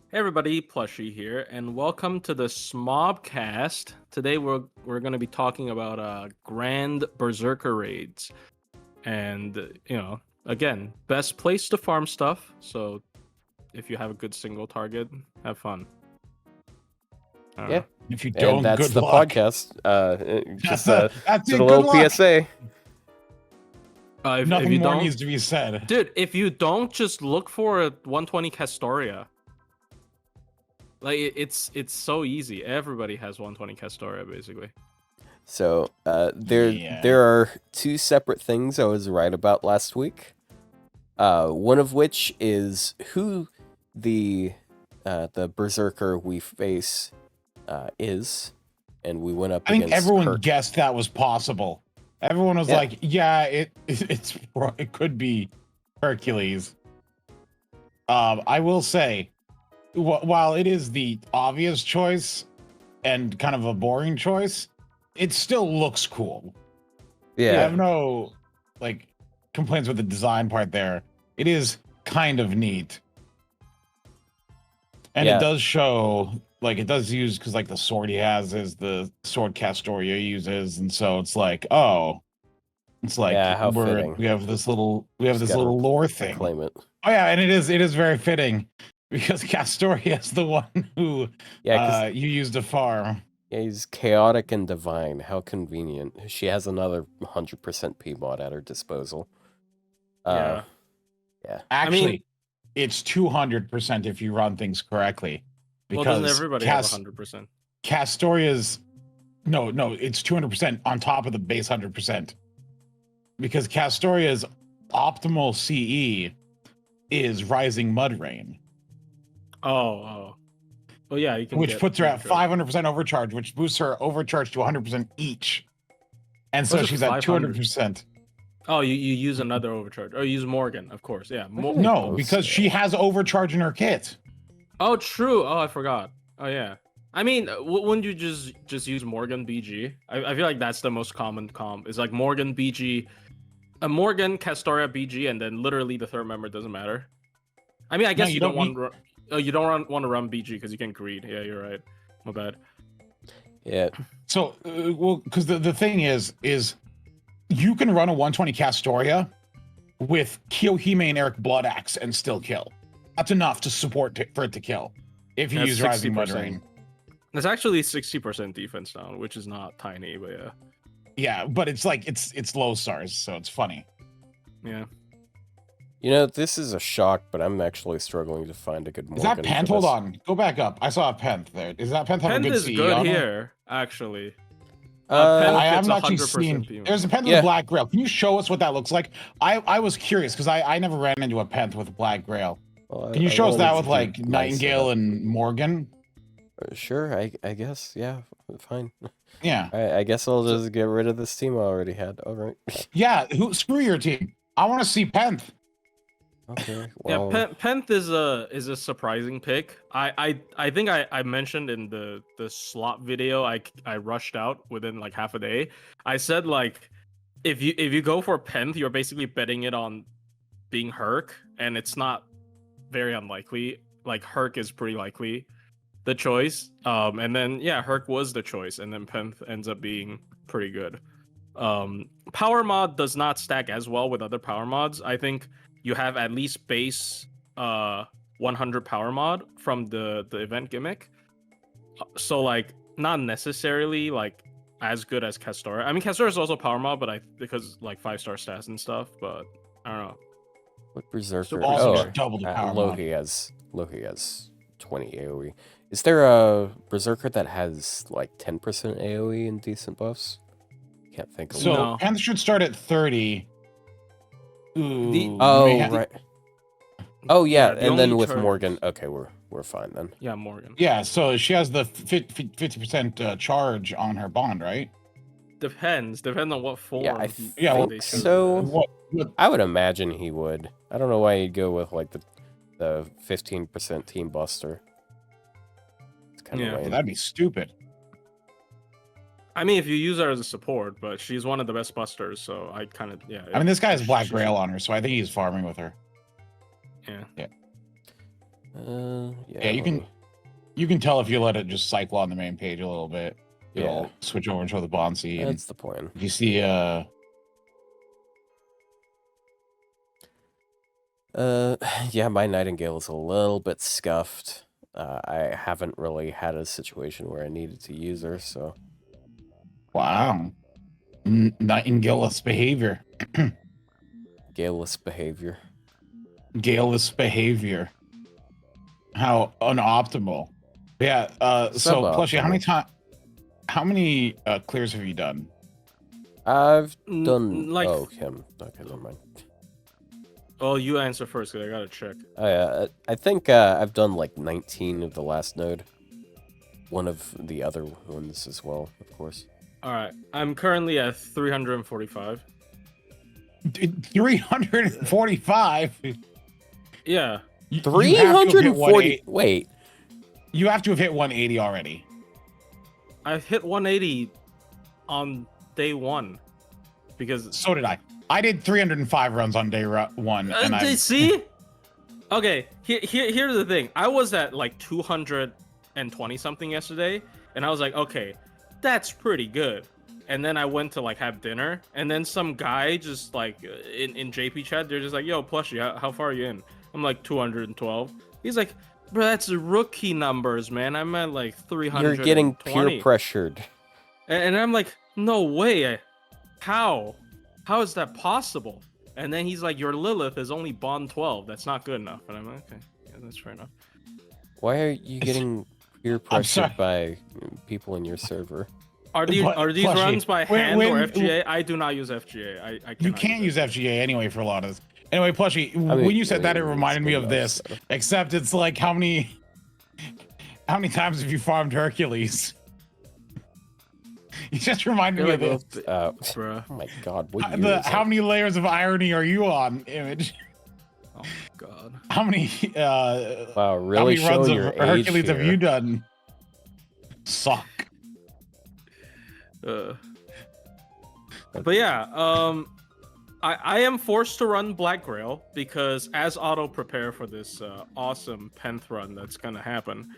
Hey everybody, Plushie here, and welcome to the smobcast. Today we're going to be talking about Grand Berserker raids, and again, best place to farm stuff. So if you have a good single target, have fun. Yeah, If you and don't, that's good the luck. podcast. Just That's a it. little Good luck. PSA. If Nothing you more don't, needs to be said. dude, if you don't, just look for a 120 Castoria. Like it's so easy. Everybody has 120 Castoria basically. So Yeah. there are two separate things I was right about last week. One of which is who the berserker we face is, and we went up I think against everyone Kirk. guessed that was possible. Everyone was Yeah. like, "Yeah, it could be Hercules." I will say, while it is the obvious choice and kind of a boring choice, it still looks cool. I Yeah, have no complaints with the design part there. It is kind of neat. And Yeah. it does show, it does use, because the sword he has is the sword Castoria uses, and so it's like, oh, it's like Yeah, how fitting. we have this little Just gotta lore thing. claim it. Oh yeah, and it is very fitting because Castoria is the one who you use to farm. Yeah, he's chaotic and divine. How convenient. She has another 100% P-mod at her disposal. Yeah. Yeah. Actually, it's 200% if you run things correctly. Well, Because doesn't everybody have 100%? Castoria's no, it's 200% on top of the base 100%. Because Castoria's optimal CE is Rising Mud Rain. Oh, yeah, you can. Which puts her at 500% overcharge, which boosts her overcharge to 100% each. And so she's at 200%. Oh, you use another overcharge. Oh, you use Morgan, of course. Yeah. No, because she has overcharge in her kit. Oh, true. Oh, I forgot. Oh, yeah. I mean, wouldn't you just use Morgan BG? I feel like that's the most common comp. It's like Morgan BG, Morgan Castoria BG, and then literally the third member doesn't matter. I mean, I guess you don't want to run BG because you can greed. Yeah, you're right. My bad. Yeah. So, because the thing is you can run a 120 Castoria with Kiyohime and Eric Bloodaxe and still kill. That's enough to support for it to kill if you use Rising Mud Rain. That's actually 60% defense down, which is not tiny, but yeah. Yeah, but it's like it's low stars, so it's funny. Yeah. You know, this is a shock, but I'm actually struggling to find a good Morgan. Is that Penth? Hold on. Go back up. I saw a Penth there. Is that Penth have a good CE good on here, actually. I haven't actually seen. There's a Penth with a Black Grail. Can you show us what that looks like? I was curious because I never ran into a Penth with a Black Grail. Well, Can you show us that with like Nightingale and Morgan? Sure, I guess. Yeah, fine. Yeah. I guess I'll just get rid of this team I already had. All right. Yeah, screw your team. I want to see Penth. Okay. Well, yeah, Penth is a surprising pick. I think I mentioned in the slot video I rushed out within like half a day. I said like if you go for Penth, you're basically betting it on being Herc, and it's not very unlikely. Like Herc is pretty likely the choice. And then yeah, Herc was the choice, and then Penth ends up being pretty good. Power mod does not stack as well with other power mods. I think you have at least base 100 power mod from the event gimmick. So like not necessarily like as good as Castoria. I mean Castoria is also power mod, but because like 5-star stats and stuff, but I don't know. What Berserker? So also double the power mod. Lohi has 20 AoE. Is there a Berserker that has like 10% AoE and decent buffs? Can't think of one. So Penth should start at 30. Ooh, right. Oh yeah, and then with Morgan, okay, we're fine then. Yeah, Morgan. Yeah, so she has the 50% charge on her bond, right? Depends on what form. Yeah, so I would imagine he would. I don't know why he'd go with like the 15% team buster. It's kind of lame. That'd be stupid. I mean, if you use her as a support, but she's one of the best busters, so I kind of I mean, this guy has Black Grail on her, so I think he's farming with her. Yeah. Yeah. Yeah, you can tell if you let it just cycle on the main page a little bit. It'll switch over to the Bonsi. That's the point. If you see yeah, my Nightingale is a little bit scuffed. I haven't really had a situation where I needed to use her, so. Wow. Nightingale-less behavior. Gale-less behavior. Gale-less behavior. How unoptimal. Yeah, so Plushie, how many clears have you done? I've done him. Okay, never mind. Oh, you answer first, because I gotta check. I think I've done like 19 of the last node. One of the other ones as well, of course. Alright, I'm currently at 345. 345? Yeah. 340? Wait. You have to have hit 180 already. I've hit 180 on day 1. Because... So did I. I did 305 runs on day 1. And see? Okay, here's the thing. I was at like 220 something yesterday, and I was like, okay, that's pretty good. And then I went to like have dinner, and then some guy just like in JP chat, they're just like, yo, Plushie, how far are you in? I'm like 212. He's like, bro, that's rookie numbers, man. I'm at like 300. You're getting peer pressured. And I'm like, no way. How is that possible? And then he's like, your Lilith is only bond 12. That's not good enough. And I'm like, okay, yeah, that's fair enough. Why are you getting peer pressured by people in your server? Are these runs by hand or FGA? I do not use FGA. I you can't use FGA anyway for a lot of this. Anyway, Plushie, when you said that, it reminded me of this. Except it's like, how many times have you farmed Hercules? You just reminded me of this. Oh my god! How many layers of irony are you on, Image? Oh god! How many? Wow, really how many runs your of Hercules here. Have you done? Suck. But yeah, I am forced to run Black Grail because as auto prepare for this awesome Penth run that's gonna happen.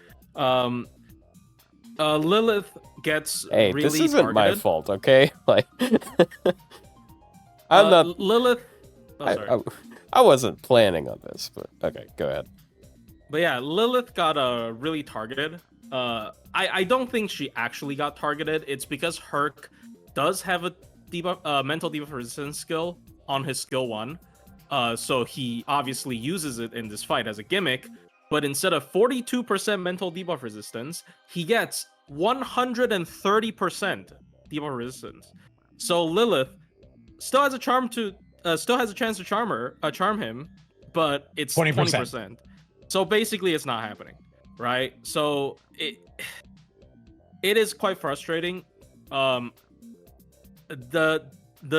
Lilith gets really this isn't targeted. my fault, okay? Like, I'm not Lilith. Oh, I wasn't planning on this, but okay, go ahead. But yeah, Lilith got really targeted. I don't think she actually got targeted. It's because Herc does have a mental debuff resistance skill on his skill 1. So he obviously uses it in this fight as a gimmick. But instead of 42% mental debuff resistance, he gets 130% debuff resistance. So Lilith still has a chance to charm him, but it's 20%. So basically, it's not happening, right? So it is quite frustrating. The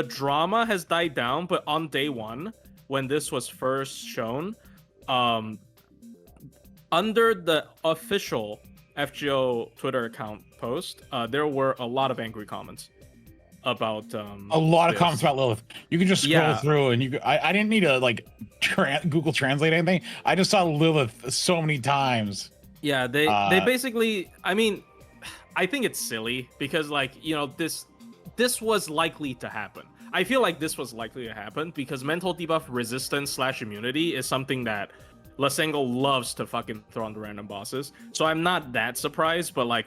drama has died down, but on day 1, when this was first shown, under the official FGO Twitter account post, there were a lot of angry comments about a lot of comments about Lilith. You can just scroll through, and I didn't need to like Google Translate anything. I just saw Lilith so many times. Yeah, they basically. I mean, I think it's silly because like this was likely to happen. I feel like this was likely to happen because mental debuff resistance / immunity is something that Lasengo loves to fucking throw on the random bosses. So I'm not that surprised, but like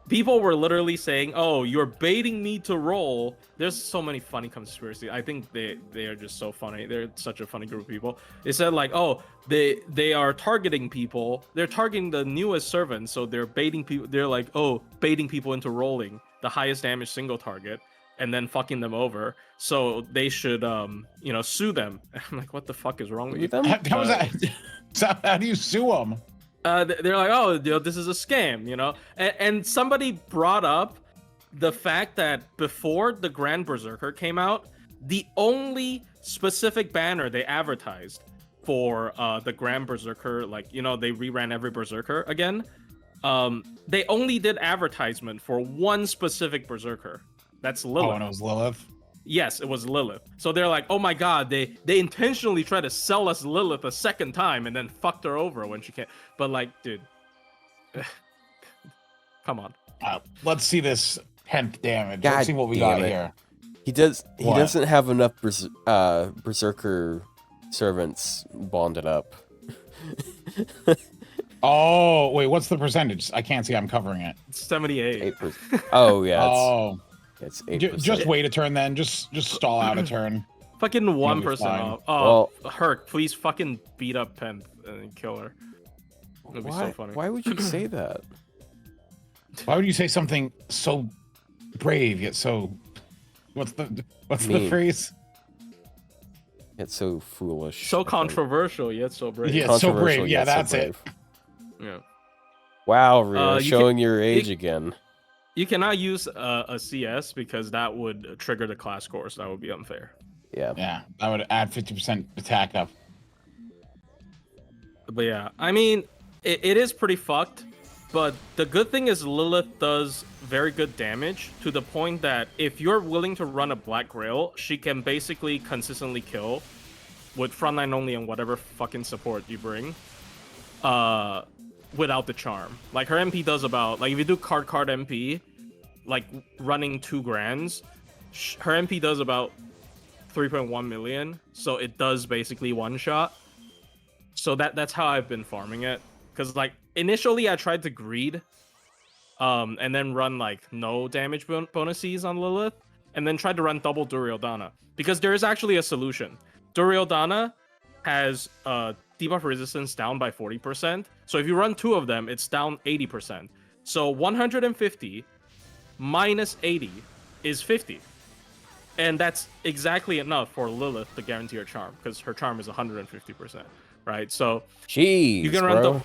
people were literally saying, oh, you're baiting me to roll. There's so many funny conspiracies. I think they are just so funny. They're such a funny group of people. They said like, oh, they are targeting people. They're targeting the newest servants. So they're baiting people. They're like, oh, baiting people into rolling the highest damage single target and then fucking them over. So they should, sue them. I'm like, what the fuck is wrong with you? How was that? So how do you sue them? They're like, oh, this is a scam, and somebody brought up the fact that before the Grand Berserker came out, the only specific banner they advertised for the Grand Berserker, like, they reran every Berserker again. They only did advertisement for one specific Berserker. That's Lilith. Oh, and it was Lilith? Yes, it was Lilith. So they're like, oh my god, they intentionally try to sell us Lilith a second time and then fucked her over when she can't. But like, dude, come on. Let's see this 10th damage. God Let's see what we damn got it. here. He does. He What? doesn't have enough berserker servants bonded up. Oh, wait, what's the percentage? I can't see. I'm covering it. It's 78. 8%. Oh yeah. Oh, It's 8%. just wait a turn then. Just stall out a turn. Fucking 1% fine. off. Oh, Well- Herc, please fucking beat up Penth and kill her. That'd be so Why? funny. Why would you say that? Why would you say something so brave yet so? What's the Mean. phrase? It's so foolish. So I think. controversial yet so brave. Yeah, so brave. Controversial, Yeah, yet so that's it. brave. Yeah. Wow, Ryou, You showing can- your age again. You cannot use a CS because that would trigger the class score, so that would be unfair. Yeah. Yeah, that would add 50% attack up. But yeah, I mean, it is pretty fucked. But the good thing is Lilith does very good damage to the point that if you're willing to run a Black Grail, she can basically consistently kill with frontline only and whatever fucking support you bring. Without the charm. Like her MP does about, like if you do card MP, like running 2 grands, her MP does about 3.1 million. So it does basically one shot. So that's how I've been farming it. Because like initially I tried to greed, and then run like no damage bonuses on Lilith, and then tried to run double Duryodhana. Because there is actually a solution. Duryodhana has debuff resistance down by 40%. So if you run 2 of them, it's down 80%. So 150 minus 80 is 50. And that's exactly enough for Lilith to guarantee her charm, because her charm is 150%, right? So Jeez, you can run bro.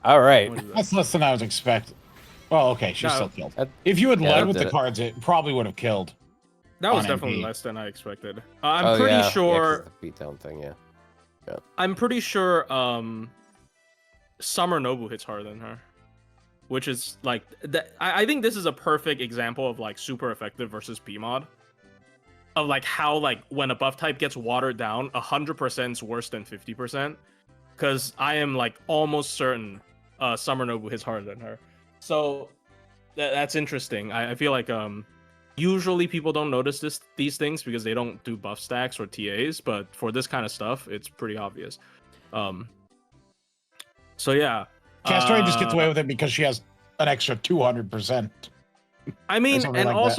All right. what is that? That's less than I was expecting. Well, okay, she's No. still killed. That- If you had Yeah, led that with the did it. cards, it probably would have killed. That was on definitely MP. less than I expected. I'm Oh, pretty yeah. Yeah, 'cause sure. the beatdown thing, yeah. I'm pretty sure. Summer Nobu hits harder than her, which is like that. I think this is a perfect example of like super effective versus PMod. Of like how like when a buff type gets watered down, 100% is worse than 50%. Because I am like almost certain Summer Nobu hits harder than her. So that's interesting. I feel like usually people don't notice these things because they don't do buff stacks or TAs, but for this kind of stuff, it's pretty obvious. So yeah, Castoria just gets away with it because she has an extra 200%. I mean, something and like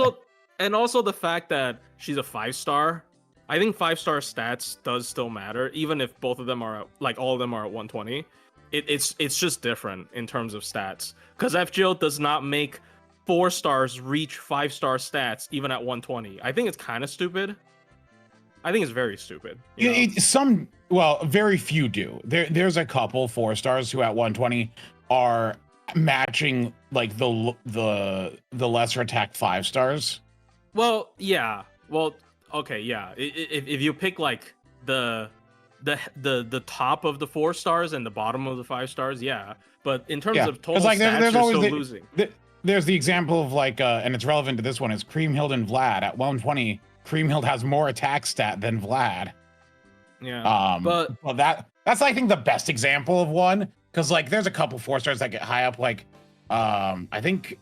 that. also the fact that she's a 5-star. I think 5-star stats does still matter, even if both of them are like all of them are at 120. It's just different in terms of stats because FGO does not make 4 stars reach 5-star stats even at 120. I think it's kind of stupid. I think it's very stupid. You know? Very few do. There's a couple 4 stars who at 120 are matching like the lesser attack 5 stars. Well, yeah. Well, okay, yeah. If you pick like the top of the 4 stars and the bottom of the 5 stars, yeah. But in terms of total like, stats, there's you're always still the- losing. There's the example of like, and it's relevant to this one, is Creamhild and Vlad. At 120, Creamhild has more attack stat than Vlad. Yeah. But That's I think the best example of one, because like there's a couple 4 stars that get high up. Like, I think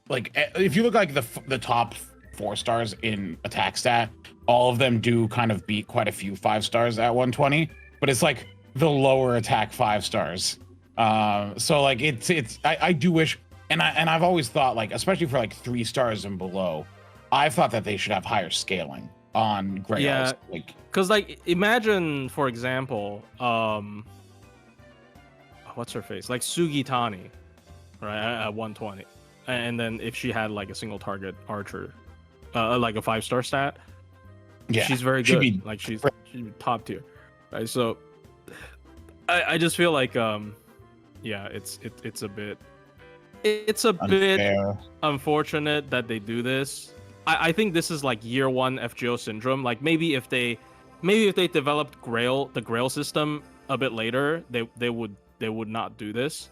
like if you look like the top 4 stars in attack stat, all of them do kind of beat quite a few 5 stars at 120, but it's like the lower attack 5 stars. So like I do wish, and I've always thought, like, especially for like 3 stars and below, I've thought that they should have higher scaling on Grails. Yeah. Like, because like imagine for example, what's her face? Like Sugitani, right, at 120. And then if she had like a single target archer, like a 5-star stat, yeah, she's very she'd good. be- Like she's top tier, right? So I just feel like yeah, it's a bit unfair. unfortunate that they do this. I think this is like year 1 FGO syndrome. Like maybe if they developed the Grail system a bit later, they would not do this.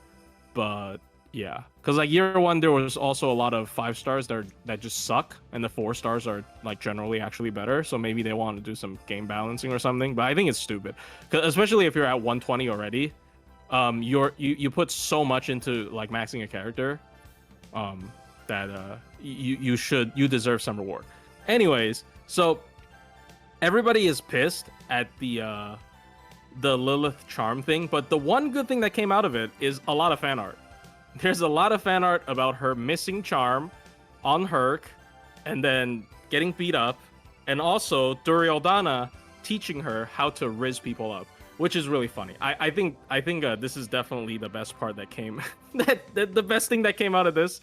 But Yeah, because like year one, there was also a lot of 5 stars that just suck, and the 4 stars are like generally actually better. So maybe they want to do some game balancing or something. But I think it's stupid, 'cause especially if you're at 120 already, you put so much into like maxing a character, that you deserve some reward. Anyways, so everybody is pissed at the Lilith charm thing, but the one good thing that came out of it is a lot of fan art. There's a lot of fan art about her missing charm on Herc and then getting beat up, and also Duryodhana teaching her how to riz people up, which is really funny. I think this is definitely the best part that came the best thing that came out of this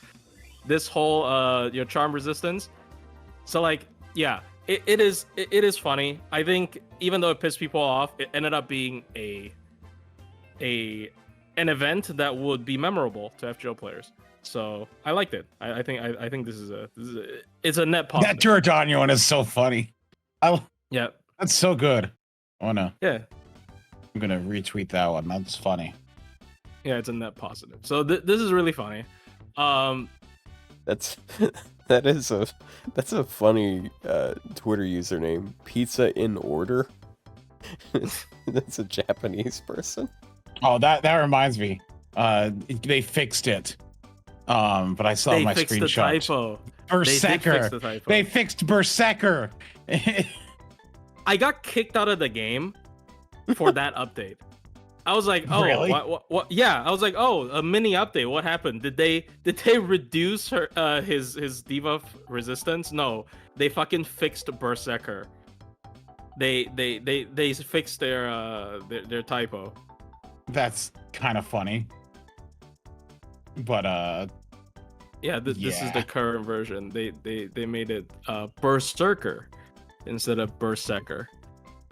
whole your charm resistance. So like, yeah, it is funny. I think even though it pissed people off, it ended up being an event that would be memorable to FGO players. So I liked it. I think this is it's a net positive. That Duryodhana one is so funny. Yeah, That's so good. Oh no. Yeah. I'm gonna retweet that one. That's funny. Yeah, it's a net positive. So this is really funny. That's that's a funny Twitter username. Pizza in order. That's a Japanese person. Oh, that reminds me. They fixed it. But I saw my fixed screenshot. the typo. Berserker. They fixed Berserker. I got kicked out of the game for that update. I was like, oh, Really? what? Yeah, I was like, oh, a mini update. What happened? Did they reduce her his debuff resistance? No, they fucking fixed Berserker. They fixed their typo. That's kind of funny. But Yeah, this is the Yeah. current version. They made it Berserker instead of Berserker.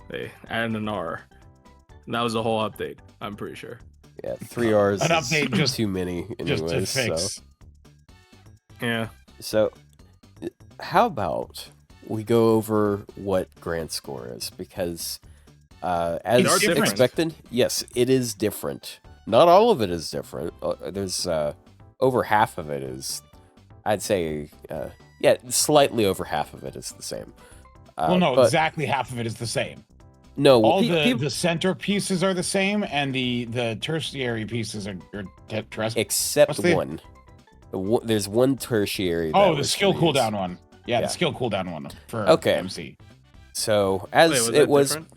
They added an R. And that was the whole update, I'm pretty sure. Yeah, 3 R's An is update just- too many just to anyways. fix. Yeah. So how about we go over what Grand Score is? Because as It's different. expected, yes, it is different. Not all of it is different. There's over half of it is, I'd say, slightly over half of it is the same. Well, no, but exactly half of it is the same. no, All pe- the center pieces are the same, and the tertiary pieces are terrestrial. except what's the- one. There's one tertiary. Oh, that the was skill released. cooldown one. Yeah, Yeah. the skill cooldown one for Okay. MC. So as Wait, it was, different?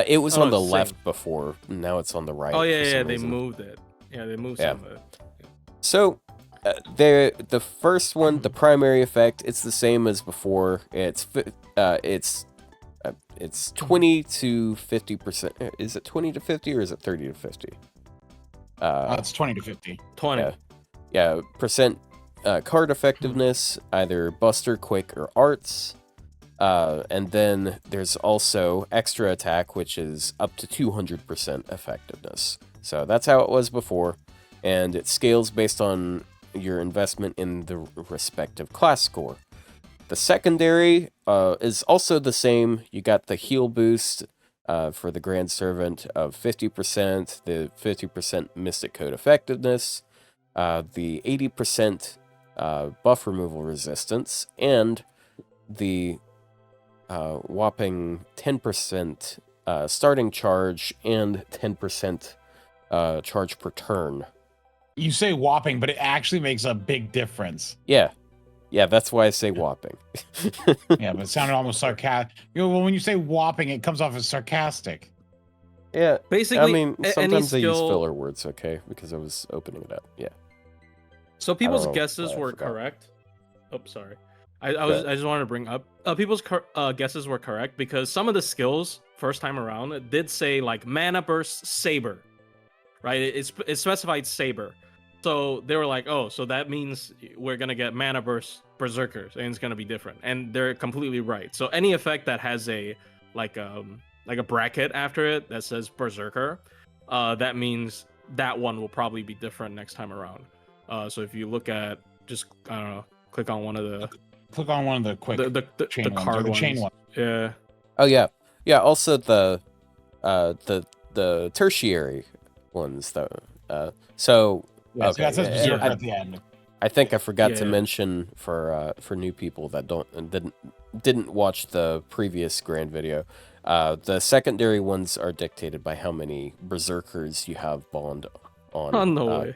it was Oh, on the it's the left before. Now it's on the right. Oh for yeah, some they reason. moved it. Yeah, they moved Yeah. some of it. So, the first one, the primary effect, it's the same as before. It's 20 to 50%. Is it 20 to 50 or is it 30 to 50? It's 20 to 50. 20. Yeah, percent card effectiveness, either Buster, Quick, or Arts. And then there's also extra attack, which is up to 200% effectiveness. So that's how it was before, and it scales based on your investment in the respective class score. The secondary is also the same. You got the heal boost for the Grand Servant of 50%, the 50% Mystic Code effectiveness, the 80% buff removal resistance, and the whopping 10% starting charge and 10% charge per turn. You say whopping, but it actually makes a big difference. Yeah, that's why I say whopping. Yeah, but it sounded almost sarcastic. Well, when you say whopping, it comes off as sarcastic. Yeah, Basically, I mean, any sometimes I use skill- filler words, okay, because I was opening it up. Yeah. So people's know guesses why I were forgot. correct. Oh, sorry. I just wanted to bring up people's guesses were correct because some of the skills first time around it did say like mana burst saber, right? It specified saber, so they were like, oh, so that means we're gonna get mana burst berserkers and it's gonna be different, and they're completely right. So any effect that has a like a bracket after it that says berserker, that means that one will probably be different next time around. So if you look at just I don't know, click on one of the Click on one of the quick the chain ones, or card the ones. chain one. Yeah. Oh yeah, yeah. Also the tertiary ones though. So Yeah, so that says Okay, Berserker yeah. at the end. I think I forgot to Yeah. mention for new people that didn't watch the previous grand video. The secondary ones are dictated by how many berserkers you have bond on. Oh, no way.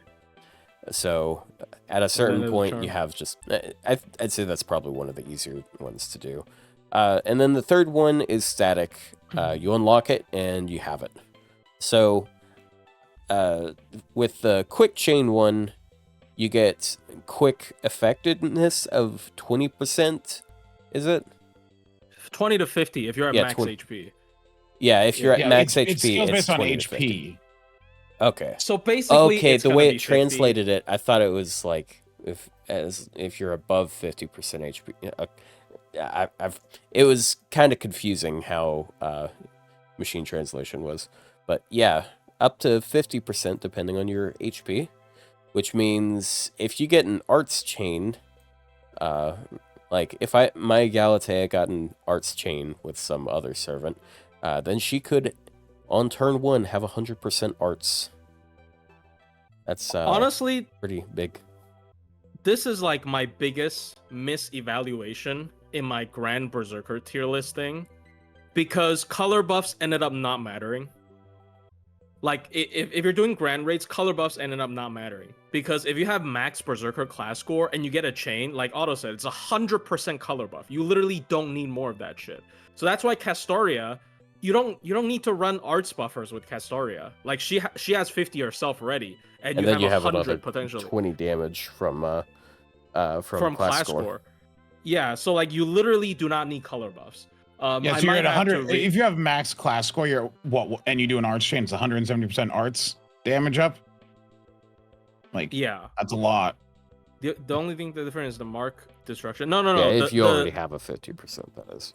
So at a then certain there's a point, charm. you have just. I'd say that's probably one of the easier ones to do. And then the third one is static. You unlock it and you have it. So with the quick chain one, you get quick effectiveness of 20%. Is it? 20 to 50 if you're at Yeah, max 20. HP. Yeah, if you're at max it's HP, skills it's based on 20 to 50. HP. Okay. So basically, Okay, it's the gonna way be it 50. translated it, I thought it was like if you're above 50% HP. It was kind of confusing how machine translation was, but yeah, up to 50% depending on your HP, which means if you get an arts chain, like if my Galatea got an arts chain with some other servant, then she could on turn 1 have 100% arts. That's Honestly, pretty big. this is like my biggest misevaluation in my Grand Berserker tier listing, because color buffs ended up not mattering. Like, if you're doing grand raids, color buffs ended up not mattering. Because if you have max Berserker class score and you get a chain, like Otto said, it's 100% color buff. You literally don't need more of that shit. So that's why Castoria, you don't need to run arts buffers with Castoria. Like, she has 50 herself already, and And then you have another 100 potentially 20 damage from class score. Yeah, so like you literally do not need color buffs. Yeah, I so you're might at have to 100. If you have max class score, you're what? And you do an arts chain, it's 170% arts damage up. Like, Yeah, that's a lot. the only thing the difference is the mark destruction. No. Yeah, if you already have a 50%, that is.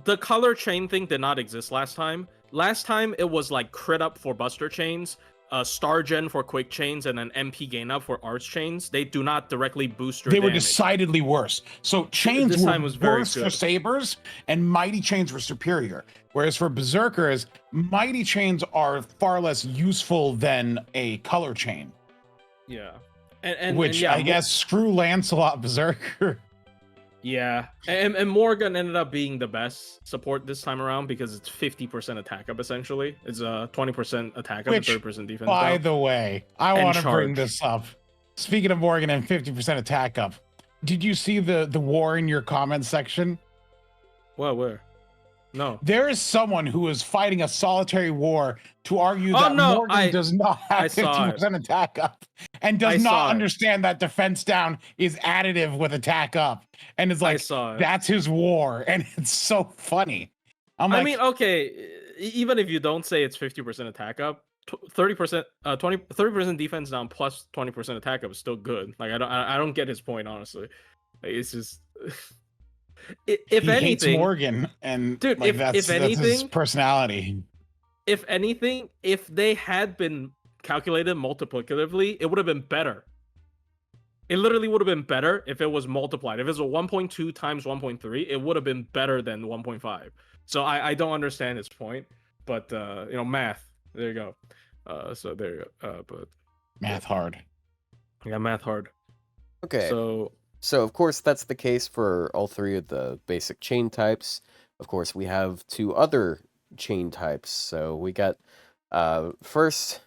The color chain thing did not exist last time. Last time it was like crit up for buster chains, star gen for quick chains, and then MP gain up for arts chains. They do not directly boost your They were damage. decidedly worse. So chains This were time was very worse for good. sabers, and mighty chains were superior. Whereas for berserkers, mighty chains are far less useful than a color chain. Yeah, and Which yeah, I guess screw Lancelot Berserker. Yeah, and Morgan ended up being the best support this time around because it's 50% attack up essentially. It's a 20% attack up and Which, 30% defense. by down. the way, I And want to bring charge. this up. Speaking of Morgan and 50% attack up, did you see the war in your comments section? Well, where? No. There is someone who is fighting a solitary war to argue Oh, that no, Morgan does not I have saw 50% attack up and does I not saw it. understand that defense down is additive with attack up. And it's I like, saw it. that's his war. And it's so funny. I'm I like, mean, okay, even if you don't say it's 50% attack up, 30%, 30% defense down plus 20% attack up is still good. Like I don't get his point honestly. Like, it's just. If he hates anything, Morgan, and dude, like, if that's his anything, personality. if anything, if they had been calculated multiplicatively, it would have been better. It literally would have been better if it was multiplied. If it was a 1.2 times 1.3, it would have been better than 1.5. So I don't understand his point, but math. There you go. So there you go. But Math hard. yeah, math hard. Okay. So of course that's the case for all three of the basic chain types. Of course, we have two other chain types. So we got first.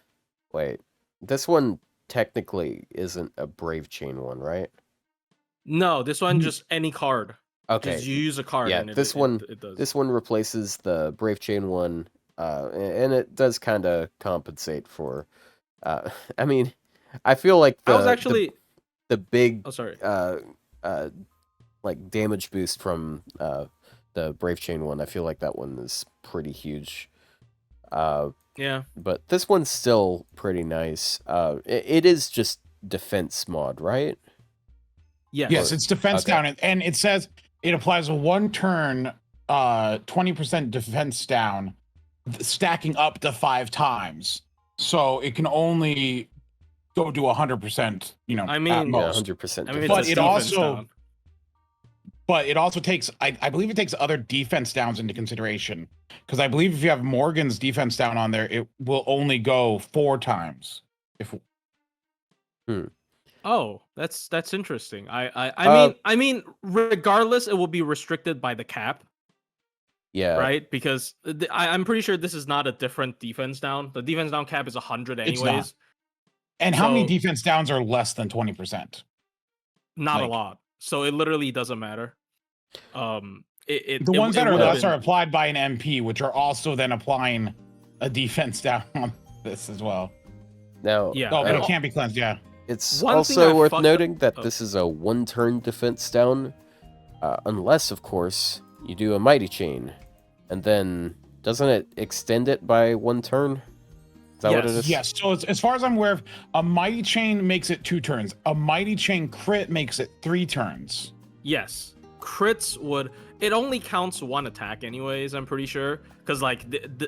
Wait, this one technically isn't a brave chain one, right? no, this one just any card. Okay. Just you use a card. Yeah, and this one. It does. This one replaces the brave chain one, and it does kind of compensate for. I mean, I feel like I was actually. the big Oh, sorry. like damage boost from the brave chain one. I feel like that one is pretty huge. Yeah. But this one's still pretty nice. It is just defense mod, right? Yes, it's defense Okay. down, and it says it applies a 1 turn 20% defense down, stacking up to 5 times. So it can only go to 100%, I at mean, Yeah, most. 100%. I mean, But it's a it defense also- down. But it also takes, I believe it takes other defense downs into consideration. Because I believe if you have Morgan's defense down on there, it will only go 4 times. Oh, that's interesting. Uh, I mean, regardless, it will be restricted by the cap, Yeah, right? Because I'm pretty sure this is not a different defense down. The defense down cap is 100 It's not. anyways. And how many So defense downs are less than 20%? not a Like, lot. So it literally doesn't matter. the ones that are would've less been- are applied by an MP, which are also then applying a defense down on this as well. now Yeah. Oh, but and it can't be cleansed. Yeah. it's One thing also I worth fucked up- noting that oh. this is a one-turn defense down, unless, of course, you do a mighty chain, and then doesn't it extend it by one turn? Is that what it Yes. is? Yes. So as far as I'm aware of, a mighty chain makes it 2 turns. A mighty chain crit makes it 3 turns. Yes. Crits would. It only counts 1 attack, anyways. I'm pretty sure, because like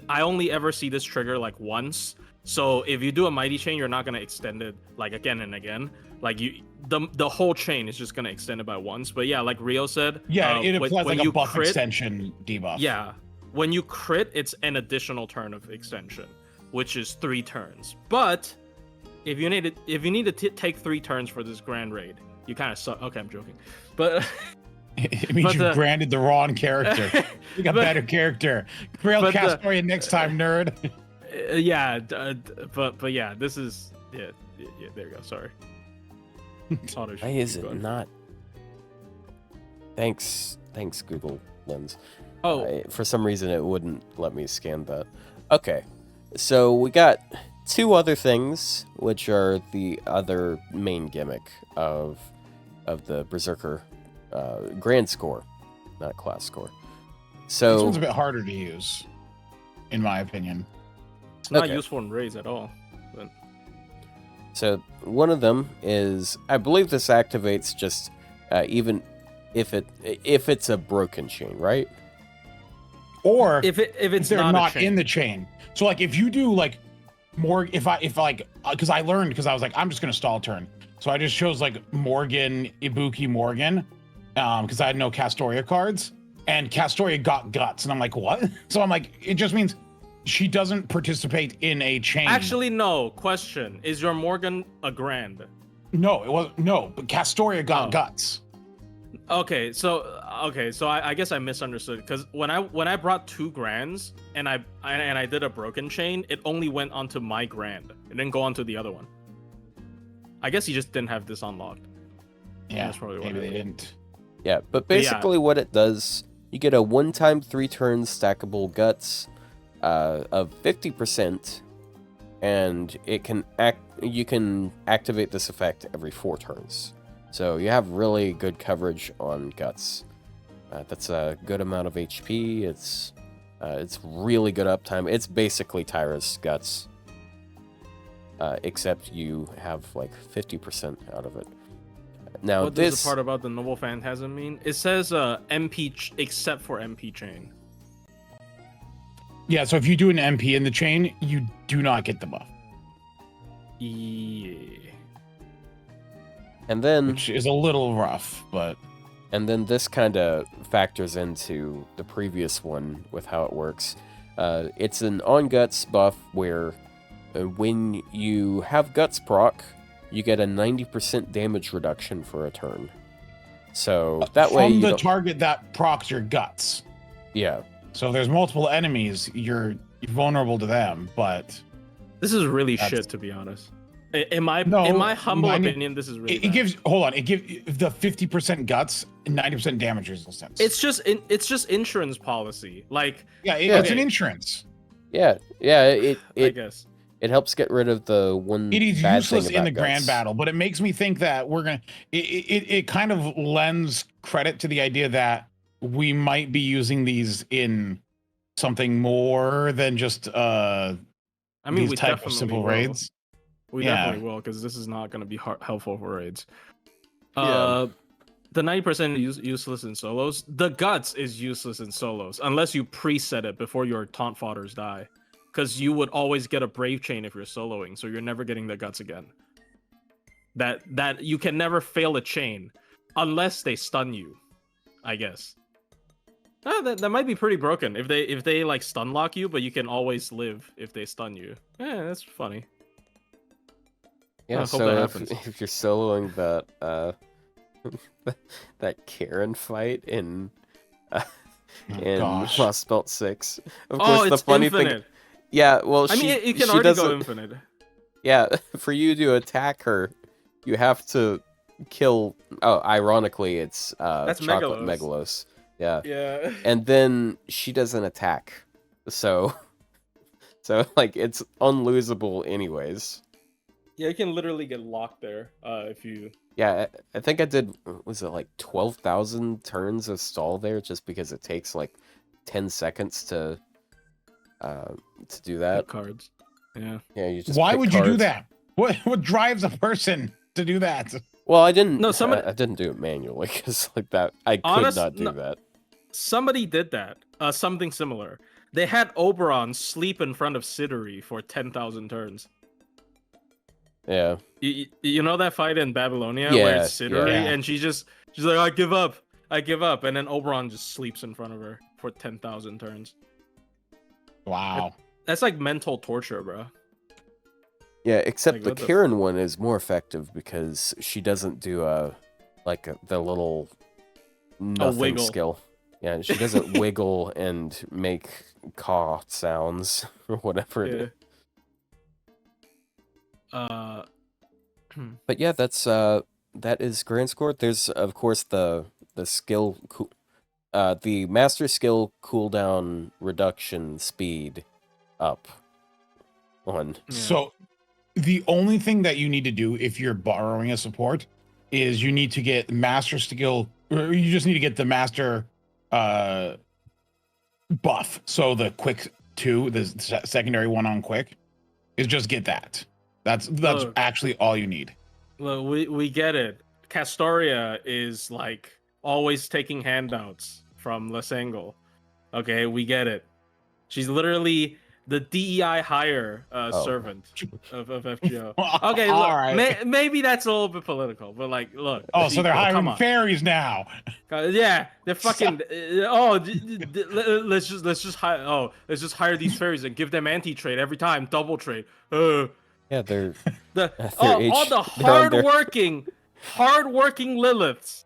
I only ever see this trigger like once. So if you do a mighty chain, you're not gonna extend it like again and again. Like the whole chain is just gonna extend it by once. But yeah, like Rio said, Yeah, it applies when like a you buff crit, extension debuff. yeah, when you crit, it's an additional turn of extension, which is 3 turns. But if you need to take 3 turns for this grand raid, you kind of suck. Okay, I'm joking, but It means But you the- branded the wrong character. You got But- better character. Grail but the- Castorian next time, nerd. yeah, but yeah, this is yeah. There you go. Sorry. Why is it not? Thanks, Google Lens. Oh, For some reason, it wouldn't let me scan that. Okay, so we got 2 other things, which are the other main gimmick of the Berserker Grand Score, not Class Score. This So one's a bit harder to use, in my opinion. it's not okay. useful in raids at all. But So one of them is, I believe this activates just even if it's a broken chain, right? Or if it's they're not, not a chain, in the chain. So like if you do like more, if like because I learned, because I was like, I'm just gonna stall turn. So I just chose like Morgan, Ibuki Morgan, because I had no Castoria cards, and Castoria got guts, and I'm like, what? So I'm like, it just means she doesn't participate in a chain. Actually, no. Question: is your Morgan a grand? No, it wasn't. No, but Castoria got Oh. guts. Okay, so I guess I misunderstood, because when I brought 2 grands and I did a broken chain, it only went onto my grand. It didn't go onto the other one. I guess he just didn't have this unlocked. Yeah, That's probably what maybe it they is. didn't. Yeah, but But yeah. basically what it does, you get a one-time 3-turn stackable guts of 50%, and you can activate this effect every 4 turns. So you have really good coverage on guts. That's a good amount of HP. It's really good uptime. It's basically Tyra's guts, except you have like 50% out of it. Now What does this the part about the Noble Phantasm mean? It says MP except for MP chain. Yeah, so if you do an MP in the chain, you do not get the buff, Yeah. and then which is a little rough, but this kind of factors into the previous one with how it works. It's an on guts buff where when you have guts proc, you get a 90% damage reduction for a turn. So that way from you the don't, target that procs your guts. yeah. So if there's multiple enemies, you're vulnerable to them, but This is really That's- shit, to be honest. In my No, humble I mean, opinion, this is really it bad. gives it gives the 50% guts, 90% damage resistance. It's just insurance policy. Like, It's an okay. insurance. Yeah, I it guess. it helps get rid of the one It is bad useless thing in about the grand guts. battle, but it makes me think that we're gonna. It kind of lends credit to the idea that we might be using these in something more than just I mean, these we type definitely of simple will. raids. We Yeah. definitely will, because this is not going to be helpful for raids. Yeah. The 90% is useless in solos. The guts is useless in solos unless you preset it before your taunt fodders die, because you would always get a brave chain if you're soloing, so you're never getting the guts again. That you can never fail a chain unless they stun you, I guess. That might be pretty broken if they like stun lock you, but you can always live if they stun you. Yeah, that's funny. Yeah, I hope so that if, happens. if you're soloing that that Karen fight in Oh, in gosh. Lost Belt 6, of Oh, course the it's funny thing, infinite. yeah, well I mean, it can she already go doesn't, infinite. yeah, for you to attack her, you have to kill. Oh, ironically, it's That's Chocolate Megalos. Megalos. Yeah, Yeah. and then she doesn't attack, so like it's unlosable anyways. Yeah, you can literally get locked there if you. Yeah, I think I did. Was it like 12,000 turns of stall there, just because it takes like 10 seconds to do that. Pick cards. Yeah. Yeah, you just Why pick would you do cards. that? What drives a person to do that? Well, I No, somebody. I didn't do it manually because like that I could Honest, not do no, that. somebody did that. Something similar. They had Oberon sleep in front of Siduri for 10,000 turns. Yeah. You know that fight in Babylonia where Yeah, it's Siduri yeah. and she's like, I give up, and then Oberon just sleeps in front of her for 10,000 turns. Wow. That's like mental torture, bro. Yeah, except Like, the what the Kieran one is more effective because she doesn't do the little nothing wiggle. skill. Yeah, she doesn't wiggle and make caw sounds or whatever it is. Yeah. But yeah, that is Grand Score. There's of course the skill the master skill cooldown reduction speed up one. Yeah. So the only thing that you need to do if you're borrowing a support is you need to get master skill, or you just need to get the master buff. So the quick 2, the secondary one on quick, is just get that. That's Look. actually all you need. Look, we get it. Castoria is like always taking handouts from Lasengo. Okay, we get it. She's literally the DEI hire servant of FGO. Okay, look, All right. maybe that's a little bit political, but like, look. Oh, so they're people, come hiring on. fairies now. Yeah, they're fucking. Let's just hire. Oh, let's just hire these fairies and give them anti-trade every time, double trade. Yeah, they're All the hardworking Liliths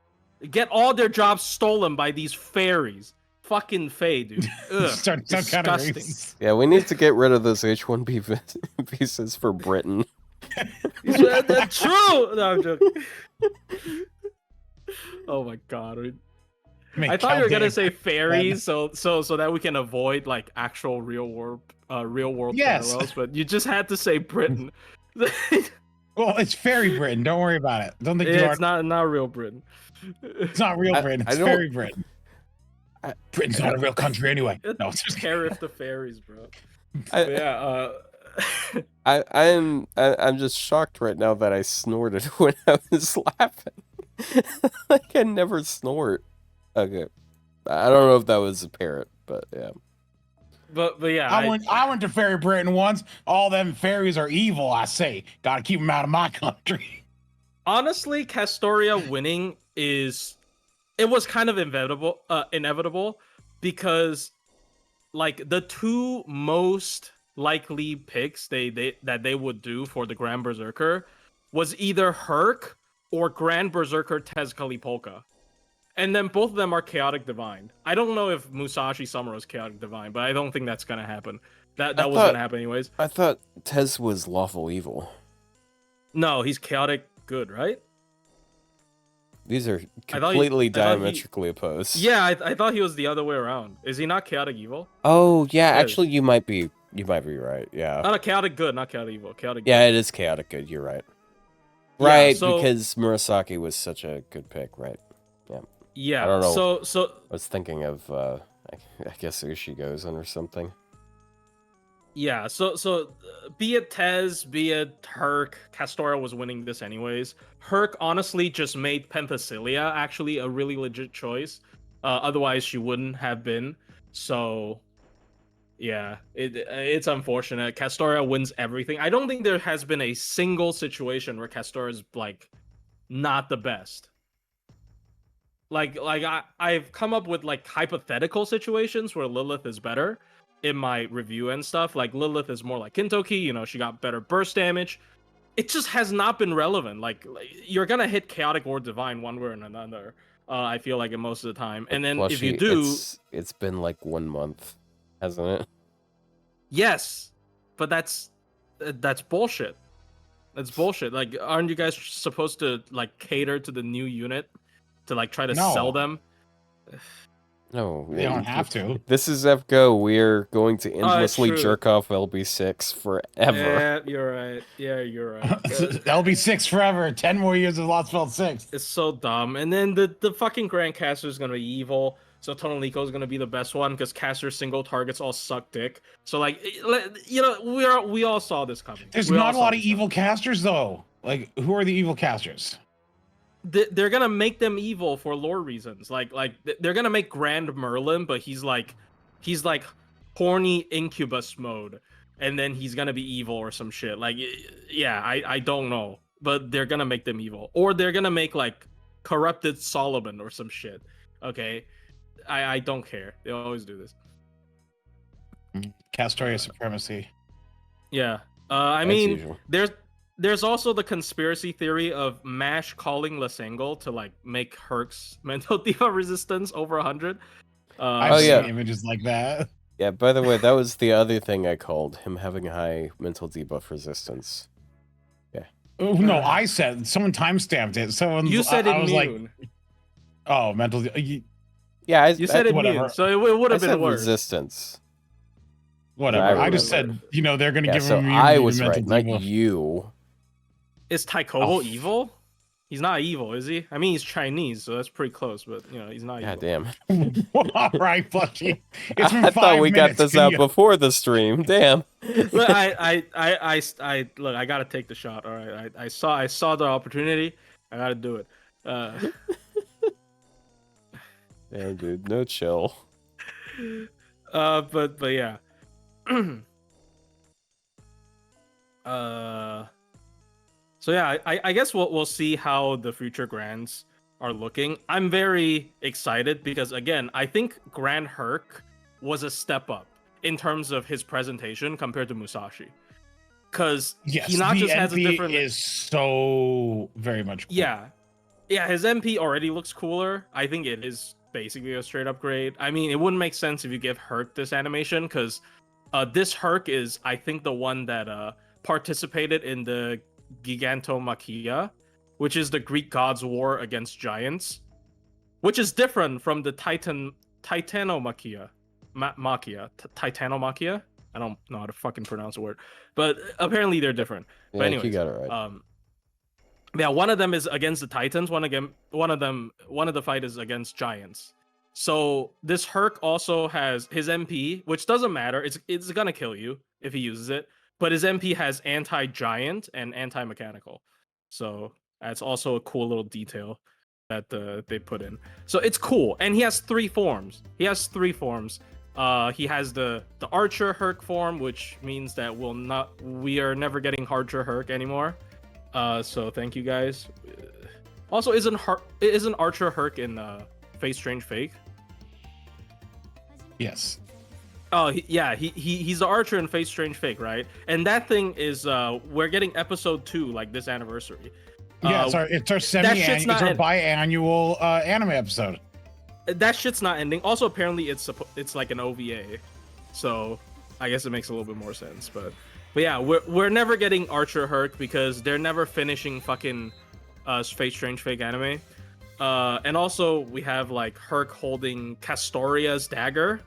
get all their jobs stolen by these fairies. Fucking Fae, dude. Ugh, Kind of disgusting. racist. Yeah, we need to get rid of those H1B visas for Britain. True. No, I'm joking. Oh my god. I thought you were gonna say fairies, so that we can avoid like actual real world Yes. parallels, but you just had to say Britain. Well, it's fairy Britain. Don't worry about it. Don't think It's not real Britain. It's not real Britain. It's fairy Britain. Britain's not a real country anyway. No, it's just Tariff the fairies, bro. I'm just shocked right now that I snorted when I was laughing. Like I never snort. Okay, I don't know if that was apparent, but yeah. But yeah, I went to Fairy Britain once. All them fairies are evil. I say, gotta keep them out of my country. Honestly, Castoria winning was kind of inevitable because like the two most likely picks that they would do for the Grand Berserker was either Herc or Grand Berserker Tezcali Polka. And then both of them are Chaotic Divine. I don't know if Musashi Summer is Chaotic Divine, but I don't think that's gonna happen. That was gonna happen anyways. I thought Tez was lawful evil. No, he's Chaotic Good, right? These are completely diametrically opposed. Yeah, I thought he was the other way around. Is he not Chaotic Evil? Oh yeah, Yes. actually you might be right. Yeah. Not a Chaotic Good, not Chaotic Evil. Chaotic Good. Yeah, it is chaotic good. You're right. Yeah, Right, so- because Murasaki was such a good pick, right? Yeah. I don't know. So I was thinking of I guess Ushi goes in or something. yeah. So be it Tez, be it Herc, Castoria was winning this anyways. Herc honestly just made Penthesilea actually a really legit choice. Otherwise she wouldn't have been. So yeah, it's unfortunate. Castoria wins everything. I don't think there has been a single situation where Castoria is like not the best. Like I've come up with like hypothetical situations where Lilith is better in my review and stuff. Like Lilith is more like Kintoki, she got better burst damage. it just has not been relevant. Like you're gonna hit chaotic or divine one way or another. I feel like it most of the time, and then if you Plushie, do, it's been like 1 month, hasn't it? yes, but that's bullshit. That's bullshit. Like, aren't you guys supposed to like cater to the new unit to like try to sell No. them? No, They don't have to. This is FGO. We're going to endlessly true. jerk off LB6 forever. Yeah, you're right. Yeah, you're right. LB6 forever. 10 more years of Lost Belt 6. It's so dumb. And then the fucking Grand Caster is gonna be evil. So Tonalico is gonna be the best one because caster single targets all suck dick. So like, you know, we all saw this coming. There's not a lot of evil casters though. Like, who are the evil casters? They're gonna make them evil for lore reasons. Like they're gonna make Grand Merlin, but he's like horny incubus mode, and then he's gonna be evil or some shit. Like, yeah, I don't know, but they're gonna make them evil, or they're gonna make like corrupted Solomon or some shit. Okay, I don't care. They always do this. Castoria supremacy. Yeah, I As mean, usual. There's also the conspiracy theory of Mash calling Lasangle to like make Herc's mental diva resistance over 100. I've yeah. seen images like that. Yeah, by the way, that was the other thing I called him having high mental debuff resistance. Oh, no, I said someone timestamped it. Someone You said I was immune. like, oh, mental. Yeah, You said whatever. immune, so it would I have been said worse. resistance. Whatever. I I just remember. said, they're gonna Yeah, give so him. I was mental right, not debuff. you. Is Taikobo Oh. evil? He's not evil, is he? I mean, he's Chinese, so that's pretty close. But you know, he's not God evil. damn. All right, Plushie. It's been I thought 5 we got minutes. this Can out you- before the stream. Damn. Look, I look. I gotta take the shot. All right, I saw the opportunity. I gotta do it. Yeah, dude, no chill. But yeah. So yeah, I guess we'll see how the future Grands are looking. I'm very excited because again, I think Grand Herc was a step up in terms of his presentation compared to Musashi. Because Yes, he not the just has a NP different is so very much. Cool. Yeah, his MP already looks cooler. I think it is basically a straight upgrade. I mean, it wouldn't make sense if you give Herc this animation because this Herc is, I think, the one that participated in the Gigantomachia, which is the Greek gods' war against giants, which is different from the Titanomachia. Titanomachia? I don't know how to fucking pronounce the word, but apparently they're different. Yeah, But anyways, you got it right. yeah, one of them is against the Titans. One of the fight is against giants. So this Herc also has his MP, which doesn't matter. It's gonna kill you if he uses it. But his MP has anti-giant and anti-mechanical. So that's also a cool little detail that they put in. So it's cool, and he has 3 forms. He has 3 forms. He has the Archer Herc form, which means that we are never getting Archer Herc anymore. So thank you guys. Also, isn't Archer Herc in Face Strange Fake? Yes. Oh yeah, he's the Archer in Face Strange Fake, right? And that thing is we're getting episode 2 like this anniversary. Yeah, it's our semi-annual, it's our biannual anime episode. That shit's not ending. Also, apparently it's like an OVA, so I guess it makes a little bit more sense. But yeah, we're never getting Archer Herc because they're never finishing fucking Face Strange Fake anime. And also we have like Herc holding Castoria's dagger,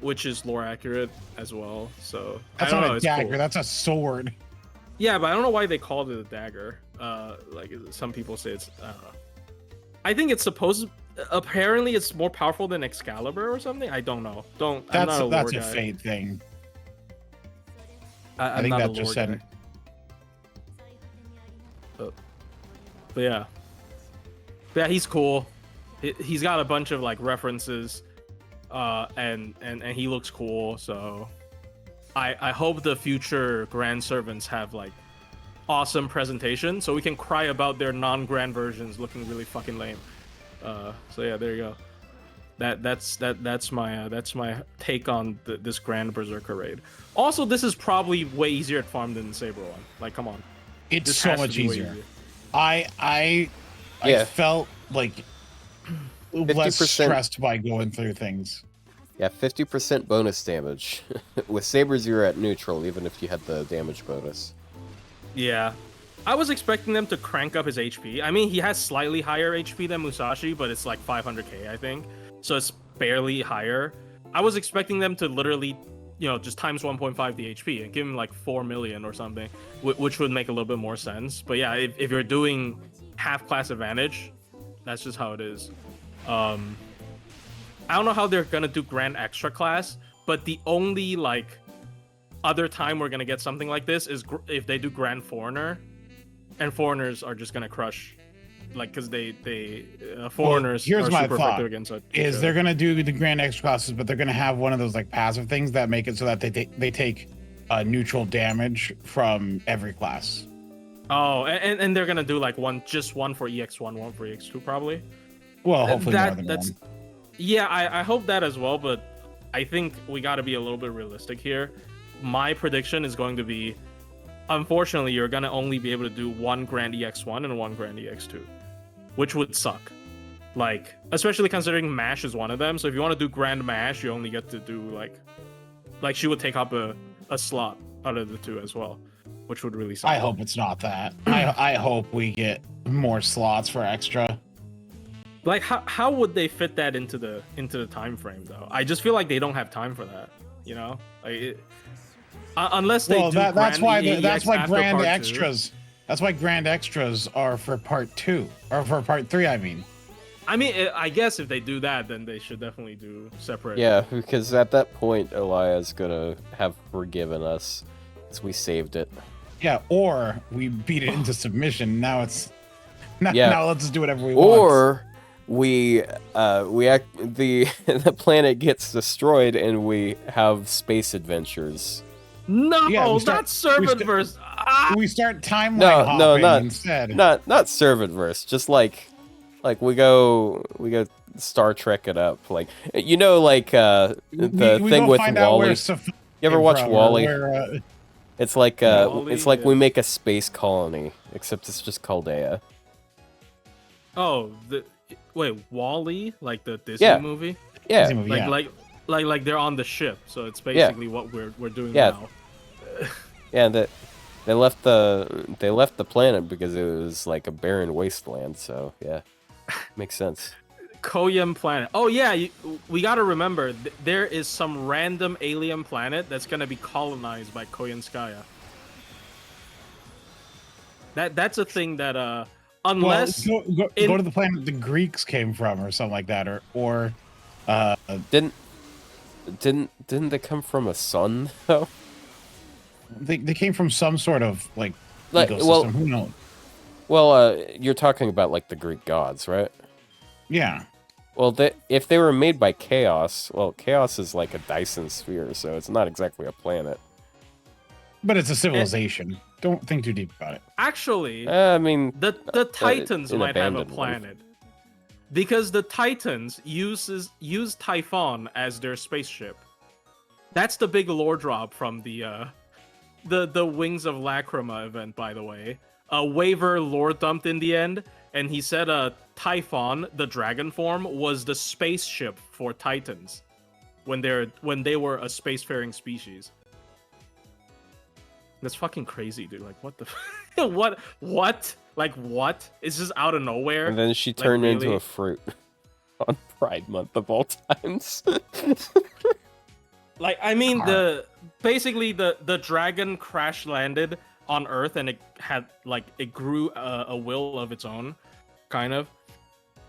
which is lore accurate as well. So That's I don't not know, a it's dagger. cool. That's a sword. Yeah, but I don't know why they called it a dagger. Like some people say it's. I don't know. I think it's supposed. Apparently, it's more powerful than Excalibur or something. I don't know. I'm not a lore That's a guy. fate thing. I'm I think not that a just lore said. guy. But yeah, he's cool. He's got a bunch of like references, and he looks cool. So I hope the future Grand Servants have like awesome presentation, so we can cry about their non-grand versions looking really fucking lame. So yeah, there you go. That's my take on this Grand Berserker raid. Also, this is probably way easier to farm than the Saber one. Like, come on, It's this so has to much be way easier. I felt like less 50%. stressed by going through things. Yeah, 50% bonus damage. With Sabers, you're at neutral, even if you had the damage bonus. Yeah. I was expecting them to crank up his HP. I mean, he has slightly higher HP than Musashi, but it's like 500k, I think. So it's barely higher. I was expecting them to literally, just times 1.5 the HP and give him like 4 million or something, which would make a little bit more sense. But yeah, if you're doing half class advantage, that's just how it is. I don't know how they're gonna do Grand Extra class, but the only other time we're gonna get something like this is if they do Grand Foreigner, and foreigners are just gonna crush, because foreigners here's are my super thought, effective against it. is they're gonna do the Grand X classes, but they're gonna have one of those passive things that make it so that they take neutral damage from every class. Oh, and they're gonna do just one for EX1, one for EX2 probably. Well, hopefully more than one. Yeah, I hope that as well, but I think we got to be a little bit realistic here. My prediction is going to be, unfortunately, you're going to only be able to do one Grand EX1 and one Grand EX2, which would suck. Especially considering MASH is one of them. So if you want to do Grand MASH, you only get to do she would take up a slot out of the two as well, which would really suck. I hope it's not that. I hope we get more slots for extra. How would they fit that into the time frame though? I just feel like they don't have time for that, unless they do. That's why Grand Part Extras. 2. That's why Grand Extras are for Part 2 or for Part 3. I mean, I guess if they do that, then they should definitely do separate. Yeah, because at that point, Elia's gonna have forgiven us, because we saved it. Yeah, or we beat it into submission. Now now let's just do whatever we want. Or the planet gets destroyed and we have space adventures. No, that's Servantverse. We start timeline hopping instead. Not Servantverse. Just we go Star Trek it up. The thing with Wall-E. You ever watch Wall-E? It's like we make a space colony, except it's just Chaldea. Oh, wait, Wall-E, like the Disney movie? Yeah. Like they're on the ship, so it's basically what we're doing now. Yeah, they left the planet because it was like a barren wasteland. So yeah, makes sense. Koyam planet. Oh yeah, we gotta remember there is some random alien planet that's gonna be colonized by Koyanskaya. That's a thing that unless go to the planet the Greeks came from or something like that, or didn't they come from a sun though? They came from some sort of ecosystem. Who knows? Well, you're talking about the Greek gods, right? Yeah. Well, if they were made by Chaos, Chaos is like a Dyson sphere, so it's not exactly a planet. But it's a civilization. Don't think too deep about it. Actually, I mean, the Titans might have a abandoned planet, because the Titans use Typhon as their spaceship. That's the big lore drop from the Wings of Lacrima event, by the way. Waver lore dumped in the end, and he said Typhon, the dragon form, was the spaceship for Titans when they were a spacefaring species. That's fucking crazy, dude. What the what? What? It's just out of nowhere. And then she turned into a fruit on Pride Month of all times. I mean, the dragon crash landed on Earth, and it had it grew a will of its own, kind of,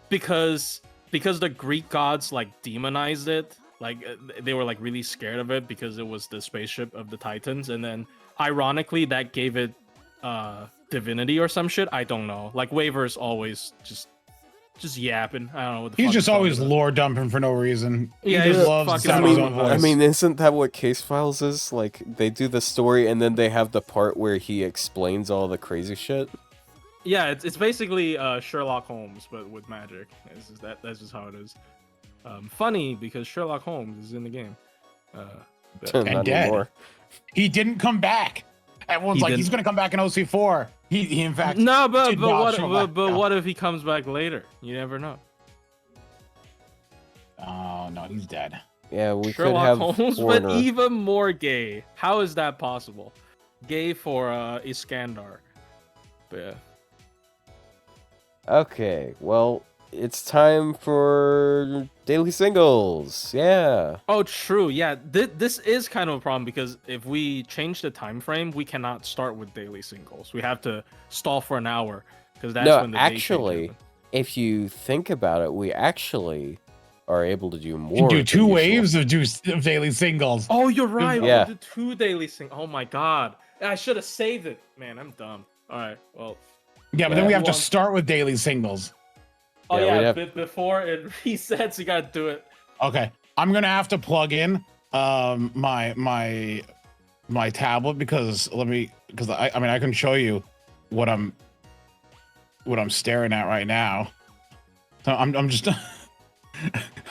because the Greek gods demonized it. They were really scared of it because it was the spaceship of the Titans, and then ironically that gave it divinity or some shit. I don't know. Waver's always just yapping. I don't know what the He's fuck just always lore dumping for no reason. Yeah, he just loves the sound of his own voice. I mean, isn't that what Case Files is? They do the story and then they have the part where he explains all the crazy shit. Yeah, it's basically Sherlock Holmes, but with magic. That's just how it is. Funny because Sherlock Holmes is in the game. Not And dead. anymore. He didn't come back. Everyone's He like, didn't- he's gonna come back in OC4. He in fact. No, but did not what show but, back but up. what if he comes back later? You never know. Oh no, he's dead. Yeah, we Sherlock could have Holmes, Warner. but even more gay. How is that possible? Gay for Iskandar. But yeah. Okay, well, it's time for daily singles. Yeah. Oh, true. Yeah, this is kind of a problem because if we change the time frame, we cannot start with daily singles. We have to stall for an hour because that's No, when the day change actually, happens. if you think about it, we actually are able to do You more. can do than two usual. waves of daily singles. Oh, you're right. Yeah. We did 2 daily singles. Oh my god, I should have saved it. Man, I'm dumb. All right, well. Yeah, but then we Yeah. have to start with daily singles. Oh Yeah, yeah, we'd have- before it resets, you gotta do it. Okay, I'm gonna have to plug in my tablet because I mean I can show you what I'm staring at right now. So I'm just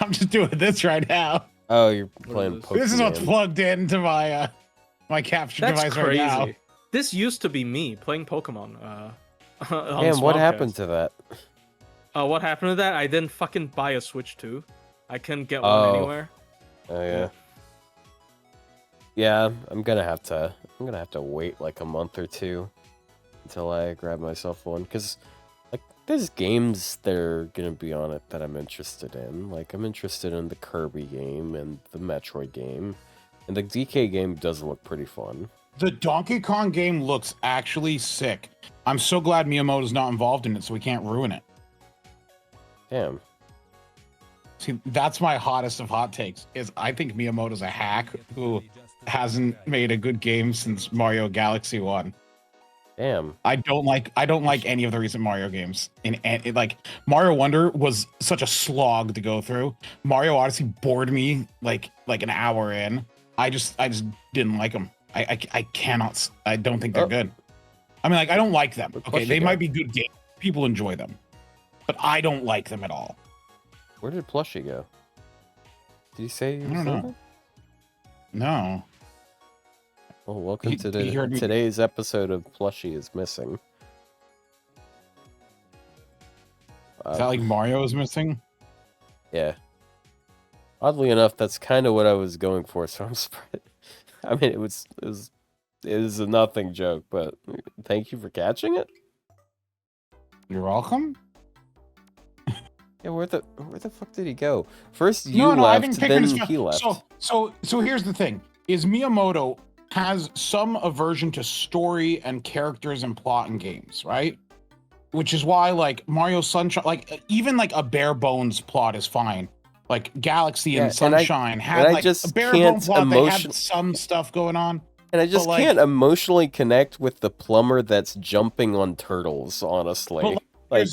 I'm just doing this right now. Oh, you're What playing is Pokemon. This is what's plugged into my my capture That's device crazy. right now. This used to be me playing Pokemon. On Man, what smobcast. happened to that? What happened to that? I didn't fucking buy a Switch 2. I couldn't get Oh. one anywhere. Oh yeah. Yeah, I'm gonna have to wait like a month or two until I grab myself one, because like there's games that are gonna be on it that I'm interested in. Like I'm interested in the Kirby game and the Metroid game, and the DK game does look pretty fun. The Donkey Kong game looks actually sick. I'm so glad Miyamoto's not involved in it, so we can't ruin it. Damn. See, that's my hottest of hot takes. Is I think Miyamoto's a hack who hasn't made a good game since Mario Galaxy 1. Damn. I don't like any of the recent Mario games. Like Mario Wonder was such a slog to go through. Mario Odyssey bored me like an hour in. I just didn't like them. I cannot. I don't think they're good. I mean, like I don't like them. Okay, they might be good games. People enjoy them, but I don't like them at all. Where did Plushie go? Did he say he was I don't know. leaving? No. Well, welcome He- to he heard me. today's episode of Plushie is Missing. Is that like Mario is missing? Yeah. Oddly enough, that's kind of what I was going for, so I'm surprised. I mean, it is a nothing joke, but thank you for catching it. You're welcome. Yeah, where the fuck did he go? First you No, I left, didn't pick then his he left. So here's the thing: is Miyamoto has some aversion to story and characters and plot in games, right? Which is why, like Mario Sunshine, like even like a bare bones plot is fine. Like Galaxy Yeah, and Sunshine had and I like just a bare can't bones plot. They emotion- had some stuff going on. And I just but, like- can't emotionally connect with the plumber that's jumping on turtles, honestly. But,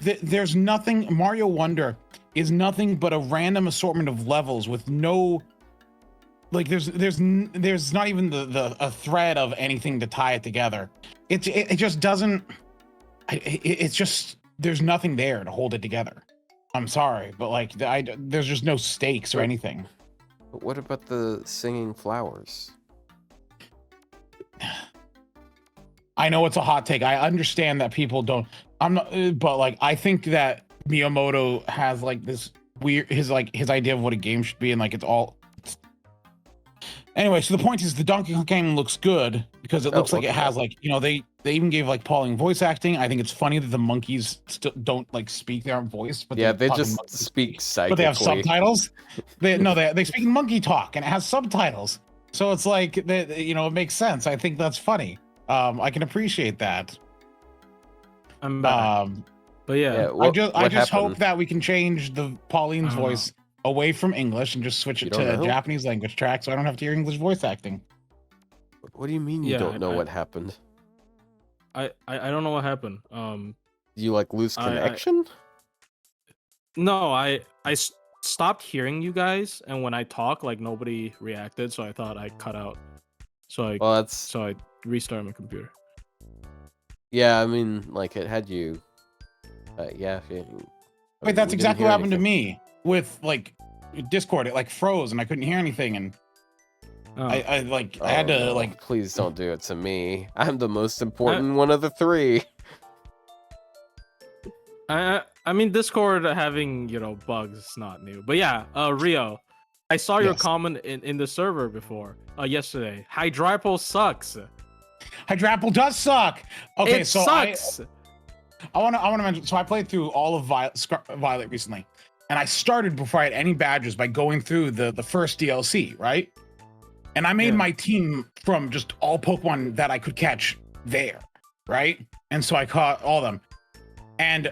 there's nothing. Mario Wonder is nothing but a random assortment of levels with no, like there's not even a thread of anything to tie it together. It just doesn't. It's just there's nothing there to hold it together. I'm sorry, but like there's just no stakes or anything. But what about the singing flowers? I know it's a hot take. I understand that people don't. I'm not, but like I think that Miyamoto has like this weird his idea of what a game should be, and like it's all. Anyway, so the point is the Donkey Kong game looks good because it looks like it okay. has like they even gave like Pauline voice acting. I think it's funny that the monkeys don't like speak their own voice, but Yeah, they're they fucking just monkeys. speak psychically. But they have subtitles. They speak in monkey talk and it has subtitles. So it's like it makes sense. I think that's funny. I can appreciate that. I'm back. But yeah, what I just hope happened? that we can change the Pauline's I don't know. voice away from English and just switch You it don't to know? Japanese language track so I don't have to hear English voice acting. What do you mean you Yeah, don't know I- what happened? I don't know what happened. Do you like lose I- connection? No, I stopped hearing you guys, and when I talk, like nobody reacted, so I thought I cut out. So I restarted my computer. Yeah, I mean, like it had you. Yeah. Wait, that's exactly what happened to me. with like Discord, it like froze and I couldn't hear anything, and I had to like. Please don't do it to me. I'm the most important one of the three. I mean, Discord having, bugs is not new. But yeah, Rio, I saw your comment in the server before, yesterday. Hydrapple sucks. Hydrapple does suck. Okay, it so sucks. I want to mention, so I played through all of Violet recently, and I started before I had any badges by going through the first DLC, right? And I made my team from just all Pokemon that I could catch there, right? And so I caught all of them. And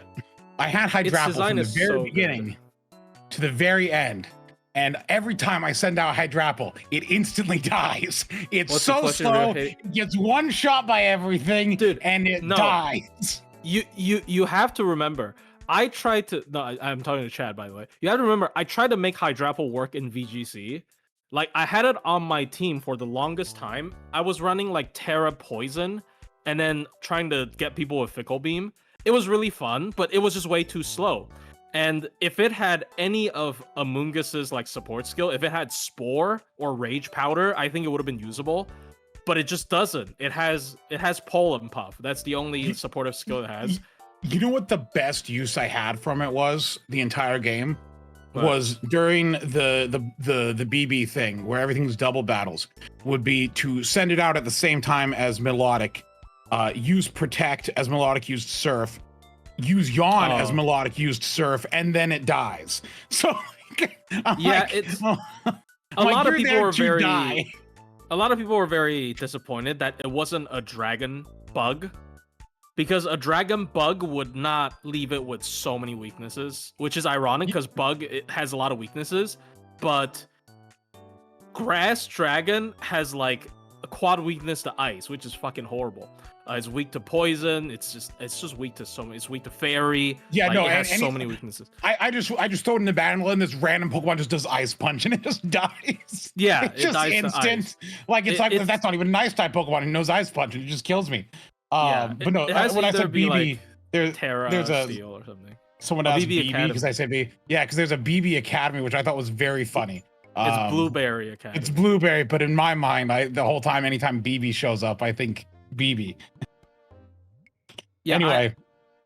I had Hydrapple from the very beginning to the very end. And every time I send out Hydrapple, it instantly dies. It's so slow. It gets one shot by everything, dude, and it dies. You have to remember, I tried to... No, I'm talking to Chad, by the way. You have to remember, I tried to make Hydrapple work in VGC. Like, I had it on my team for the longest time. I was running, like, Terra Poison, and then trying to get people with Fickle Beam. It was really fun, but it was just way too slow. And if it had any of Amungus's, like, support skill, if it had Spore or Rage Powder, I think it would have been usable. But it just doesn't. It has Pull and Puff. That's the only supportive skill it has. You know what the best use I had from it was the entire game? Was during the BB thing where everything's double battles, would be to send it out at the same time as Melodic, use Protect as Melodic used Surf, use Yawn as Melodic used Surf, and then it dies. So a lot of people were very disappointed that it wasn't a dragon bug. Because a dragon bug would not leave it with so many weaknesses, which is ironic because bug, it has a lot of weaknesses, but grass dragon has like a quad weakness to ice, which is fucking horrible. It's weak to poison. It's just weak to so many. It's weak to fairy. Yeah, like, no, it has so many weaknesses. I just throw it in the battle and this random Pokemon just does ice punch and it just dies. Yeah, it's just instant. Like it's that's not even an ice type Pokemon. It knows ice punch and it just kills me. But no, when I said BB, like there's a Steel or something. Someone else BB because I said B. Yeah, because there's a BB Academy, which I thought was very funny. It's Blueberry Academy. It's Blueberry, but in my mind, the whole time, anytime BB shows up, I think BB. Yeah. Anyway,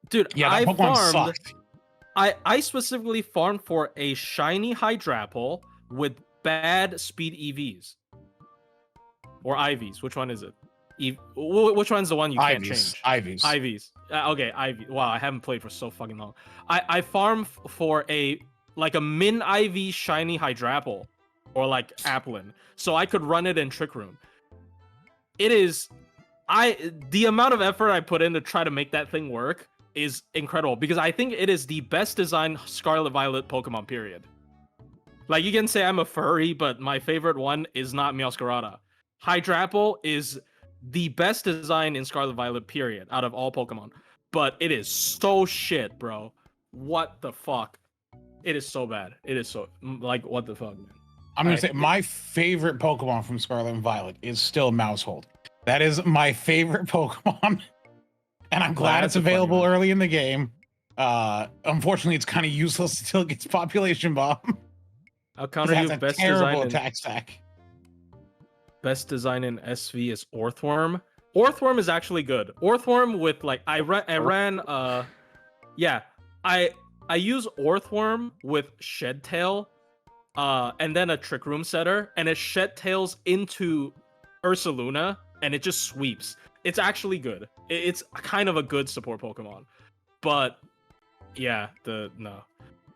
dude, yeah, that Pokemon sucked. I specifically farmed for a shiny Hydrapple with bad speed EVs or IVs. Which one is it? Which one's the one you can't change? IVs. Okay, IV. Wow, I haven't played for so fucking long. I farm for a min IV shiny Hydrapple or like Applin, so I could run it in Trick Room. It is, the amount of effort I put in to try to make that thing work is incredible because I think it is the best designed Scarlet Violet Pokemon. Period. Like you can say I'm a furry, but my favorite one is not Meowscarada. Hydrapple is the best design in Scarlet Violet, period, out of all Pokemon. But it is so shit, bro. What the fuck? It is so bad. It is so, like, what the fuck, man? I'm going to say my favorite Pokemon from Scarlet and Violet is still Maushold. That is my favorite Pokemon. And I'm glad it's available early in the game. Unfortunately, it's kind of useless until it gets Population Bomb. I'll counter you best design attack stack. Best design in SV is Orthworm. Orthworm is actually good. Orthworm with like I use Orthworm with Shedtail, and then a Trick Room setter, and it Shedtails into Ursaluna, and it just sweeps. It's actually good. It's kind of a good support Pokemon, but yeah,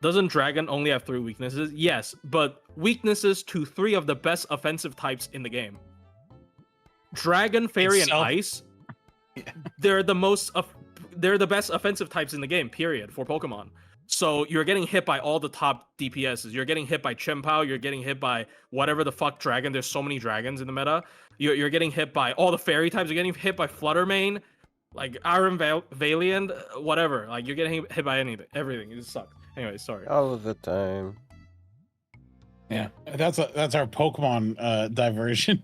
Doesn't Dragon only have 3 weaknesses? Yes, but weaknesses to 3 of the best offensive types in the game. Dragon, Fairy, and Ice. They're the best offensive types in the game, period, for Pokemon. So you're getting hit by all the top DPSs. You're getting hit by Chien-Pao. You're getting hit by whatever the fuck dragon. There's so many dragons in the meta. You're getting hit by all the fairy types. You're getting hit by Fluttermane, like Iron Valiant, whatever. Like you're getting hit by everything. It just sucks. Anyway, sorry. All of the time. Yeah, that's our Pokemon diversion.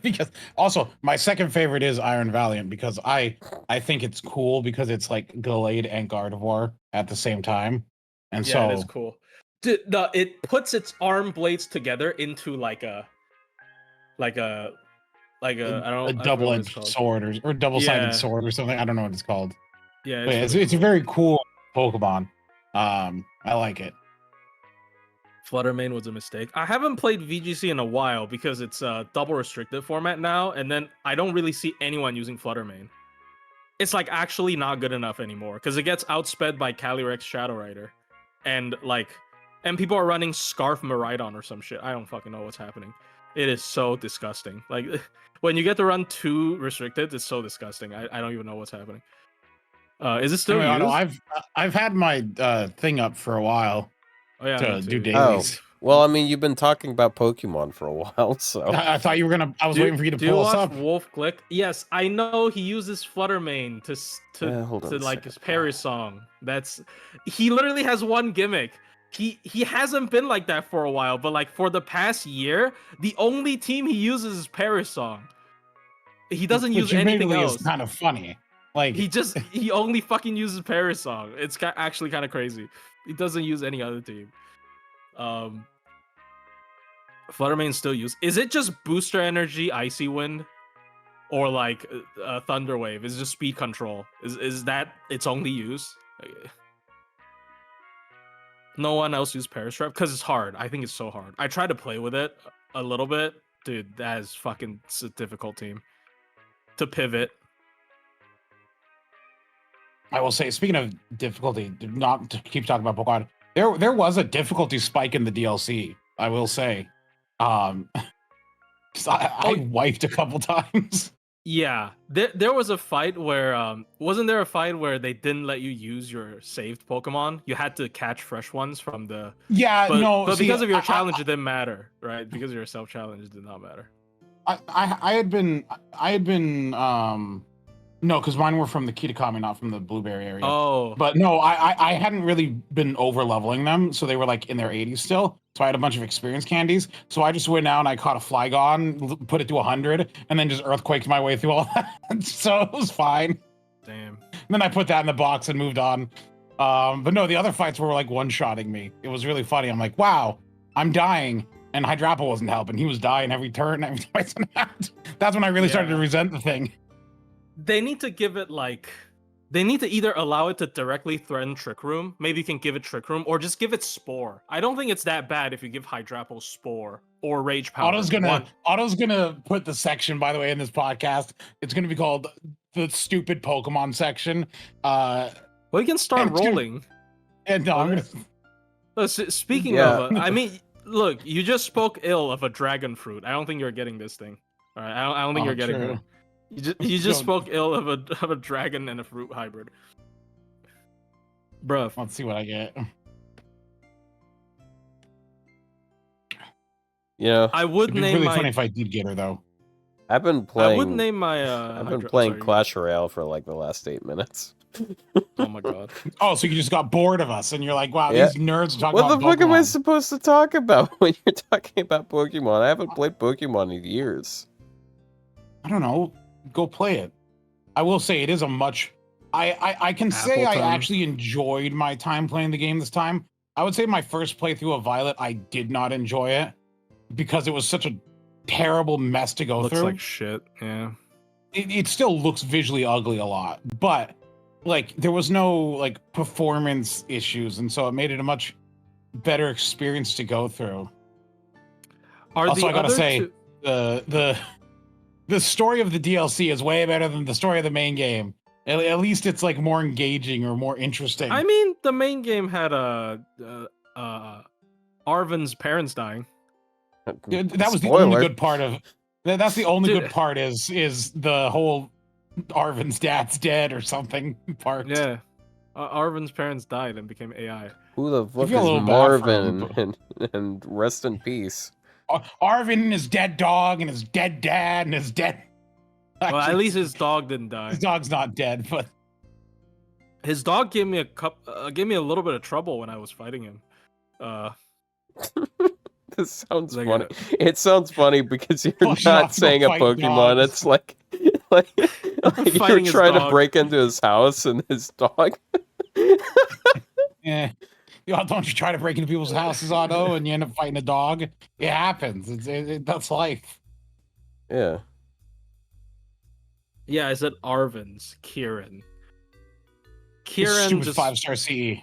Because also my second favorite is Iron Valiant because I think it's cool because it's like Gallade and Gardevoir at the same time, and yeah, so it is cool. It puts its arm blades together into like a like a like a I A don't I forgot what it's double-edged called. sword or double-sided Yeah, sword or something. I don't know what it's called. yeah, But it's yeah, really it's a cool. very cool Pokemon. I like it. Fluttermane was a mistake. I haven't played VGC in a while because it's a double restricted format now, and then I don't really see anyone using Fluttermane. It's like actually not good enough anymore because it gets outsped by Calyrex Shadow Rider, and people are running Scarf Miraidon or some shit. I don't fucking know what's happening. It is so disgusting. Like when you get to run 2 restricted, it's so disgusting. I don't even know what's happening. Is it still Anyway, Otto, used? I've had my thing up for a while Oh yeah, me to do too. Oh, dailies. well, I mean, you've been talking about Pokemon for a while, so I thought you were gonna. I was waiting for you to Do you pull us watch up. Wolf Click? Yes, I know he uses Fluttermane hold on to a like second. his Paris song. He literally has one gimmick. He hasn't been like that for a while, but like for the past year, the only team he uses is Paris song. He doesn't use Which anything admittedly is else. kind of funny. Like, He only fucking uses Paris song. It's actually kind of crazy. He doesn't use any other team. Um, Fluttermane's still used. Is it just booster energy, icy wind? Or like thunder wave is just speed control. Is that its only use? No one else uses Parastrap because it's hard. I think it's so hard. I tried to play with it a little bit, dude. That is fucking a difficult team to pivot. I will say, speaking of difficulty, not to keep talking about Pokemon, there was a difficulty spike in the DLC. I will say, 'cause I wiped a couple times. Yeah, there was a fight where wasn't there a fight where they didn't let you use your saved Pokemon? You had to catch fresh ones from the Yeah, no, but see, because of your challenge, it didn't matter, right? Because of your self challenge, it did not matter. I had been no, because mine were from the Kitakami, not from the Blueberry area. Oh, But no, I hadn't really been over leveling them, so they were like in their 80s still. So I had a bunch of experience candies. So I just went out and I caught a Flygon, put it to 100, and then just earthquaked my way through all that. So it was fine. damn. And then I put that in the box and moved on. But no, the other fights were like one-shotting me. It was really funny. I'm like, wow, I'm dying. And Hydrapple wasn't helping. He was dying every turn, every time I sent him out. That's when I really started to resent the thing. They need to give it like they need to either allow it to directly threaten Trick Room, maybe you can give it Trick Room, or just give it Spore. I don't think it's that bad if you give Hydrapple Spore or Rage Power. Otto's gonna put the section, by the way, in this podcast. It's gonna be called the stupid Pokemon section. Well, you can start rolling. And no, I'm gonna. Speaking Yeah. of, I mean, look, you just spoke ill of a dragon fruit. I don't think you're getting this thing. All right, I don't think you're getting true. it. You just spoke ill of a dragon and a fruit hybrid. Bruh. Let's see what I get. you know, I would It'd be name really my funny if I did get her though. I've been playing. I would name my I've been playing sorry. Clash Royale for like the last 8 minutes. Oh my god. Oh, so you just got bored of us, and you're like, "Wow, Yeah. these nerds are talking What about the fuck am I Pokemon." supposed to talk about when you're talking about Pokemon? I haven't played Pokemon in years. I don't know. Go play it. I will say it is a much. I can say I Appleton. actually enjoyed my time playing the game this time. I would say my first playthrough of Violet, I did not enjoy it because it was such a terrible mess to go Looks through. like shit. Yeah. It still looks visually ugly a lot, but like there was no like performance issues, and so it made it a much better experience to go through. Also, I gotta say, the story of the DLC is way better than the story of the main game. At least it's like more engaging or more interesting. I mean, the main game had Arvin's parents dying. That was the Spoiler. only good part of. That's the only Dude. good part is the whole Arvin's dad's dead or something part. Yeah. Arvin's parents died and became AI. Who the fuck feel a little is bad for him, Marvin? And rest in peace. Arvin and his dead dog and his dead dad and his dead. Well, at least his dog didn't die. His dog's not dead, but His dog gave me a little bit of trouble when I was fighting him. This sounds Like, funny. It sounds funny because you're Well, you're not not saying a gonna fight Pokemon. dogs. It's like you're fighting his trying to dog. break into his house and his dog. yeah. don't you try to break into people's houses, Otto, and you end up fighting a dog? It happens. That's life. Yeah. Yeah, I said Arvin's Kieran. It's Kieran stupid just 5-star CE.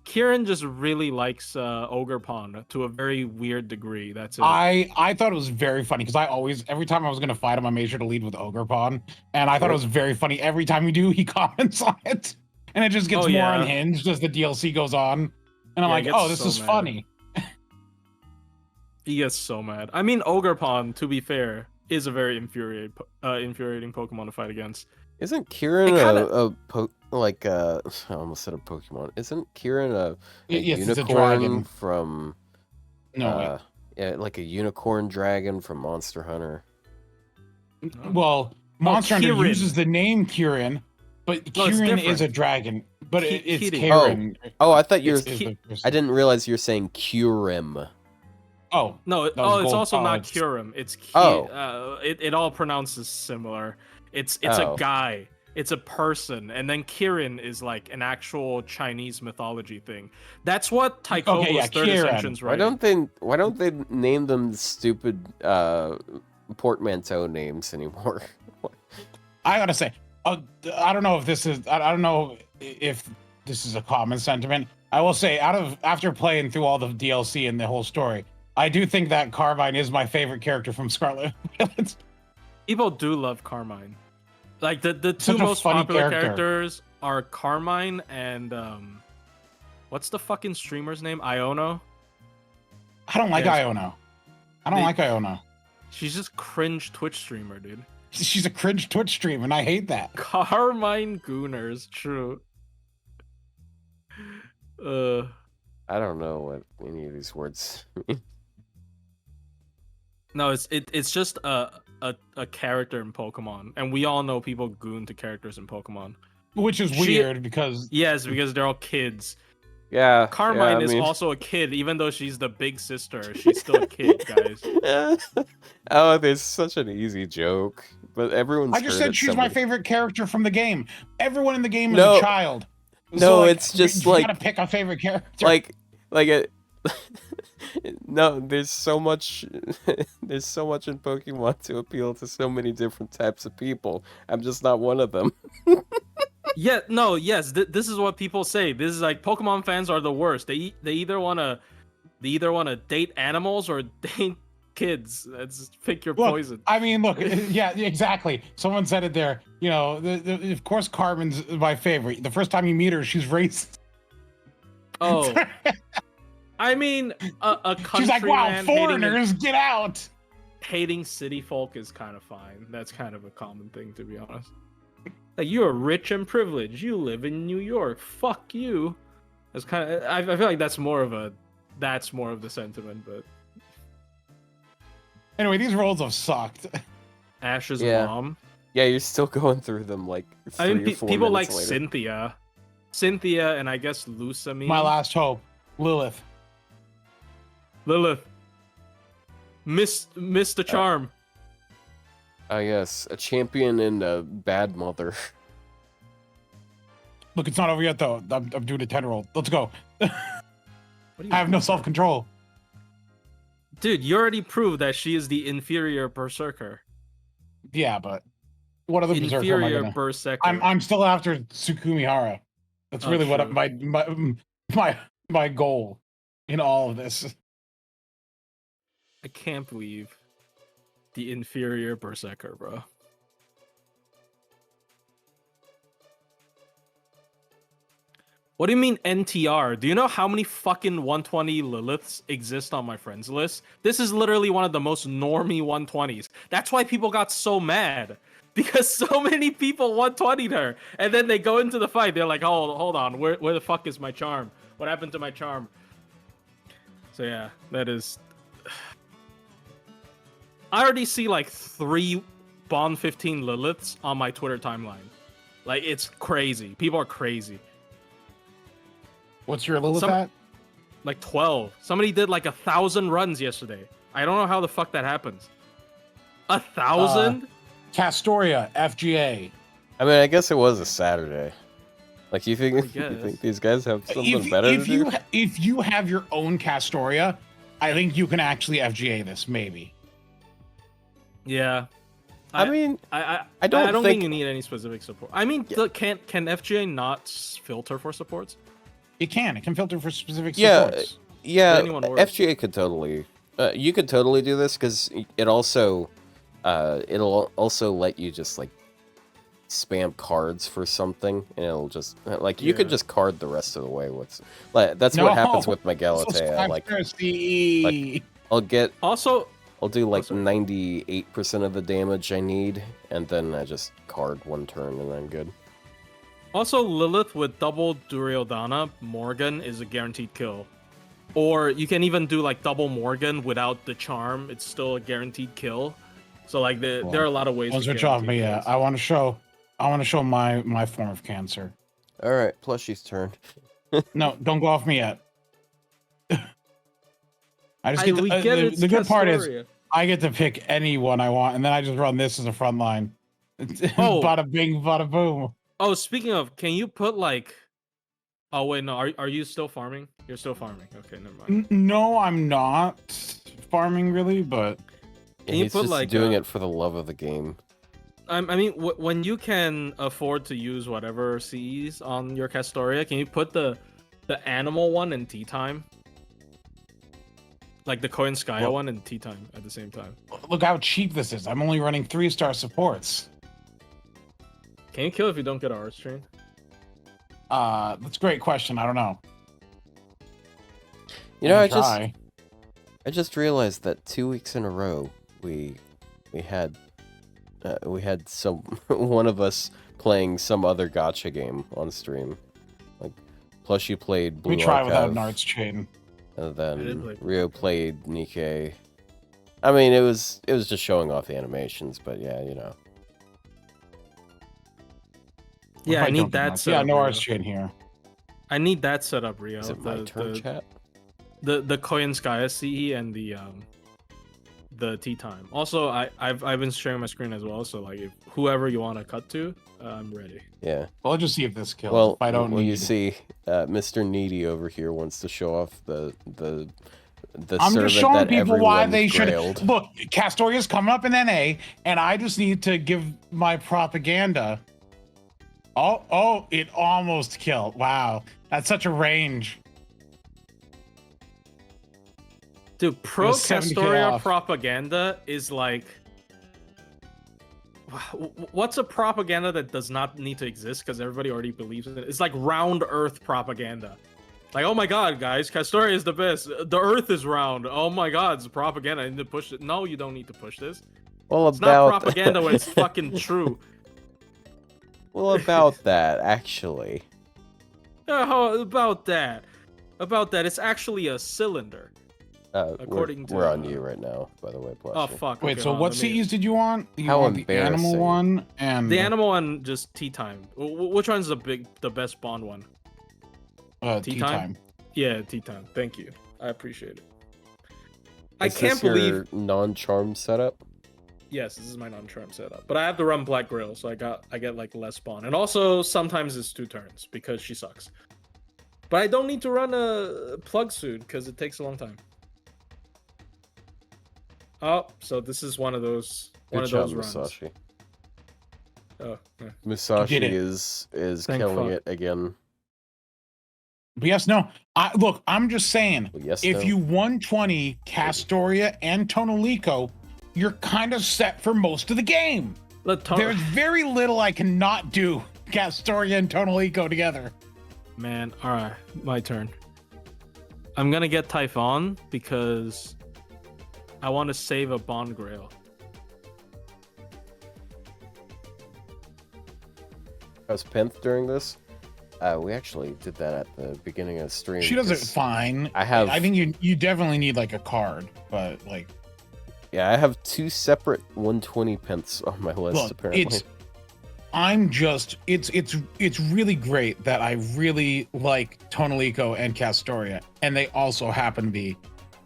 Kieran just really likes Ogre Pond to a very weird degree. That's it. I thought it was very funny because every time I was gonna fight him, I made sure to lead with Ogre Pond, and I thought it was very funny. Every time you do, he comments on it, and it just gets more unhinged as the DLC goes on. And I'm like, oh, this is funny. He gets so mad. I mean, Ogre Pond, to be fair, is a very infuriating Pokemon to fight against. Isn't Kieran I almost said a Pokemon. Isn't Kieran a unicorn from yeah, like a unicorn dragon from Monster Hunter? Well, Monster Hunter uses the name Kieran, but Kieran is a dragon. But it's Kieran. Oh, I thought you were. I didn't realize you're saying Kyurem. Oh no! It's also not Kyurem. It's it all pronounces similar. It's a guy. It's a person, and then Kieran is like an actual Chinese mythology thing. That's what Taiko's Third Ascension's right. Why don't they name them stupid portmanteau names anymore? I gotta say, I don't know if this is. I don't know if this is a common sentiment. I will say, after playing through all the DLC and the whole story, I do think that Carmine is my favorite character from Scarlet Violet. People do love Carmine. Like the two most popular characters are Carmine and what's the fucking streamer's name? Iono. I don't like Iono. I don't like Iono. She's just cringe Twitch streamer, dude. She's a cringe Twitch streamer, and I hate that. Carmine Gooners, true. I don't know what any of these words mean. No, it's just a character in Pokemon, and we all know people goon to characters in Pokemon, which is weird because because they're all kids. Yeah, Carmine is also a kid, even though she's the big sister. She's still a kid, guys. Oh, there's such an easy joke, but everyone's. I just said she's my favorite character from the game. Everyone in the game is a child. No, like, it's just you gotta pick a favorite character. Like it. No, there's so much in Pokemon to appeal to so many different types of people. I'm just not one of them. This is what people say. This is like Pokemon fans are the worst. They either want to date animals or date kids. Let's pick your poison. I mean, look, yeah, exactly. Someone said it there. You know, of course, Carmen's my favorite. The first time you meet her, she's racist. Oh. I mean, a country she's like, wow, foreigners, get out! Hating city folk is kind of fine. That's kind of a common thing, to be honest. Like, you're rich and privileged. You live in New York. Fuck you. That's kind of. I feel like that's more of the sentiment. But anyway, these rolls have sucked. Ash's mom. Yeah, you're still going through them like. People like later. Cynthia, and I guess Lusamine. My last hope, Lilith. Mr. Charm. Yes, a champion and a bad mother. Look, it's not over yet though. I'm doing a 10 roll. Let's go. I have no self-control. Dude, you already proved that she is the inferior Berserker. Yeah, but what other Berserker am I gonna... Berserker. I'm still after Tsukumihara. That's really what my goal in all of this. I can't believe the inferior Berserker, bro. What do you mean NTR? Do you know how many fucking 120 Liliths exist on my friends list? This is literally one of the most normie 120s. That's why people got so mad. Because so many people 120'd her. And then they go into the fight. They're like, oh, hold on. Where the fuck is my charm? What happened to my charm? So yeah, that is... I already see like 3 Bond 15 Liliths on my Twitter timeline. Like, it's crazy. People are crazy. What's your Lilith at? Like 12. Somebody did like 1,000 runs yesterday. I don't know how the fuck that happens. 1,000? Castoria, FGA. I mean, I guess it was a Saturday. Like you think these guys have something better to do? If you have your own Castoria, I think you can actually FGA this, maybe. Yeah. I mean, I don't think think you need any specific support. I mean, can FGA not filter for supports? It can filter for specific Yeah, supports. yeah. anyone works. FGA could totally. You could totally do this because it also, it'll also let you just like spam cards for something, and it'll just like you could just card the rest of the way. That's what happens with my Galatea. Like I'll do like 98% of the damage I need, and then I just card one turn, and I'm good. Also, Lilith with double Duryodhana Morgan is a guaranteed kill. Or you can even do like double Morgan without the charm. It's still a guaranteed kill. So like there are a lot of ways. Don't switch off me. Yeah, I want to show my form of cancer. All right, Plushie's turn. No, don't go off me yet. I just get the good part is I get to pick anyone I want, and then I just run this as a front line. Oh. Bada bing, bada boom. Oh, speaking of, can you put like? Oh wait, no. Are you still farming? You're still farming. Okay, never mind. No, I'm not farming really, but can you he's put just like doing it for the love of the game? I mean, when you can afford to use whatever CEs on your Castoria, can you put the animal one in tea time? Like the Koin Skya one in tea time at the same time. Look how cheap this is. I'm only running 3-star supports. Can you kill if you don't get Arts Train? That's a great question. I don't know. You know, I just realized that 2 weeks in a row we had some one of us playing some other gacha game on stream. Like Plushie played Blue We try Archive, without an Arts Chain. and then Ryou played Nikkei. I mean, it was just showing off the animations, but yeah, you know. Yeah, I need that set up. Yeah, no Arts Chain here. I need that set up, Ryou. Is it my turn, chat? The Koin Skya CE and the tea time. Also, I've been sharing my screen as well, so like if whoever you want to cut to, I'm ready. Yeah. Well, I'll just see if this kills. Well, if I don't you see, Mr. Needy over here wants to show off the I'm servant just showing that people why everyone they should grailed. look. Castoria's coming up in NA, and I just need to give my propaganda. Oh, it almost killed. Wow, that's such a range. Dude, pro 70K Castoria off. propaganda is like, what's a propaganda that does not need to exist because everybody already believes in it? It's like round Earth propaganda. Like, oh my god, guys, Castoria is the best. The Earth is round. Oh my god, it's propaganda. I need to push it. No, you don't need to push this. Well, It's not propaganda when it's fucking true. Well, about that, actually. How about that? About that, it's actually a cylinder. According we're to, on you right now, by the way, Plushie. Oh fuck. Wait, okay, so hold on, what let me- CEs did you want? You How want the animal embarrassing. one and The animal one, just tea time. Which one's the best Bond one? tea time. Yeah, tea time. Thank you. I appreciate it. I Is can't this your believe. non-charm setup? Yes, this is my non-charm setup, but I have to run Black Grill, so I get like less spawn, and also sometimes it's 2 turns because she sucks. But I don't need to run a plug suit because it takes a long time. Oh, so this is one of those Good job, runs. Musashi. Oh, yeah. Musashi You did it. is Thank killing fuck. it again. But yes, no. Look, I'm just saying. Well, yes, If no. you 120 Castoria and Tonolico, you're kind of set for most of the game. There's very little I cannot do Castoria and Tonolico together. Man, all right, my turn. I'm gonna get Typhon because I want to save a Bond Grail. How's Penth during this? We actually did that at the beginning of the stream. She does it 'cause fine. I think you definitely need like a card, but like Yeah, I have 2 separate 120 Penths on my list, look, apparently. it's really great that I really like Tonolico and Castoria, and they also happen to be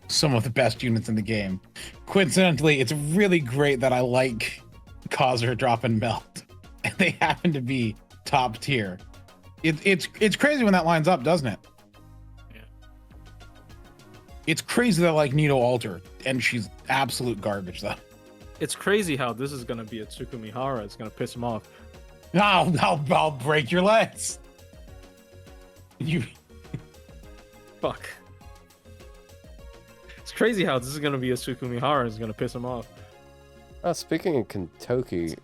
some of the best units in the game. Coincidentally, it's really great that I like Causer Drop and Melt, and they happen to be top tier. It's crazy when that lines up, doesn't it? Yeah. It's crazy that like Nito altered, and she's absolute garbage though. It's crazy how this is gonna be a Tsukumihara. It's gonna piss him off. I'll break your legs. You Fuck. It's crazy how this is gonna be a Tsukumihara. It's gonna piss him off. Speaking of Kentucky,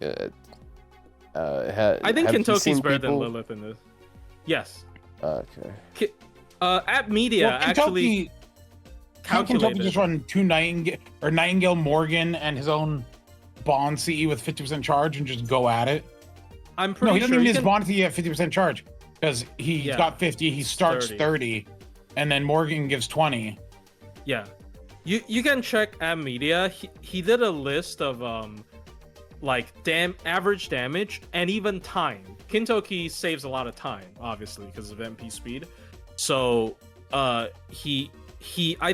I think Kentucky's better than Lilith in this. Yes. Okay. App Media actually Kentucky calculated. just run two Nightingale Morgan and his own Bond CE with 50% charge and just go at it. I'm pretty No, he doesn't sure even you need his can- Bond CE at 50% charge because he's got 50. He starts 30, and then Morgan gives 20. Yeah, you can check App Media. He did a list of like average damage and even time. Kentucky saves a lot of time, obviously, because of MP speed. So I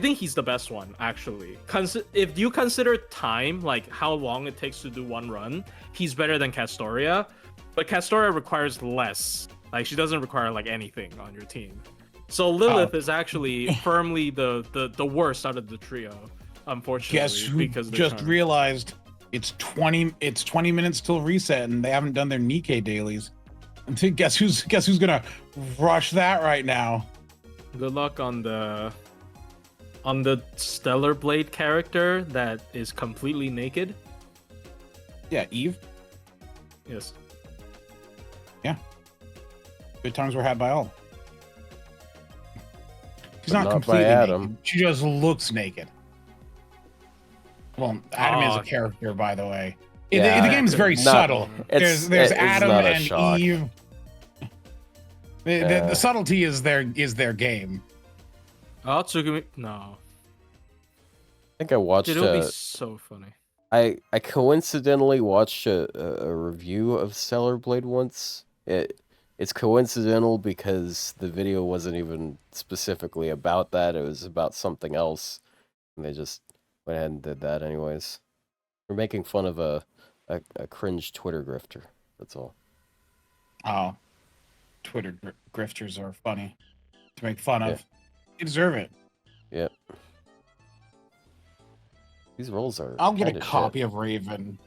think he's the best one, actually. If you consider time, like how long it takes to do one run, he's better than Castoria. But Castoria requires less. Like, she doesn't require like anything on your team. So Lilith is actually firmly the worst out of the trio, unfortunately. Guess who because just realized it's 20 minutes till reset and they haven't done their Nikkei dailies. And guess who's gonna rush that right now? Good luck on the Stellar Blade character that is completely naked. Yeah, Eve. Yes. Yeah. Good times were had by all. She's But not not completely by Adam. naked. She just looks naked. Well, Adam is a character, by the way. The game is very subtle. There's Adam and Eve. The subtlety is their game. Oh, Tsugumi. No. I think I watched. Dude, it would be so funny. I coincidentally watched a review of Stellar Blade once. It's coincidental because the video wasn't even specifically about that. It was about something else, and they just went ahead and did that anyways. We're making fun of a cringe Twitter grifter. That's all. Oh, Twitter grifters are funny to make fun of. You deserve it. Yep. These rolls are. I'll get a copy of Raven.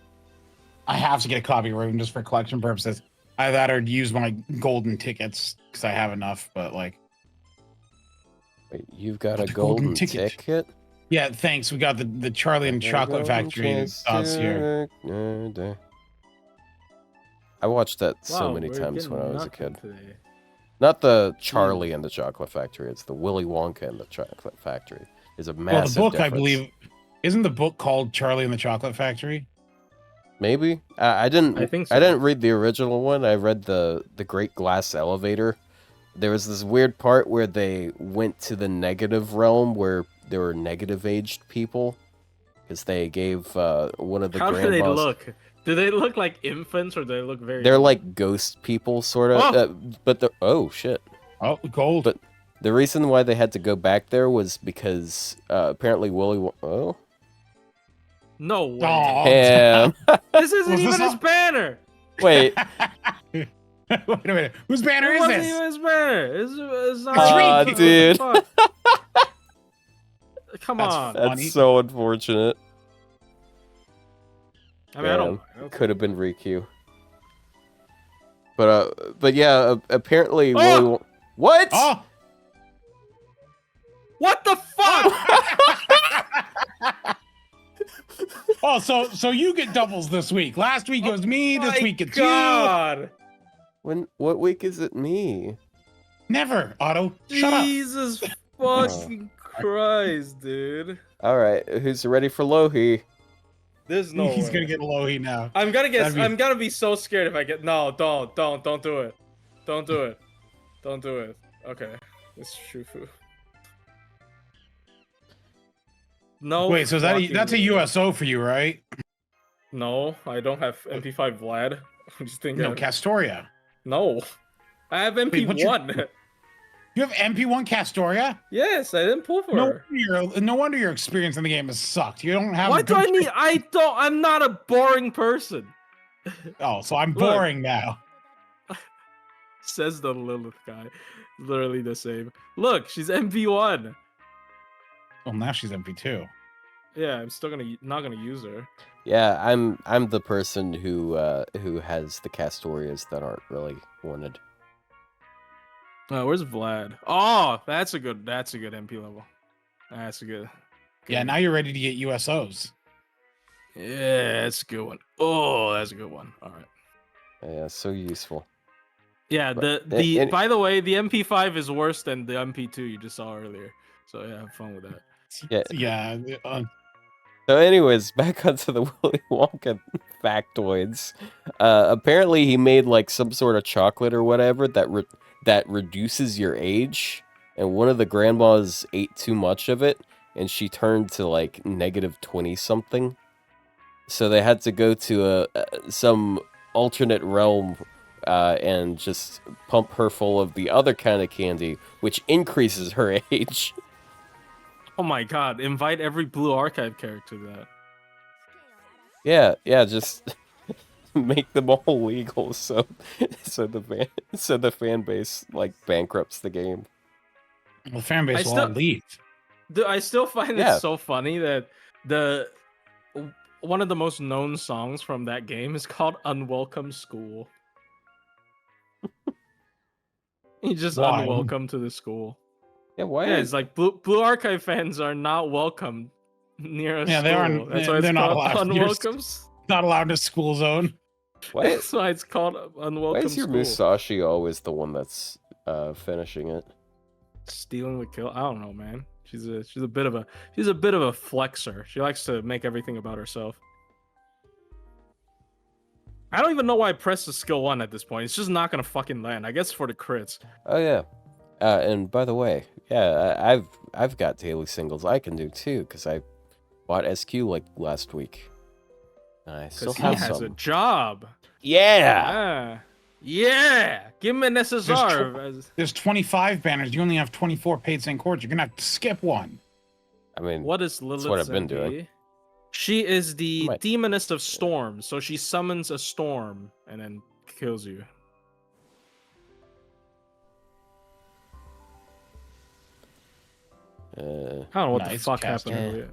I have to get a copy of Raven just for collection purposes. I that or use my golden tickets because I have enough. But like, wait, you've got a the golden ticket? Yeah, thanks. We got the Charlie and Chocolate Factory us here. I watched that so Wow, many we're times when I getting was a nothing kid. today. Not the Charlie and the Chocolate Factory. It's the Willy Wonka and the Chocolate Factory. There's a massive Well, the book, difference. I believe, isn't the book called Charlie and the Chocolate Factory? Maybe. I didn't. I think so. I didn't read the original one. I read the Great Glass Elevator. There was this weird part where they went to the negative realm where there were negative aged people because they gave one of the How do grandmas. they look? Do they look like infants or do they look very? They're old? like ghost people, sort of. But the shit. Oh, gold. But the reason why they had to go back there was because apparently No way. Oh, Damn. This isn't Was this even his not- banner. Wait. Wait a minute. Whose banner It is wasn't this? even his banner. It's not. Aw, Riku. dude. Fuck. Come That's on. funny. That's so unfortunate. I mean, I don't. Could have been Riku. But yeah, apparently Oh! Willy What? Oh, What the fuck? oh, so you get doubles this week. Last week it was me. This week it's God. What week is it me? you. Never, Otto. Shut up. Jesus fucking Christ, dude. All right, who's ready for Lohi? There's no He's way. gonna get Lohi now. I'm gonna get. That'd be- I'm gonna be so scared if I get. No, don't do it. Don't do it. Don't do it. Okay, it's Shufu. No. Wait, so fucking that's a way. USO for you, right? No, I don't have MP5 Vlad. I'm just thinking. No, Castoria. No, I have MP1. You have MP1 Castoria? Yes, I didn't pull for No her. wonder, no wonder your experience in the game has sucked. You don't have. Why a do good I need? I don't. I'm not a boring person. Oh, so I'm Look. boring now. Says the Lilith guy. Literally the same. Look, she's MP1. Well, now she's MP2. Yeah, I'm still not gonna use her. Yeah, I'm the person who has the Castorias that aren't really wanted. Where's Vlad? Oh, that's a good MP level. That's a good. Yeah, now you're ready to get USOs. Yeah, that's a good one. Oh, that's a good one. All right. Yeah, so useful. Yeah, by the way, the MP5 is worse than the MP2 you just saw earlier. So yeah, have fun with that. Yeah. So anyways, back onto the Willy Wonka factoids. Apparently he made like some sort of chocolate or whatever that reduces your age, and one of the grandmas ate too much of it, and she turned to like negative 20 something. So they had to go to some alternate realm and just pump her full of the other kind of candy, which increases her age. Oh my god, invite every Blue Archive character to that. Yeah, just make them all legal so the fan base like bankrupts the game. The fan base will all leave. Dude, I still find it so funny that one of the most known songs from that game is called Unwelcome School. He's just unwelcome to the school. Yeah, why? Yeah, it's like Blue Archive fans are not welcome near a school. They aren't. That's why it's they're not called allowed. Unwelcome. Not allowed to school zone. That's why it's called Unwelcome. Why is your School. Musashi always the one that's finishing it? Stealing the kill? I don't know, man. She's a bit of a flexer. She likes to make everything about herself. I don't even know why I pressed the skill 1 at this point. It's just not gonna fucking land. I guess for the crits. Oh yeah. And by the way, yeah, I've got daily singles I can do too, because I bought SQ like last week. I still have he has some. a job. Yeah. Yeah. Give him an SSR. There's 25 banners. You only have 24 paid Saint Chords. You're gonna have to skip one. I mean, what is Lilith's that's what I've been MP? doing. She is the demoness of storms, so she summons a storm and then kills you. I don't know what the fuck happened earlier.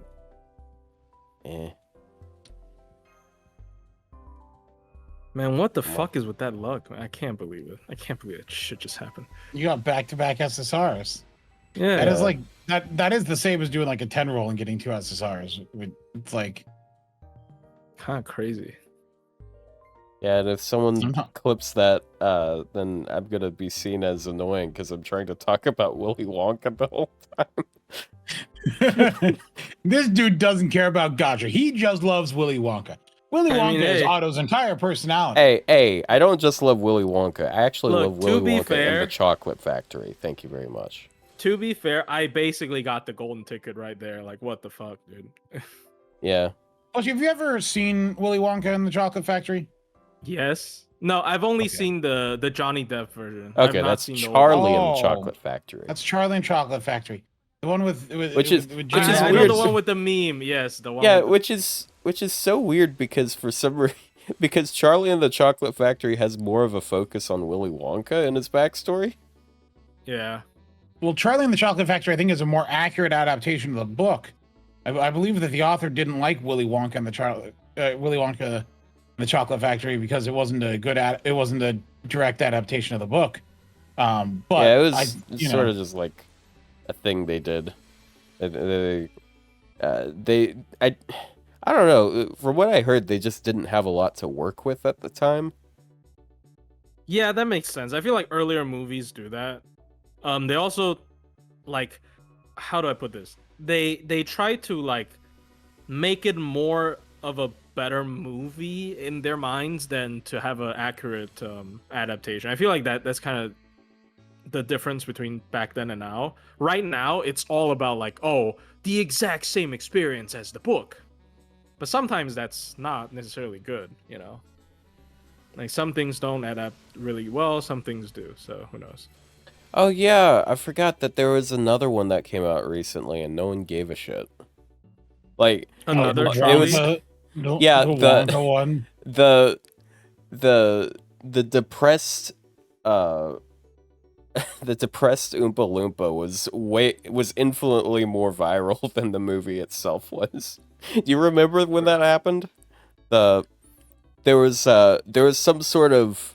Man, what the fuck is with that luck? I can't believe it. I can't believe that shit just happened. You got back-to-back SSRs. Yeah. That is like that is the same as doing like a 10 roll and getting 2 SSRs. It's like kind of crazy. Yeah, and if someone clips that, then I'm gonna be seen as annoying because I'm trying to talk about Willy Wonka the whole time. This dude doesn't care about Gacha. He just loves Willy Wonka. Willy Wonka is Otto's entire personality. Hey, I don't just love Willy Wonka. I actually love Willy Wonka and the Chocolate Factory. Thank you very much. To be fair, I basically got the golden ticket right there. Like, what the fuck, dude? Yeah. Plushie, have you ever seen Willy Wonka and the Chocolate Factory? Yes. No, I've only seen the Johnny Depp version. Okay, that's Charlie and the Chocolate Factory. That's Charlie and Chocolate Factory. The one with which is weird. I know the one with the meme. Yes, the one. Yeah, which is so weird because for some reason, because Charlie and the Chocolate Factory has more of a focus on Willy Wonka in his backstory. Yeah. Well, Charlie and the Chocolate Factory, I think, is a more accurate adaptation of the book. I believe that the author didn't like Willy Wonka and the Chocolate Factory because it wasn't a direct adaptation of the book. But yeah, it was sort of just like a thing they did. I don't know. From what I heard, they just didn't have a lot to work with at the time. Yeah, that makes sense. I feel like earlier movies do that. They also, like, how do I put this? They try to like make it more of a better movie in their minds than to have an accurate adaptation. I feel like that's kind of the difference between back then and now. Right now, it's all about like, oh, the exact same experience as the book. But sometimes that's not necessarily good, you know? Like, some things don't adapt really well, some things do, so who knows? Oh yeah, I forgot that there was another one that came out recently and no one gave a shit. Like, another it was the one. The depressed uh, the depressed Oompa Loompa was infinitely more viral than the movie itself was. Do you remember when that happened? There was some sort of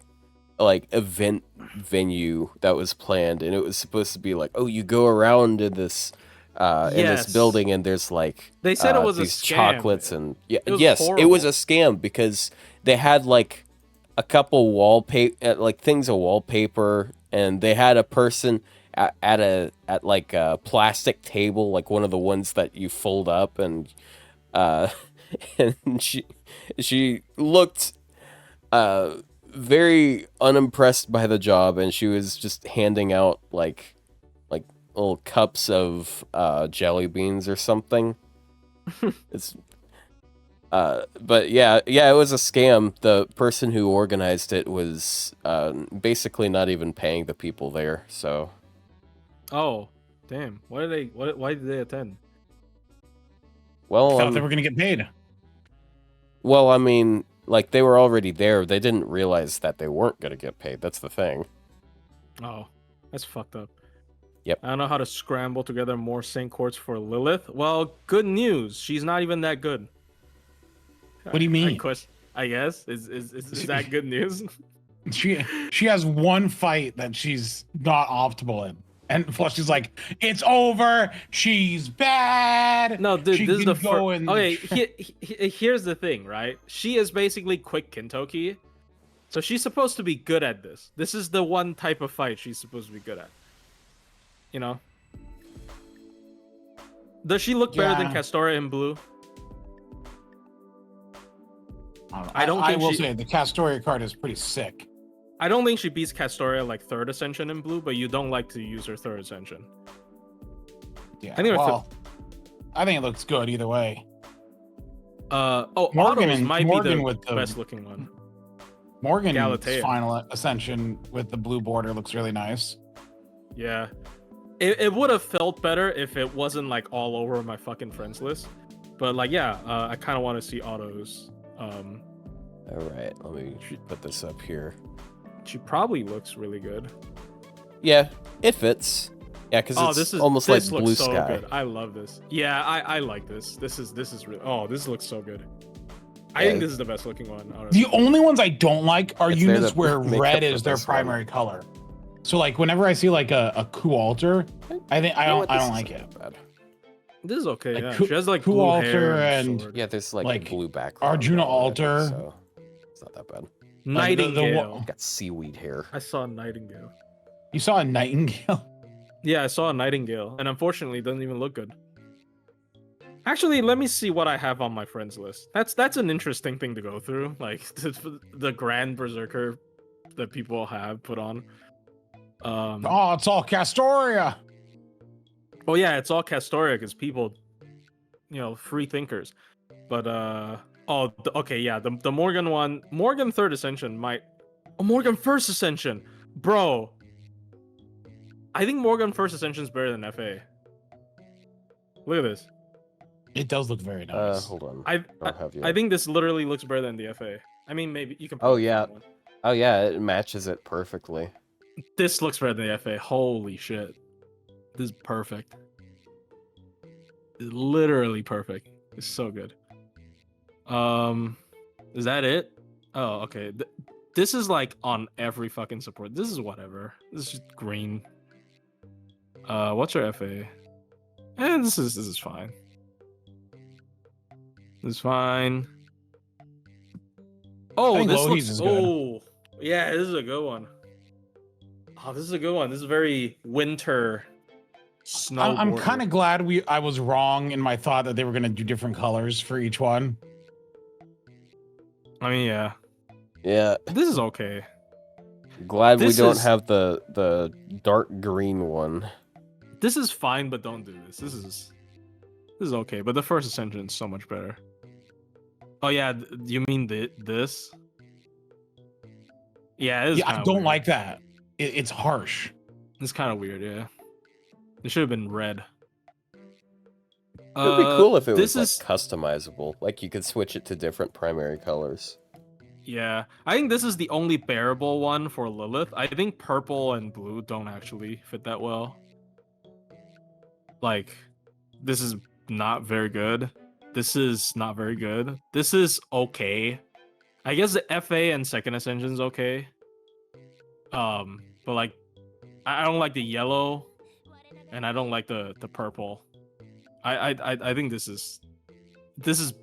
like event venue that was planned, and it was supposed to be like, oh, you go around in this Yes. building, and there's like They said it was a these scam. chocolates, and It was yes, it was horrible. a scam because they had like a couple wallpaper, like things of wallpaper, and they had a person at like a plastic table, like one of the ones that you fold up, and uh, and she looked very unimpressed by the job, and she was just handing out like little cups of jelly beans or something. It's but yeah, it was a scam. The person who organized it was basically not even paying the people there. So Oh, damn. Why did they attend? well, Thought they were gonna get paid. well, I mean, like they were already there. They didn't realize that they weren't gonna get paid. That's the thing. Oh, that's fucked up. Yep. I don't know how to scramble together more Saint Courts for Lilith. Well, good news. She's not even that good. What do you mean? I guess is that good news? She has one fight that she's not optimal in, and plus she's like, it's over. She's bad. No, dude, She this is can the go first. in- Okay, here's the thing, right? She is basically quick Kintoki, so she's supposed to be good at this. This is the one type of fight she's supposed to be good at. You know? Does she look better than Yeah. Castoria in blue? I don't I think will she- say the Castoria card is pretty sick. I don't think she beats Castoria like third ascension in blue, but you don't like to use her third ascension. Yeah. I think it's well, I think it looks good either way. Morgan Autos and- might Morgan be the with the- best looking one. Morgan's Galatea. final ascension with the blue border looks really nice. Yeah. It would have felt better if it wasn't like all over my fucking friends list. But like, yeah, I kind of want to see Autos. All right, let me put this up here. She probably looks really good. Yeah, it fits. Yeah, because Oh, it's this is almost this like looks blue so sky. good. I love this. Yeah, I like this. This is really. Oh, this looks so good. I Yeah. think this is the best looking one. The only ones I don't like are It's there units to where make red up for is their this one. primary color. So like whenever I see like a coup alter, I think I You know don't what, I this don't like isn't it. that bad. This is okay. Like, Yeah, Ku- she has like Ku blue Alter hair and- sword. Yeah, there's like, Like, a blue background. Arjuna already, Alter. so it's not that bad. Like, the Nightingale. Got seaweed hair. I saw a Nightingale. You saw a nightingale. Yeah, I saw a Nightingale, and unfortunately, it doesn't even look good. Actually, let me see what I have on my friends list. That's an interesting thing to go through, like the Grand Berserker that people have put on. Oh, it's all Castoria. Oh yeah, it's all Castoria because people, free thinkers. But okay, yeah, the Morgan one, Morgan third ascension might, Morgan first ascension, bro. I think Morgan first ascension is better than FA. Look at this. It does look very nice. Hold on. I don't have I think this literally looks better than the FA. I mean, maybe you can. Oh, probably yeah. find one. Oh yeah, it matches it perfectly. This looks better than the FA. Holy shit. This is perfect. It's literally perfect. It's so good. Is that it? Oh, okay. This is like on every fucking support. This is whatever. This is just green. What's your FA? This is fine. This is fine. Oh, think this Lohis looks. is good. Oh, yeah, this is a good one. Oh, this is a good one. This is very winter snow. I'm border. kind of glad I was wrong in my thought that they were gonna do different colors for each one. I mean, yeah, Yeah, this is okay. glad we This don't is- have the dark green one. This is fine, but don't do this. This is okay. But the first ascension is so much better. Oh yeah, you mean this? Yeah, Yeah, I don't like that. It's harsh. It's kind of weird. Yeah, it should have been red. It'd be cool if it this was is like customizable, like you could switch it to different primary colors. Yeah, I think this is the only bearable one for Lilith. I think purple and blue don't actually fit that well. Like, this is not very good. This is not very good. This is okay. I guess the FA and second ascension's okay. But like, I don't like the yellow, and I don't like the purple. I think this is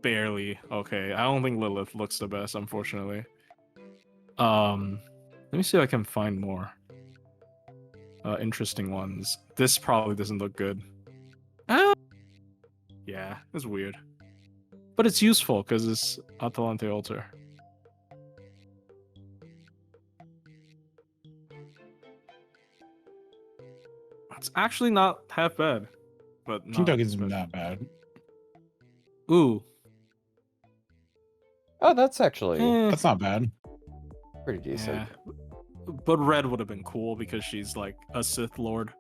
barely okay. I don't think Lilith looks the best, unfortunately. Let me see if I can find more interesting ones. This probably doesn't look good. Yeah, it's weird, but it's useful because it's Atalante Altar. It's actually not half bad, but not Kentucky's special. not bad. Ooh, Oh, that's actually That's not bad. pretty decent. yeah. But red would have been cool because she's like a Sith Lord.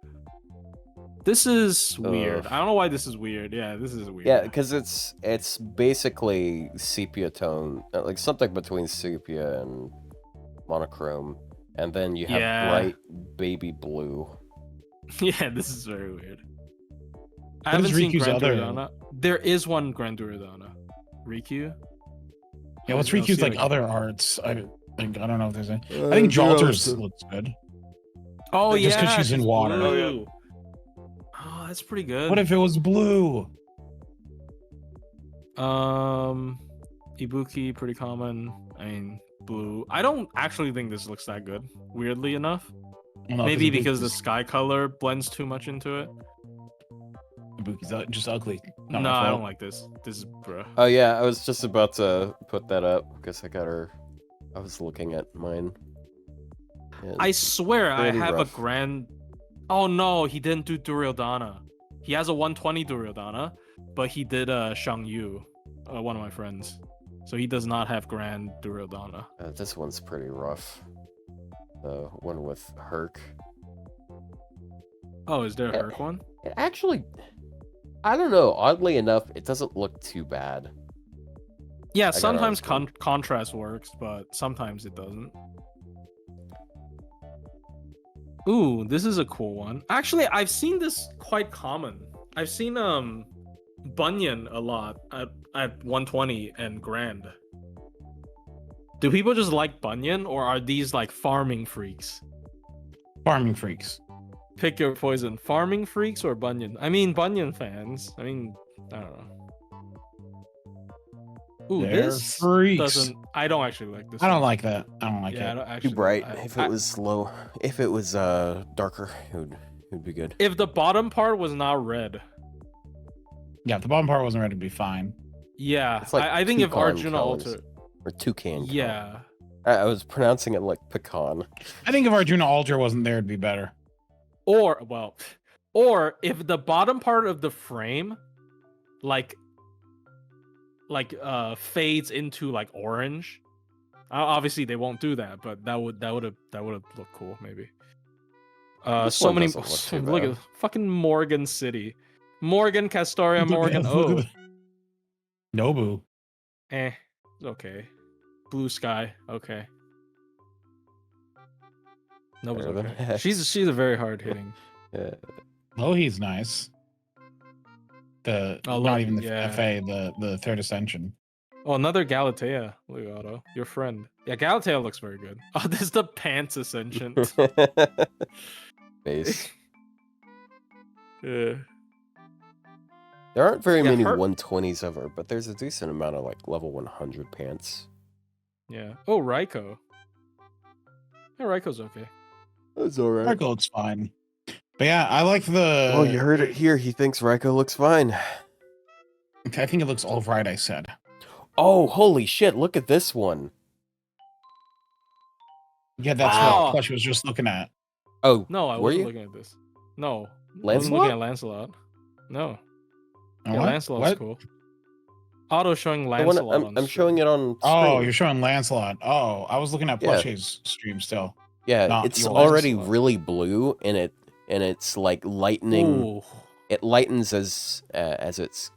This is weird. Ugh. I don't know why this is weird. Yeah, this is weird. Yeah, because it's basically sepia tone, like something between sepia and monochrome, and then you have Yeah. bright baby blue. Yeah, this is very weird. I What is haven't seen Riku's Grand other- Duryodhana. There is one Grand Duryodhana. Riku? Yeah, what's I'll Riku's see like if I can- other arts? I don't know if there's any. I think Jalter's looks good. Oh yeah, just 'cause she's in water. blue. Oh, yeah. Oh, that's pretty good. What if it was blue? Ibuki, pretty common. I mean, blue. I don't actually think this looks that good. Weirdly enough, Well, no, maybe because the Ibuki's- sky color blends too much into it. Ibuki's just ugly. Not No, my I fault. don't like this. This is bruh. Oh yeah, I was just about to put that up because I got her. I was looking at mine. Yeah, I swear I pretty have rough. a grand. Oh no, he didn't do Duryodhana. He has a 120 Duryodhana, but he did Shang Yu, one of my friends. So he does not have grand Duryodhana. This one's pretty rough. The one with Herc. Oh, is there a Yeah. Herc one? It actually, I don't know. Oddly enough, it doesn't look too bad. Yeah, got sometimes ours, contrast works, but sometimes it doesn't. Ooh, this is a cool one. Actually, I've seen this quite common. I've seen Bunyan a lot at 120 and Grand. Do people just like Bunyan, or are these like farming freaks? Farming freaks. Pick your poison. Farming freaks or Bunyan? I mean, Bunyan fans. I mean, I don't know. Ooh, They're this freaks. doesn't. I don't actually like this. I don't one. like that. I don't like Yeah, I it. don't actually. Too bright. I- If I- it was low, if it was darker, it would be good. if the bottom part was not red, Yeah, if the bottom part wasn't ready to be fine. yeah, It's like I think if toucan Arjuna colors. Alter, Or toucan. color. yeah, I was pronouncing it like pecan. I think if Arjuna Altar wasn't there, it'd be better. or well, or if the bottom part of the frame, like fades into like orange. Obviously they won't do that, but that would have looked cool maybe. This So one many. doesn't look too Look bad. at fucking Morgan City, Morgan Castoria, Look at Morgan. that, look at Oh, that. Nobu. okay. Blue sky, okay. Nobody's Better than okay. Hex. She's a very hard hitting. Yeah. Oh, he's nice. Oh, Not look, even the yeah. FA, the third ascension. Oh, another Galatea, Legato, your friend. Yeah, Galatea looks very good. Oh, this is the Pants Ascension. Base. Yeah. There aren't very Yeah, many her- 120s ever, but there's a decent amount of like level 100 pants. Yeah. Oh, Raiko. Yeah, Raiko's okay. That's alright. Raiko looks fine. But yeah, I like the. Oh, you heard it here. He thinks Ryko looks fine. I think it looks all right, I said. Oh, holy shit! Look at this one. Yeah, that's Wow. what Plush was just looking at. Oh, No, I were wasn't you? looking at this. No. I wasn't Lancelot? looking at Lancelot. No. Oh, Yeah, what? Lancelot's What? cool. Auto showing The one- Lancelot I'm, on I'm stream. showing it on. Oh, screen. you're showing Lancelot. Oh, I was looking at Yeah. Plushie's stream still. Yeah, not it's your already Lancelot. really blue, and it's like lightening. Ooh. It lightens as it's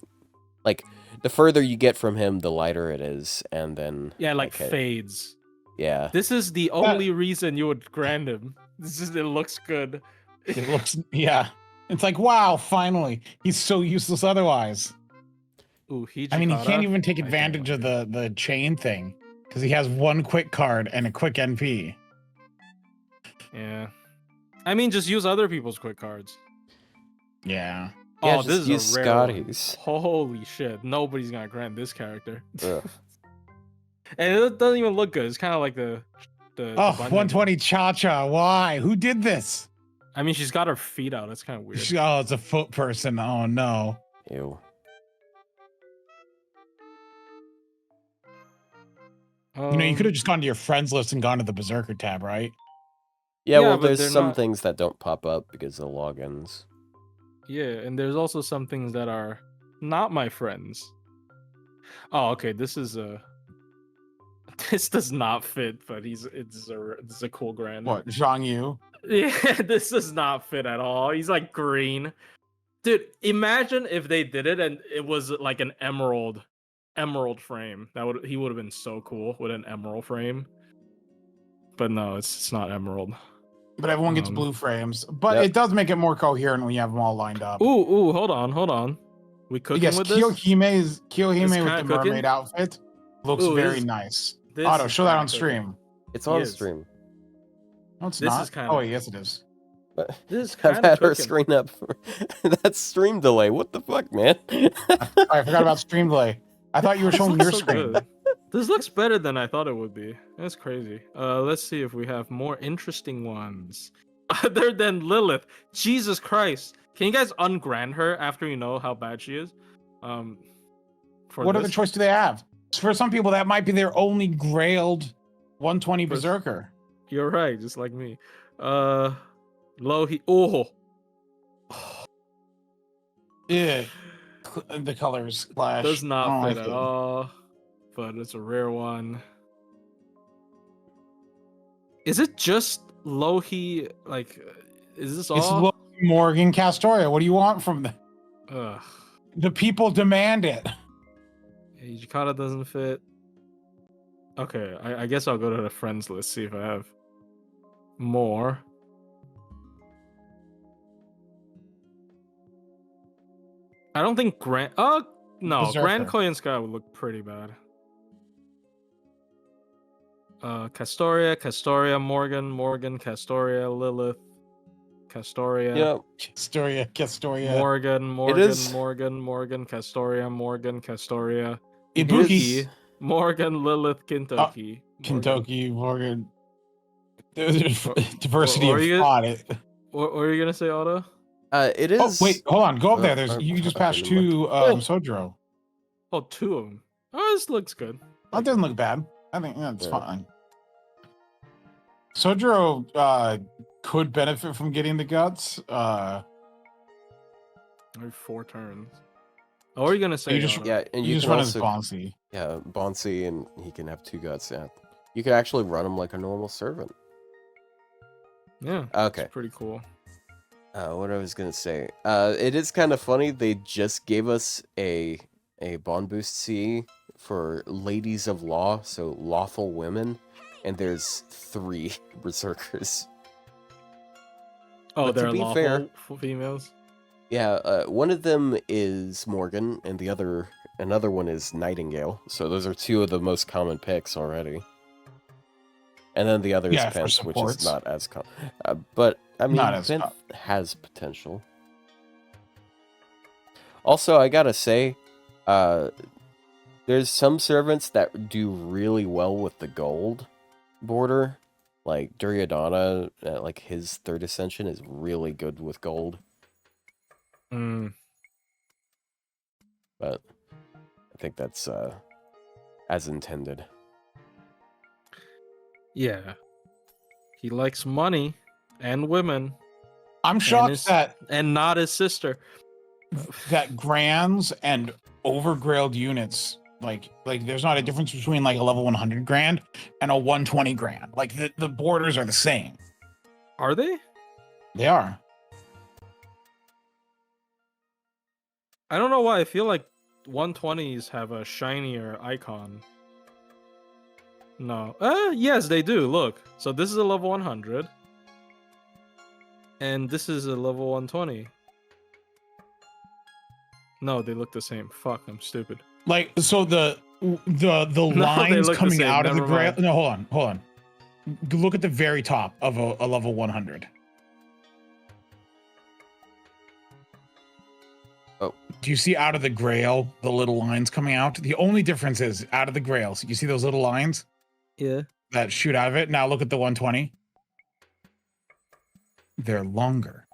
like the further you get from him, the lighter it is, and then Yeah, like okay, fades. yeah. This is the only reason you would grant him. This is it looks good. It looks, yeah. It's like, wow, finally. He's so useless otherwise. Ooh, I mean, he can't Hijikata. even take I don't advantage like of the chain thing because he has one quick card and a quick NP. Yeah. I mean, just use other people's quick cards. Yeah. Yeah, Oh, just this is use a rare one. Scotty's. Holy shit. Nobody's gonna grant this character. Ugh. And it doesn't even look good. It's kind of like the Oh, Bunyan 120 Cha-Cha. Why? Who did this? I mean, she's got her feet out. That's kind of weird. Oh, it's a foot person. Oh, no. Ew. You know, you could have just gone to your friends list and gone to the Berserker tab, right? Yeah, Yeah, well, but there's they're some not- things that don't pop up because of logins. Yeah, and there's also some things that are not my friends. Oh, okay. This is a. This does not fit, but it's a cool grand. What, Zhang Yu? Yeah, this does not fit at all. He's like green. Dude, imagine if they did it and it was like an emerald frame. He would have been so cool with an emerald frame. But no, it's not emerald. But everyone gets blue frames. But Yep. it does make it more coherent when you have them all lined up. Ooh, hold on. We cooking Yes, with this? Kiyohime with kinda the cooking? mermaid outfit looks Ooh, very this- nice. This Otto, is show that kinda on cooking. stream. It's on Yes. stream. No, it's This not. is kinda- Oh, wait, yes, it is. But This is I've kind of had her cooking. screen up for that's stream delay. What the fuck, man? I forgot about stream delay. I thought you were This showing looks your so screen. good. This looks better than I thought it would be. That's crazy. Let's see if we have more interesting ones. Other than Lilith. Jesus Christ. Can you guys ungrand her after you know how bad she is? For What other this? choice do they have? For some people, that might be their only grailed 120 For- Berserker. You're right, just like me. Lohi. Oh. Yeah. The colors clash. Does I not don't fit like at it. all. But it's a rare one. Is it just Lohi? Like, is this It's all? Loki, Morgan Castoria. What do you want from them? Ugh. The people demand it. Hijikata doesn't fit. Okay, I guess I'll go to the friends list, see if I have more. I don't think Grand. Oh no, Grand Berserker. Koyanska would look pretty bad. Castoria, Morgan, Castoria, Lilith, Castoria, Yeah, Castoria. Morgan, is- Morgan, Castoria, Ibuki. Ibuki, Morgan, Lilith, Kintoki, Kentucky, Morgan. Diversity Or of you- thought. What were you gonna say, Otto? it Oh, is. wait, hold on. Go up there. Oh, There's you just okay, passed never mind. two Oh. Sojiro. Oh, two of them. Oh, this looks good. That doesn't look bad. I think that's Yeah. fine. Sojiro could benefit from getting the guts. Every 4 turns. Oh, what are you gonna say? You just- Otto? Yeah, and You you just can run as also Bonsi. yeah Bonsi, and he can have 2 guts. Yeah, you can actually run him like a normal servant. Yeah. Okay. It's pretty cool. What I was gonna say. It is kind of funny. They just gave us a Bond Boost C for ladies of law, so lawful women, and there's 3 berserkers. Oh, But to they're be lawful fair- females. Yeah, one of them is Morgan, and another one is Nightingale. So those are 2 of the most common picks already. And then the other is Yeah, for Pence, which is supports. not as common. But I mean, Not as Pence has potential. Also, I gotta say, there's some servants that do really well with the gold border. Like Duryodhana, like his 3rd ascension is really good with gold. Mm. But I think that's as intended. Yeah. He likes money and women I'm shocked his- that and not his sister. grands and overgrailed units like there's not a difference between like a level 100 grand and a 120 grand. Like the borders are the same. Are they? They are. I don't know why. I feel like 120s have a shinier icon. No. Yes, they do. Look. So this is a level 100. And this is a level 120. No, they look the same. Fuck, I'm stupid. Like, so the they lines look the coming same, out of the never grail. mind. No, hold on. Look at the very top of a level 100. Oh. Do you see out of the grail the little lines coming out? The only difference is out of the grail. So you see those little lines Yeah. that shoot out of it? Now look at the 120. They're longer.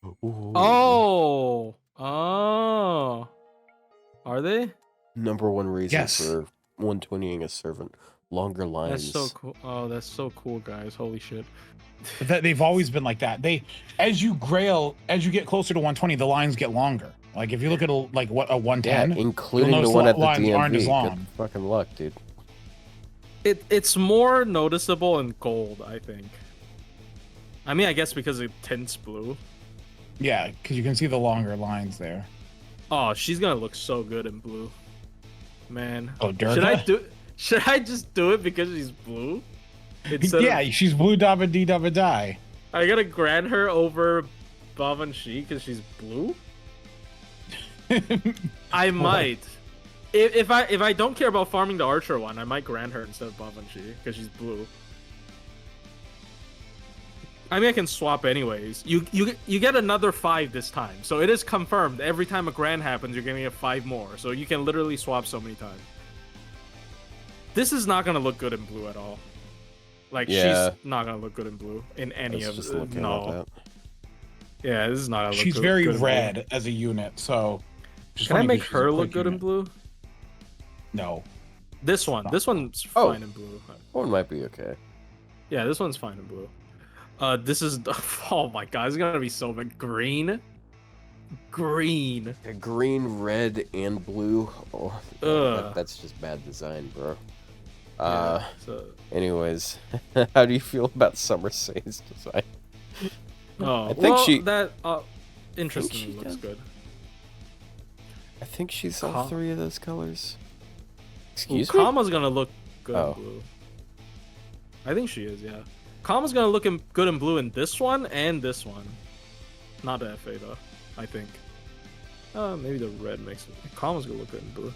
Ooh. Oh. Oh. Are they? Number one reason Yes. for 120ing a servant. Longer lines. That's so cool. Oh, that's so cool, guys. Holy shit. But that they've always been like that. As you get closer to 120, the lines get longer. Like if you look at a 110, Yeah, including you'll the notice one the at the lines aren't as DMV. long. Good fucking luck, dude. It's more noticeable in gold, I think. I mean, I guess because it tints blue. Yeah, because you can see the longer lines there. Oh, she's gonna look so good in blue. Man. Oh, Durga? Should I just do it because she's blue? Instead Yeah, of, she's blue dabba dee dabba die. I gotta grant her over Bavanshi because she's blue? I might. If I don't care about farming the archer one, I might grant her instead of Bavanshi because she's blue. I mean, I can swap anyways. You get another 5 this time, so it is confirmed. Every time a grand happens, you're gonna get 5 more. So you can literally swap so many times. This is not gonna look good in blue at all. Like Yeah. she's not gonna look good in blue in any That's of just the looking no. at that. Yeah, this is not gonna look She's good, very good in blue. red as a unit, so. just Can I funny make 'cause she's a her look quick good in unit. blue? No. This one. This one's Oh. fine in blue. One might be okay. Yeah, this one's fine in blue. This is oh my god, it's gonna be so big. Green. A green, red, and blue. Oh, Ugh. that's just bad design, bro. Yeah, so, Anyways, how do you feel about Summer Say's design? oh, I think well, she- that she interestingly looks does. good. I think she's all Ka- 3 of those colors. Ooh, Excuse me? Kama's gonna look good Oh. in blue. I think she is, yeah. Kama's gonna look good in blue in this one and this one. Not the FA though, I think. Maybe the red makes it. Kama's gonna look good in blue.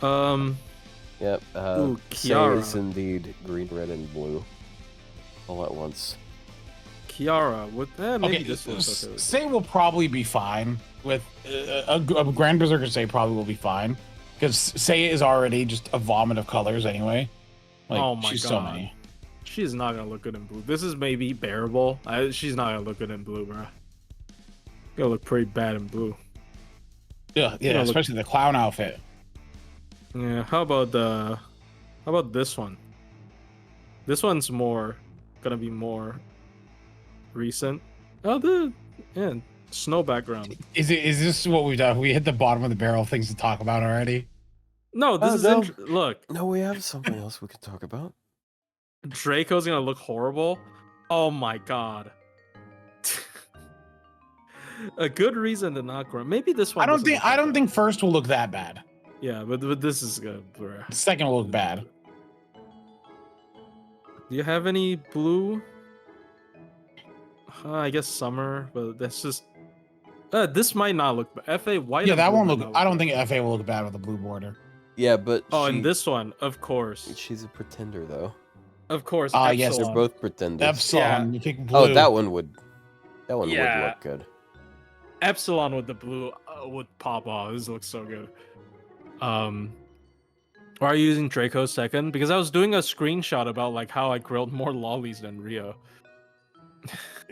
Yep. Ooh, Say Kiara. is indeed green, red, and blue. All at once. Kiara, with maybe Okay, this one's okay. Say will probably be fine with a Grand Berserker. Say probably will be fine because Say is already just a vomit of colors anyway. Like, Oh my she's God. so many. She's not gonna look good in blue. This is maybe bearable. She's not gonna look good in blue, bro. Gonna look pretty bad in blue. Yeah, Yeah, look- especially the clown outfit. Yeah. How about this one? This one's gonna be more recent. Oh, snow background. Is this what we've done? We hit the bottom of the barrel things to talk about already. No, this Oh, is no. look. No, we have something else we could talk about. Draco's gonna look horrible. Oh my god. A good reason to not grow. Maybe this one. I don't doesn't think look that bad. think first will look that bad. Yeah, but this is good. Bruh. The second will look bad. Do you have any blue? I guess summer, but that's just. This might not look. FA white. Yeah, and that blue won't might look. not I don't good. think FA will look bad with a blue border. Yeah, but Oh, she- and this one, of course, she's a pretender, though. of course. Yes, They're Epsilon. both pretenders. Epsilon, you pick blue. Oh, that one would. That one Yeah. would look good. Epsilon with the blue would pop off. This looks so good. Why are you using Draco second? Because I was doing a screenshot about like how I grilled more lollies than Rio.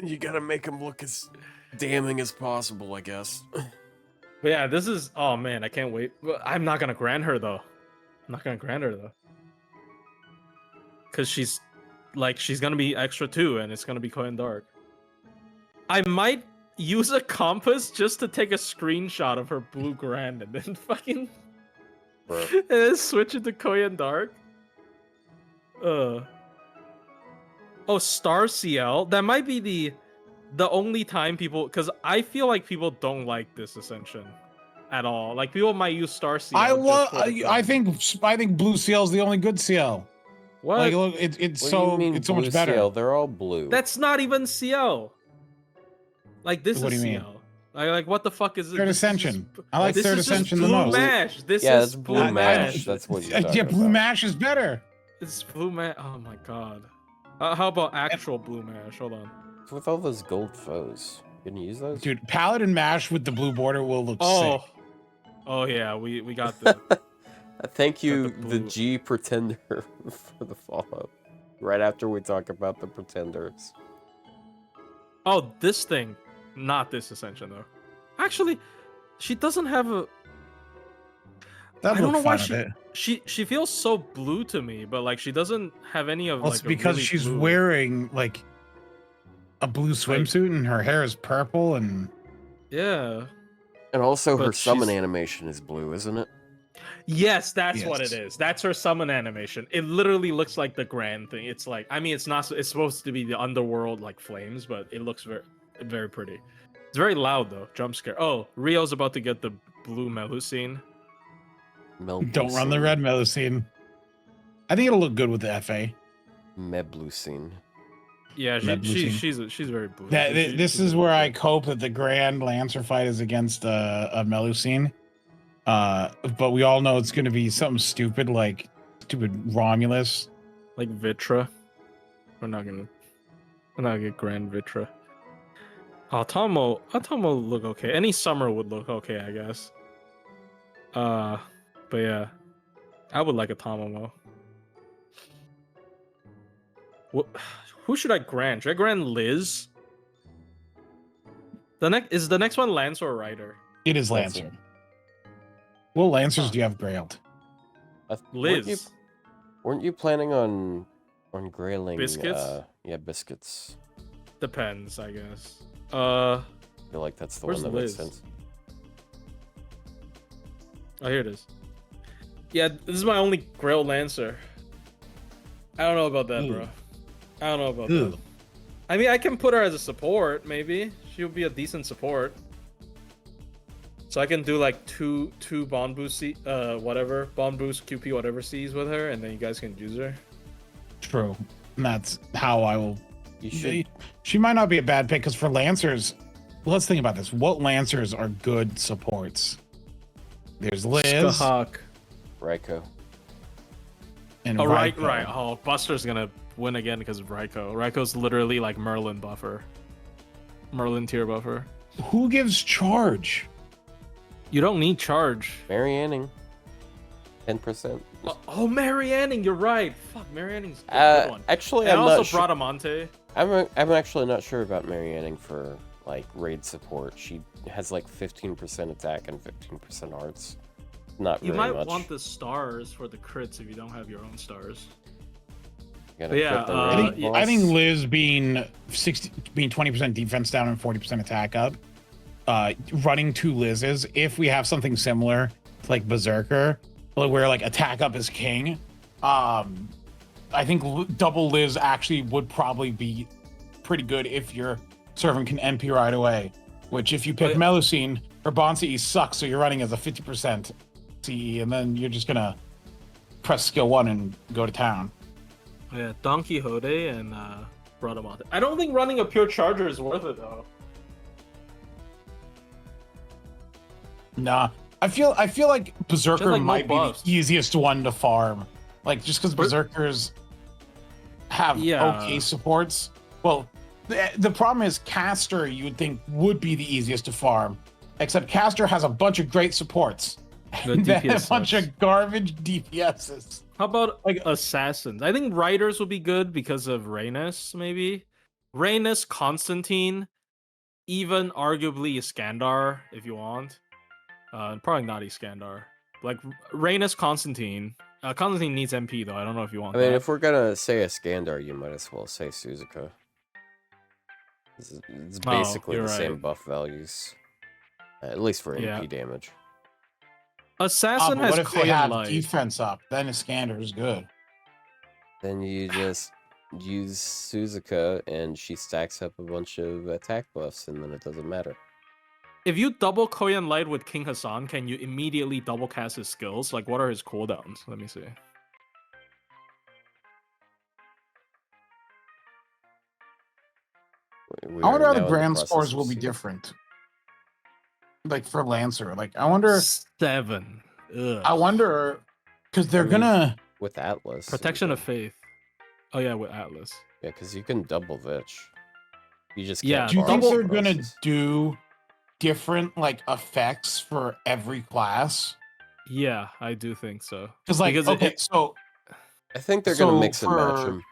You gotta make them look as damning as possible, I guess. But yeah, this is. Oh man, I can't wait. But I'm not gonna grant her though. Cause she's gonna be extra too, and it's gonna be quite dark. I might use a compass just to take a screenshot of her blue grand and then fucking Bro. and then switch it to Koyan Dark. Oh, Star CL. That might be the only time people, because I feel like people don't like this Ascension. at all. Like people might use Star Seal. I just love. for the I gun. think Blue Seal's the only good seal. What? Like, look, it's What do you so mean it's so blue much better. seal? They're all blue. That's not even CL. Like this What is do you mean? CL. Like what the fuck is it? Third This is just- Ascension. I like This Third is just Ascension the Blue most. Mash. This Yeah, is that's Blue Mash. That's what you're talking Yeah, Blue about. Mash is better. It's Blue Mash. Oh my god. How about actual Blue Mash? Hold on. With all those gold foes, you gonna use those? Dude, Paladin Mash with the blue border will look Oh. sick. Oh yeah, we got the. Thank you, Got the the blue. G Pretender, for the follow. Right after we talk about the Pretenders. Oh, this thing, not this Ascension though. Actually, she doesn't have a. That'd I don't look know why fun with it. she feels so blue to me, but like she doesn't have any of Well, like. it's a because really she's blue. wearing like a blue swimsuit and her hair is purple and Yeah. And also her But summon she's- animation is blue, isn't it? Yes, that's what it Yes. is. That's her summon animation. It literally looks like the grand thing. It's like, I mean, it's not. It's supposed to be the underworld like flames, but it looks very pretty. It's very loud though. Jump scare. Oh, Rio's about to get the blue Melusine. don't run the red Melusine. I think it'll look good with the FA. Meblucine. Yeah, Melusine. she's very blue. This She's is very where I blue. hope that the Grand Lancer fight is against a Melusine. But we all know it's going to be something stupid like stupid Romulus. Like Vitra. We're not gonna get Grand Vitra. Automo look okay. Any summer would look okay, I guess. But yeah, I would like a Tomomo. Who should I grant? Should I grant Liz? Is the next one Lance or Ryder? It is Lancer. Lancer. What Lancers Huh. do you have grailed? Liz. Weren't you planning on grailing Biscuits? Yeah, biscuits. Depends, I guess. I feel like that's the Where's one that Liz? makes sense. Oh, here it is. Yeah, this is my only Grail Lancer. I don't know about that, Ooh. bro. I don't know about Ooh. that. I mean, I can put her as a support, maybe. She'll be a decent support. So I can do like two Bond Boost Bond Boost QP whatever C's with her, and then you guys can use her. True. And that's how I will. You should. She might not be a bad pick because for Lancers, let's think about this. What Lancers are good supports? There's Liz Skahawk. Ryko. and Oh, right. Ryko. Oh, Buster's gonna win again because of Ryko. Ryko's literally like Merlin buffer. Merlin tier buffer. Who gives charge? You don't need charge. Mary Anning. 10%. Oh, Mary Anning, you're right. Fuck, Mary Anning's a good one. Actually, And I'm also not sure. Bradamante. I'm actually not sure about Mary Anning for like raid support. She has like 15% attack and 15% arts. Not You very might much. want the stars for the crits if you don't have your own stars. You gotta But yeah, put the I raid think, I think boss. Liz being 20% defense down and 40% attack up, running two Liz's, if we have something similar to like Berserker, where like attack up is king, I think double Liz actually would probably be pretty good if your servant can NP right away. Which if you pick yeah. Melusine, her bond CE sucks, so you're running as a 50% CE, and then you're just gonna press skill 1 and go to town. Yeah, Don Quixote and Bradamante. I don't think running a pure charger is worth it though. Nah, I feel like Berserker Just like no might be buffs. the easiest one to farm. Like just because Berserkers have Yeah. okay supports. Well, the problem is Caster you would think would be the easiest to farm, except Caster has a bunch of great supports The and then a DPS bunch sucks. of garbage DPSs. How about Like- assassins? I think riders would be good because of Rhaenys, maybe. Rhaenys, Constantine, even arguably Iskandar if you want. Probably not Iskandar. Like Rhaenys, Constantine. Constantine needs MP though. I don't know if you want I mean, that. if we're gonna say a Skandar, you might as well say Suzuka. It's Oh, basically you're the same right. buff values. At least for Yeah. MP damage. Assassin But has what if they Koyan have Light. defense up? Then Iskander is good. Then you just use Suzuka and she stacks up a bunch of attack buffs and then it doesn't matter. if you double Koyan Light with King Hassan, can you immediately double cast his skills? Like, what are his cooldowns? Let me see. I wonder how the grand scores will be different. Like for Lancer, like I wonder 7. Ugh. I wonder because they're gonna with Atlas Protection of Faith. Oh yeah, with Atlas. Yeah, because you can double Vitch. You just Yeah. can't. Do you think borrow they're gonna crosses. do different like effects for every class? Yeah, I do think so. Because like Because okay, so I think they're gonna so mix and match for- them.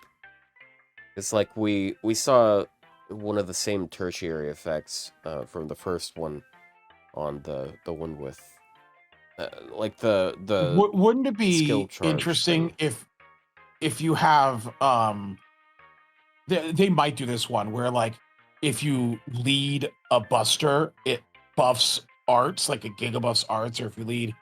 It's like we saw one of the same tertiary effects from the first one on the one with like the wouldn't it skill be charge interesting thing. if you have they might do this one where like if you lead a buster it buffs arts like a giga buffs arts, or if you lead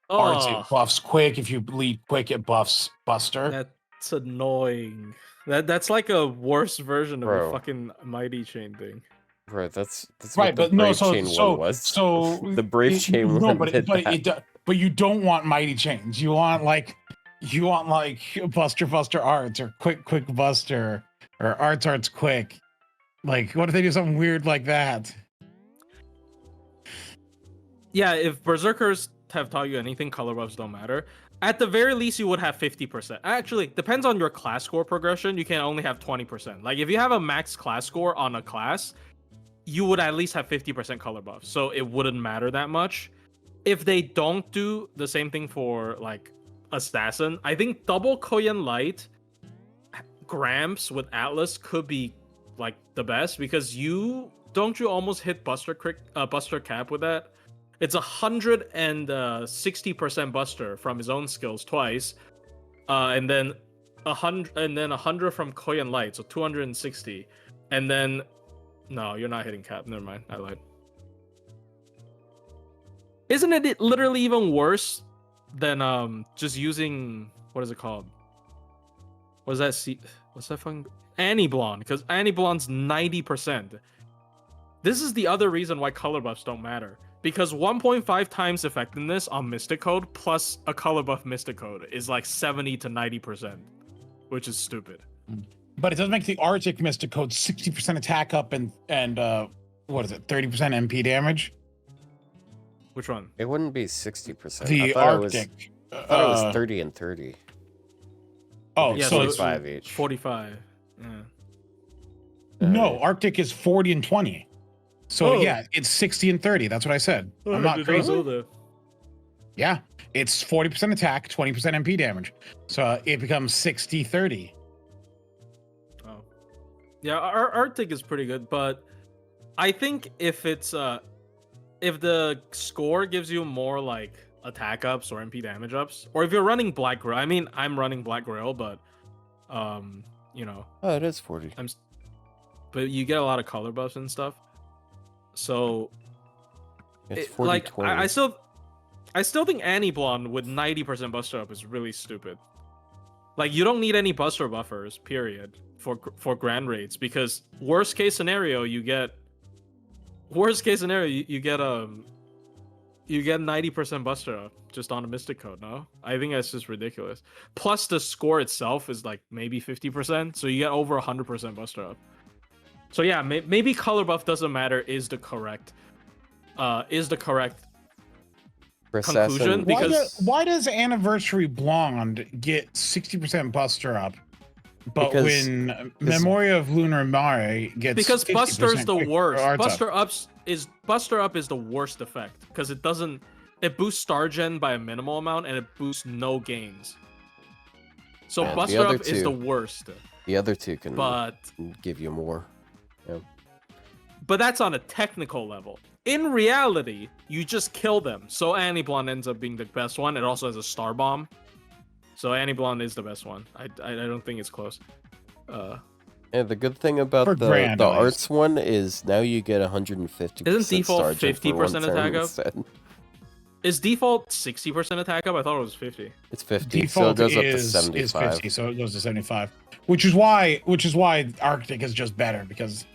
arts it buffs quick, if you lead quick it buffs buster. That's annoying. That's like a worse version of Bro. a fucking mighty chain thing. Right, that's Right, what the but no, Brave so Chain so one was. so the Brave Chain no, one but did but that. but you don't want mighty chains. You want like buster arts or quick buster or arts quick. Like what if they do something weird like that? Yeah, if Berserkers have taught you anything, color buffs don't matter. At the very least, you would have 50%. Actually, depends on your class score progression. You can only have 20%. Like if you have a max class score on a class, you would at least have 50% color buff. So it wouldn't matter that much. If they don't do the same thing for like Assassin, I think double Koyan Light Gramps with Atlas could be like the best, because you almost hit Buster Cap with that. It's 160% Buster from his own skills twice, and then 100 from Koyan Light, so 260, and then no, you're not hitting Cap. Never mind, I lied. Isn't it literally even worse than just using what is it called? What is that? What's that fucking Annie Blonde? Because Annie Blonde's 90%. This is the other reason why color buffs don't matter. Because 1.5 times effectiveness on Mystic Code plus a color buff Mystic Code is like 70 to 90%, which is stupid. But it does make the Arctic Mystic Code 60% attack up and what is it, 30% MP damage? Which one? It wouldn't be 60%. The Arctic. I thought it was 30 and 30. Oh, Yeah, so so it's 45 each. 45. Yeah. No, Arctic is 40 and 20. So Oh. yeah, it's 60 and 30. That's what I said. I'm not crazy. Yeah, it's 40% attack, 20% MP damage. So it becomes 60-30. Oh. Yeah, our Arctic is pretty good, but I think if it's if the score gives you more like attack ups or MP damage ups, or if you're running Black Grail, I mean I'm running Black Grail, but you know. Oh, it is 40. But you get a lot of color buffs and stuff. So It's 40 like 20. I still think Annie Blonde with 90% buster up is really stupid. Like you don't need any buster buffers, period, for grand raids, because worst case scenario you get 90% buster up just on a Mystic Code. No, I think that's just ridiculous. Plus the score itself is like maybe 50%, so you get over 100% buster up. So yeah, maybe color buff doesn't matter is the correct conclusion. Because why does Anniversary Blonde get 60% buster up, but when Memory of Lunar Mare gets because Buster is the worst. Buster Buster up is the worst effect because it boosts Star Gen by a minimal amount and it boosts no gains. So Yeah, Buster up is the worst. The other two can but give you more. Yeah. But that's on a technical level. In reality, you just kill them. So Annie Blonde ends up being the best one. It also has a Star Bomb. So Annie Blonde is the best one. I don't think it's close. And the good thing about the arts one is now you get 150%. Isn't default Star Gen 50% attack up? instead. Is default 60% attack up? I thought it was 50. It's 50. Default so it goes up to is 75. 50, so it goes to 75. Which is why Arctic is just better because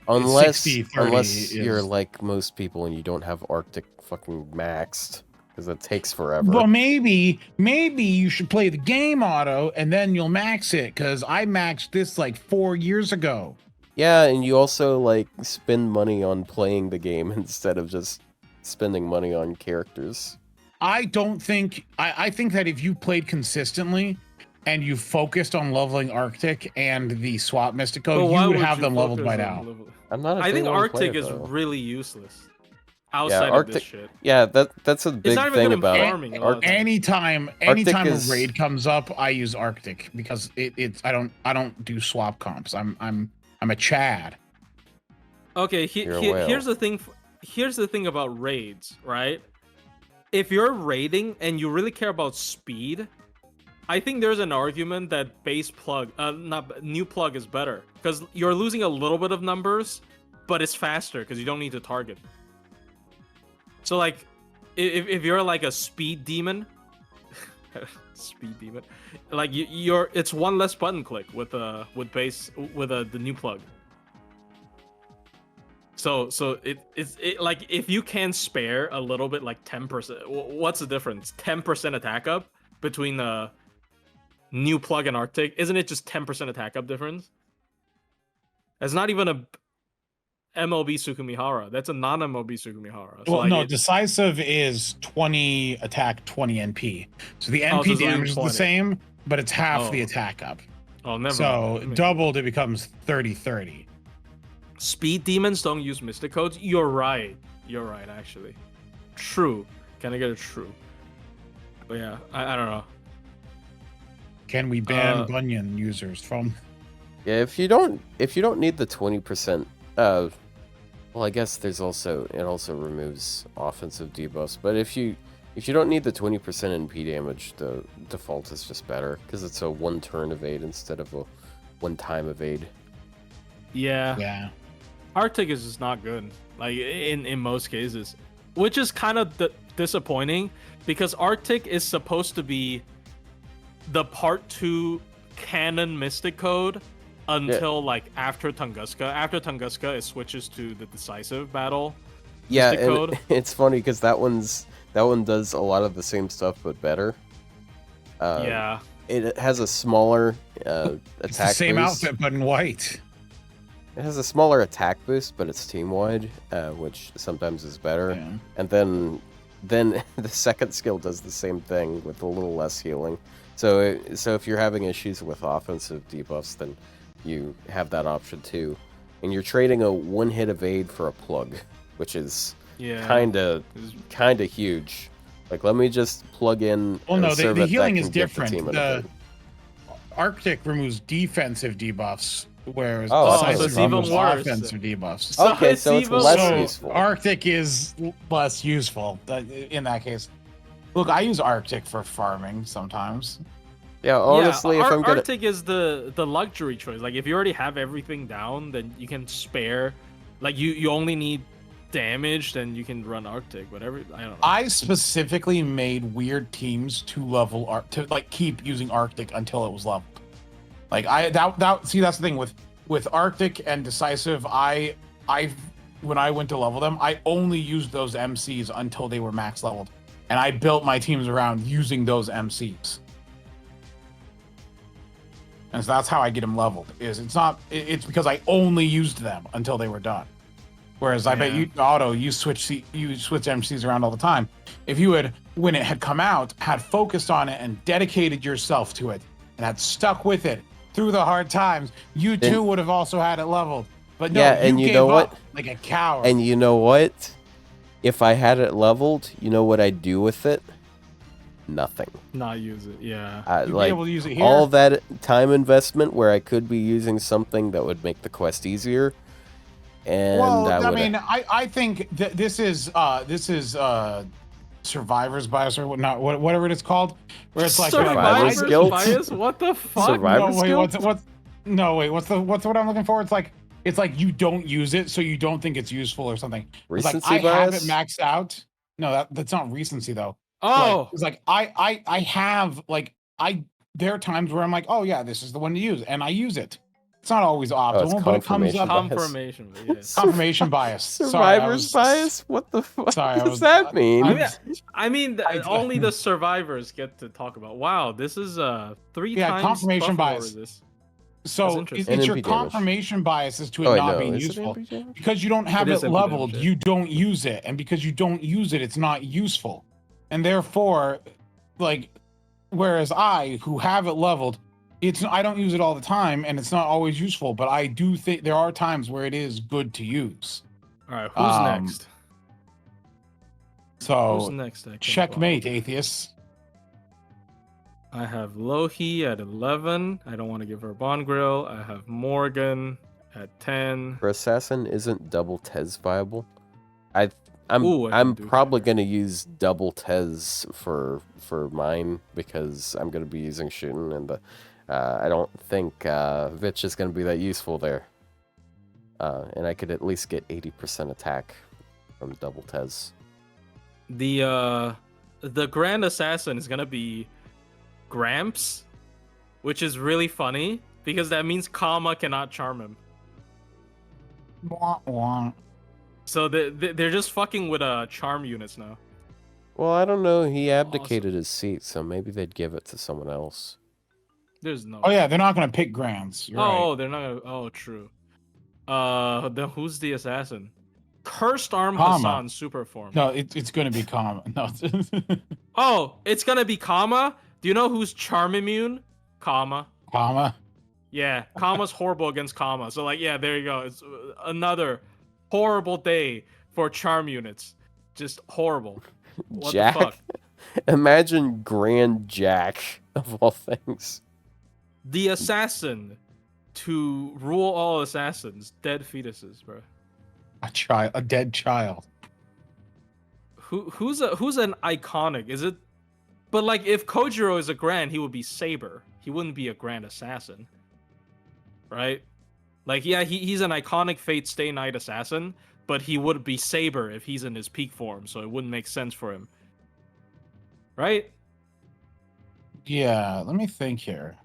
Unless 60/30 unless you're is. like most people and you don't have Arctic fucking maxed, because it takes forever. Well, maybe you should play the game auto and then you'll max it, because I maxed this like 4 years ago. Yeah, and you also like spend money on playing the game instead of just spending money on characters. I don't think I think that if you played consistently and you focused on leveling Arctic and the swap Mystico, you would have them leveled by now. I'm not. I think Arctic player, is though. really useless. Outside of Arctic. this shit. Yeah, that's a big not even thing good in about farming a lot of times. Anytime Arctic a is- raid comes up, I use Arctic because it's I don't do swap comps. I'm a Chad. Okay, You're a whale. here's the thing. Here's the thing about raids, right? If you're raiding and you really care about speed, I think there's an argument that base plug, not new plug, is better because you're losing a little bit of numbers, but it's faster because you don't need to target. So like, if you're like a speed demon, like it's one less button click with the new plug. So it's like if you can spare a little bit, like 10%. What's the difference? 10% attack up between the new plug and Arctic. Isn't it just 10% attack up difference? That's not even a MLB Sukumihara. That's a non-MLB Sukumihara. So Well, like no, decisive is 20 attack, 20 NP. So the NP so it's only damage is the 20. same, but it's half the Oh. attack up. Oh, never. So mind. doubled, it becomes 30/30. Speed demons don't use mystic codes. You're right. Actually. True. Can I get a true? But yeah, I don't know. Can we ban Bunyan users from? Yeah, if you don't need the 20%, well, I guess it also removes offensive debuffs. But if you don't need the 20% NP damage, the default is just better because it's a one-turn evade instead of a one-time evade. Yeah. Arctic is just not good, like in most cases, which is kind of disappointing because Arctic is supposed to be the part 2 canon mystic code until like after Tunguska. After Tunguska, it switches to the decisive battle. Yeah, mystic and code. it's funny because that one does a lot of the same stuff but better. Yeah. It has a smaller attack It's the same boost. outfit, but in white. It has a smaller attack boost, but it's team-wide, which sometimes is better. Yeah. And then the second skill does the same thing with a little less healing. So if you're having issues with offensive debuffs, then you have that option too. And you're trading a one-hit evade for a plug, which is kind of huge. Like, let me just plug in. Well, no, the that healing can is get the different. team an The evade. Arctic removes defensive debuffs, whereas Oh, decisive so it's removes even worse. offensive debuffs. Okay, so it's even less So useful. Arctic is less useful in that case. Look, I use Arctic for farming sometimes. Yeah, honestly, if I'm gonna Arctic is the luxury choice. Like if you already have everything down, then you can spare. Like you only need damage, then you can run Arctic. Whatever. I don't know. I specifically made weird teams to level to like keep using Arctic until it was leveled. Like that's the thing with Arctic and decisive. I when I went to level them, I only used those MCs until they were max leveled, and I built my teams around using those MCs. And so that's how I get them leveled. It's because I only used them until they were done. Whereas I bet you auto, you switch MCs around all the time. If you had, when it had come out, had focused on it and dedicated yourself to it and had stuck with it through the hard times, you too would have also had it leveled. But no, Yeah, and you gave know up what? like a coward. And you know what? If I had it leveled, you know what I'd do with it? Nothing. Not use it. Yeah. You'd Like, be able to use it here. all that time investment where I could be using something that would make the quest easier. And Well, I I would mean, I think that this is survivor's bias or whatever it's called, where it's like Survivor's guilt? bias. What the fuck? Survivor's guilt? What's what I'm looking for? It's like you don't use it, so you don't think it's useful or something. It's like Recency I have it bias? maxed out. No, that's not recency though. Oh. It's like I have like there are times where I'm like, oh yeah, this is the one to use, and I use it. It's not always optimal, but it comes up. Confirmation. Yeah. Confirmation bias. Survivor's bias? What the fuck does that mean? I mean, only the survivors get to talk about. Wow, this is 3 times confirmation bias. This. So it's your confirmation bias as to it not being useful. Because you don't have it leveled, you don't use it. And because you don't use it, it's not useful. And therefore, like, whereas I, who have it leveled, I don't use it all the time, and it's not always useful, but I do think there are times where it is good to use. All right, who's next? So, who's next? Checkmate, atheists. I have Lohi at 11. I don't want to give her Bond Grill. I have Morgan at 10. For Assassin, isn't double Tez viable? I'm probably going to use double Tez for mine because I'm going to be using shooting, and I don't think Vich is going to be that useful there. And I could at least get 80% attack from double Tez. The Grand Assassin is going to be Gramps, which is really funny because that means Kama cannot charm him. Wah, wah. So they're just fucking with charm units now. Well, I don't know. He abdicated his seat, so maybe they'd give it to someone else. There's no. Oh yeah, they're not gonna pick Grants. You're right. They're not gonna. Oh, true. Then who's the assassin? Cursed Arm Kama. Hassan super form. No, it's gonna be Kama. No. Oh, it's gonna be Kama. Do you know who's charm immune? Kama. Kama. Yeah, Kama's horrible against Kama. So like, yeah, there you go. It's another horrible day for charm units. Just horrible. What Jack? the fuck? Imagine Grand Jack of all things. The assassin to rule all assassins. Dead fetuses, bro. A dead child. Who's an iconic? Is it? But like, if Kojiro is a grand, he would be Saber. He wouldn't be a grand assassin, right? Like, yeah, he's an iconic Fate Stay Night assassin, but he would be Saber if he's in his peak form, so it wouldn't make sense for him, right? Yeah, let me think here.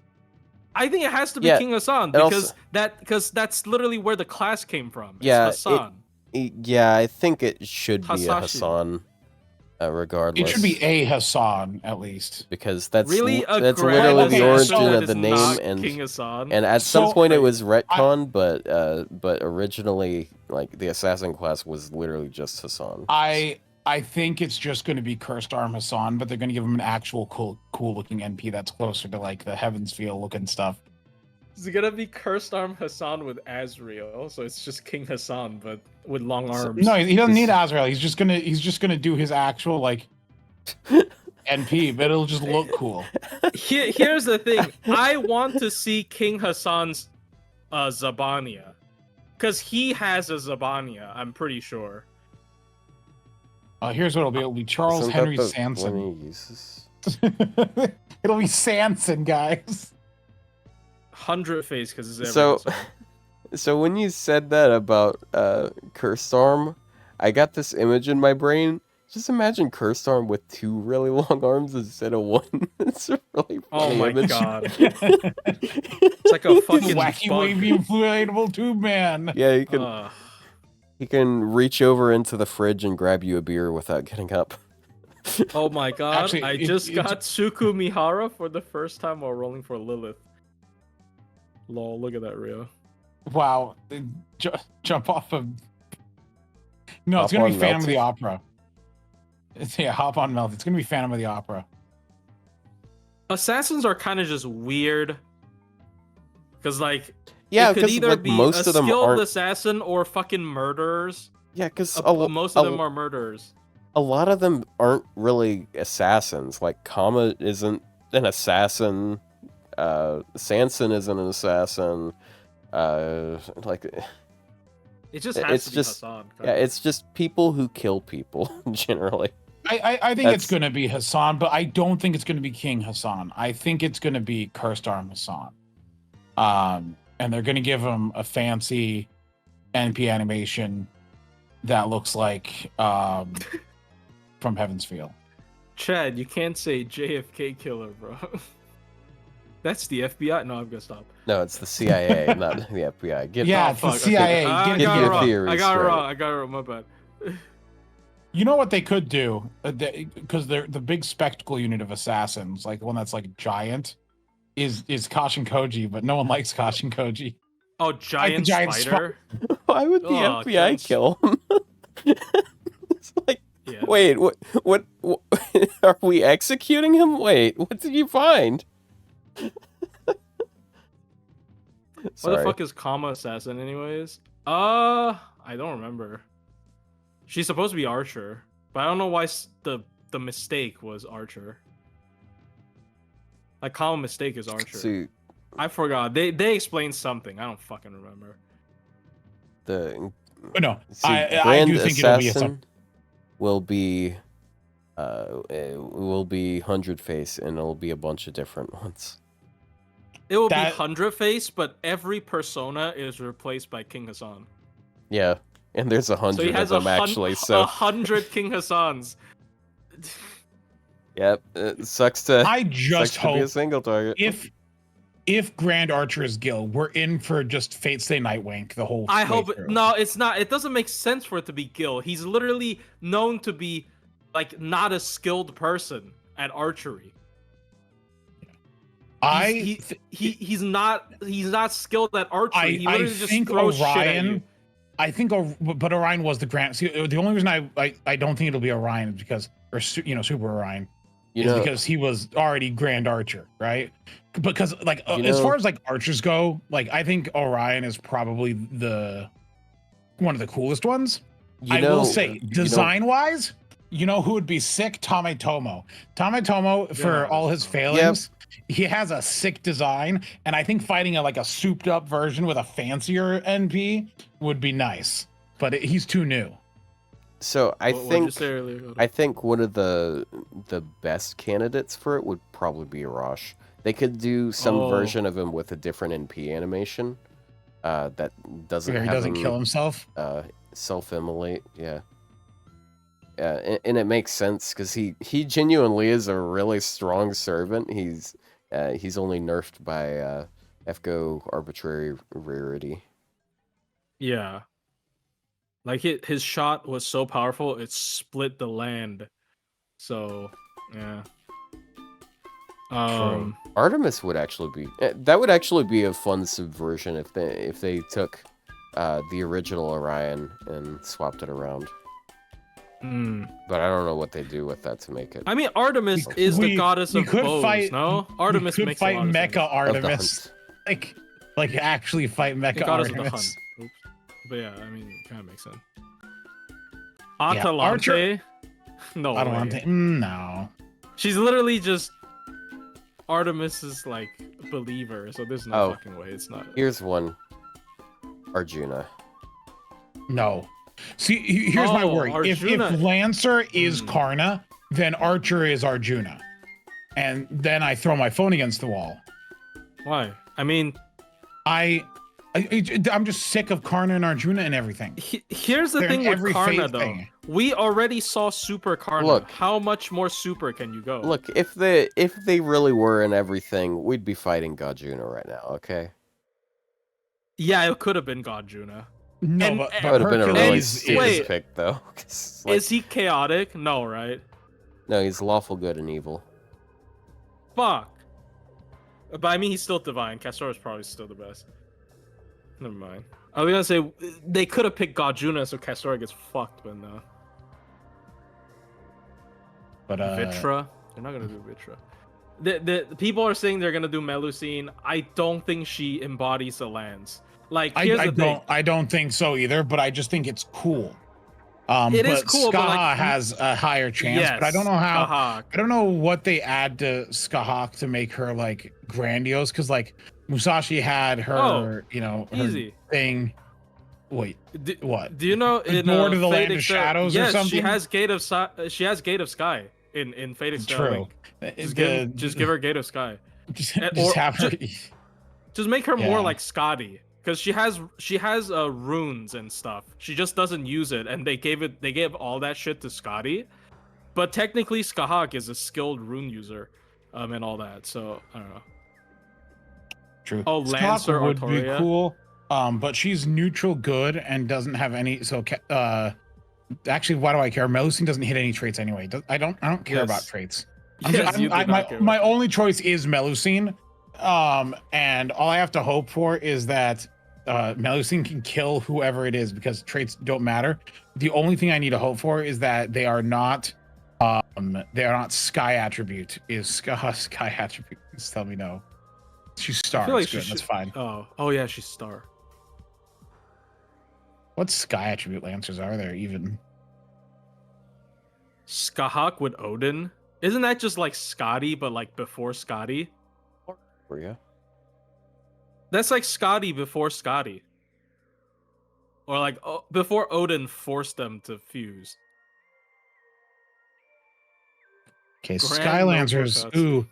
I think it has to be King Hassan because that's literally where the class came from. It's Hassan. I think it should be a Hassan, regardless. It should be a Hassan at least, because that's really literally the origin of the name, and King Hassan. And at some point it was retconned, but originally, like, the assassin class was literally just Hassan. I think it's just going to be Cursed Arm Hassan, but they're going to give him an actual cool looking NP that's closer to like the Heavens Feel looking stuff. It's gonna be Cursed Arm Hassan with Azrael, so it's just King Hassan but with long arms. No, he doesn't need Azrael. He's just gonna do his actual like NP, but it'll just look cool. Here's the thing: I want to see King Hassan's Zabania, because he has a Zabania. I'm pretty sure. Here's what it'll be Charles Henry Sanson. It'll be Sanson, guys. 100 face because it's everything. So when you said that about Cursed Arm, I got this image in my brain. Just imagine Cursed Arm with 2 really long arms instead of 1. It's a really funny image. God. It's like a fucking wacky wavy inflatable tube man. Yeah, he can reach over into the fridge and grab you a beer without getting up. Oh my god. Actually, I just got Tsuku Mihara for the first time while rolling for Lilith. Lol, look at that, Ryou. Wow. Jump off of... No, it's going to be Phantom of the Opera. Hop on Melt. It's going to be Phantom of the Opera. Assassins are kind of just weird. Because, like, yeah, it could either like, be most a of them skilled assassin or fucking murderers. Yeah, because most of them are murderers. A lot of them aren't really assassins. Like, Kama isn't an assassin. Sanson isn't an assassin. Like, it just has to be Hassan. Yeah, it's just people who kill people generally. I think it's going to be Hassan, but I don't think it's going to be King Hassan. I think it's going to be Cursed Arm Hassan. And they're going to give him a fancy NP animation that looks like from Heaven's Feel. Chad, you can't say JFK killer, bro. That's the FBI. No, I'm gonna stop. No, it's the CIA, not the FBI. Yeah, it's the CIA. I Get got it your wrong. theories I got it straight. wrong. I got it wrong. My bad. You know what they could do? Because they're the big spectacle unit of assassins, like the one that's like giant, is Kashin Koji, but no one likes Kashin Koji. Oh, giant, giant spider. Why would the Oh, FBI giant kill him? It's like, Yeah. wait, what? Are we executing him? Wait, what did you find? What Sorry. the fuck is Kama Assassin, anyways? I don't remember. She's supposed to be Archer, but I don't know why the mistake was Archer. Like, common mistake is Archer. See, I forgot. They explained something. I don't fucking remember. No, see, I Grand do think it'll be a Assassin will be, it will be 100 face, and it'll be a bunch of different ones. It will be That- 100 face, but every persona is replaced by King Hassan. Yeah, and there's 100 So he of has them actually. So 100 King Hassans. yep, it sucks to. I just sucks to be a hope single target. if Grand Archer is Gil, we're in for just Fate Stay Nightwing the whole. I way hope through. no, it's not. It doesn't make sense for it to be Gil. He's literally known to be like not a skilled person at archery. He's not skilled at archery. He I literally just think throws shit at you. Orion. I think, but Orion was the Grand. See, the only reason I don't think it'll be Orion is because, Super Orion, because he was already Grand Archer, right? Because like as far as like archers go, like I think Orion is probably one of the coolest ones. I will say, design wise, you know who would be sick? Tame Tomo. Tame Tomo, for all his failings, he has a sick design, and I think fighting a souped up version with a fancier NP would be nice. But he's too new. So I What did you say think earlier? I think one of the best candidates for it would probably be Arash. They could do some version of him with a different NP animation that doesn't Where he have doesn't him, kill himself. self-immolate. Yeah, and it makes sense because he genuinely is a really strong servant. He's only nerfed by FGO arbitrary rarity. Yeah. Like his shot was so powerful it split the land. So yeah. Artemis would actually be that would actually be a fun subversion if they took the original Orion and swapped it around. But I don't know what they do with that to make it. I mean, Artemis is the goddess of bows, no? Artemis we could makes fight a lot of Mecha sense. Artemis. Like actually fight The Mecha goddess of the hunt. Artemis. Oops. But yeah, I mean, it kind of makes sense. Yeah, Atalante? Archer- No I don't way. want to. No. She's literally just Artemis's like believer, so there's no fucking way it's not. Here's one. Arjuna. No. See, here's my worry. If Lancer is Karna, then Archer is Arjuna. And then I throw my phone against the wall. Why? I mean, I'm just sick of Karna and Arjuna and everything. Here's the They're thing in with every Karna, Fate though. thing. We already saw Super Karna. Look. How much more super can you go? Look, if they really were in everything, we'd be fighting Gajuna right now, okay? Yeah, it could have been God Juna. No, but That would have been a really Hercules stupid Wait. pick, though. 'cause, Is he chaotic? No, right? No, he's lawful good and evil. Fuck. But I mean, he's still divine. Castor is probably still the best. Never mind. I was gonna say they could have picked God Juna so Castor gets fucked, but no. But Vitra? They're not gonna do Vitra. The people are saying they're gonna do Melusine. I don't think she embodies the lands. Like, here's the thing. I don't think so either, but I just think it's cool. It is but cool, but, Skaha like, has a higher chance, Yes, but I don't know how. Skahak. I don't know what they add to Skahak to make her like grandiose, because like Musashi had her, her easy. thing. Wait, what? Do you know in Door to the Fate Land of Exter- Shadows or yes, something? she has Gate of Sky in Fate Exter True. Link. Just give her Gate of Sky. Just or have her. Just make her Yeah. more like Scotty, because she has runes and stuff. She just doesn't use it, and they gave all that shit to Scotty. But technically, Skahak is a skilled rune user, and all that. So I don't know. True. Oh, Scott Lancer would be Artoria. cool. But she's neutral good and doesn't have any. So, actually, why do I care? Melusine doesn't hit any traits anyway. I don't care about Yes. traits. Yes, you do not care My about only choice is Melusine. And all I have to hope for is that Melusine can kill whoever it is because traits don't matter. The only thing I need to hope for is that they are not sky attribute. Is sky attribute? Just tell me no. She's star. I feel like It's good. That's fine. Oh yeah, she's star. What sky attribute lancers are there even? Skahak with Odin. Isn't that just like Scotty, but like before Scotty? Yeah. That's like Scotty before Scotty. Or like before Odin forced them to fuse. Okay, Grand sky lancers. Berserkers. Ooh.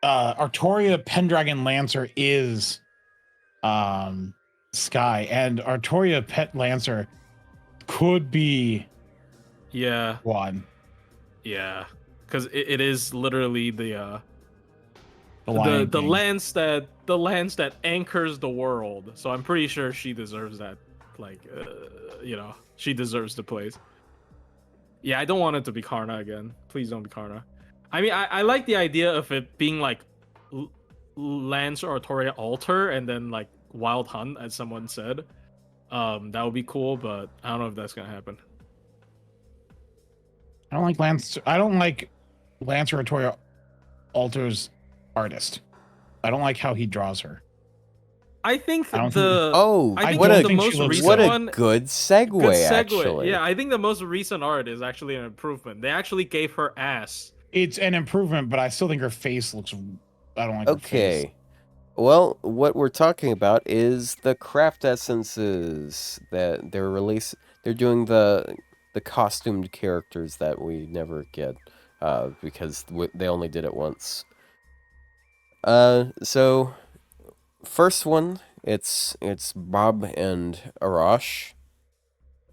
Artoria Pendragon Lancer is Sky, and Artoria Pet Lancer could be Yeah, one. yeah. Because it is literally the Lion the King. lance that anchors the world. So I'm pretty sure she deserves that. Like, she deserves the place. Yeah, I don't want it to be Karna again. Please don't be Karna. I mean, I like the idea of it being like Lance or Artoria Alter and then like Wild Hunt, as someone said. That would be cool, but I don't know if that's gonna happen. I don't like Lance. I don't like Lance or Artoria Alter's artist. I don't like how he draws her. I think I don't the Oh, I think what the a most recent what a one. good segue, Good segue. actually. Yeah, I think the most recent art is actually an improvement. They actually gave her ass. It's an improvement, but I still think her face looks. I don't like her face. Okay. Well, what we're talking about is the craft essences that they're releasing. They're doing the costumed characters that we never get because they only did it once. So first one, it's Bob and Arash.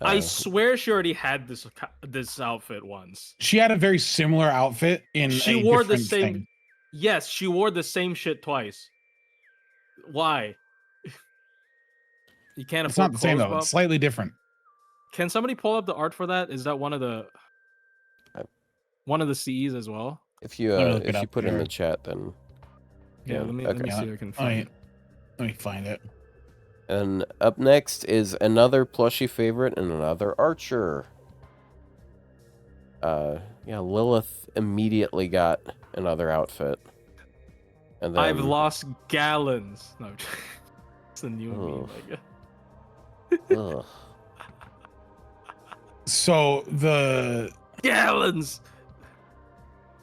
I swear she already had this outfit once. She had a very similar outfit in She a wore the different same. thing. Yes, she wore the same shit twice. Why? You can't It's afford not the same clothes, though. Bob? It's slightly different. Can somebody pull up the art for that? Is that one of the CEs as well? If you Let me look it if you up put it in here. the chat, then Yeah, let me okay. see if I can find it. Let me find it. And up next is another plushie favorite and another archer. Yeah, Lilith immediately got another outfit. And then I've lost gallons. No, it's a new meme, I guess. ugh. So the Gallons.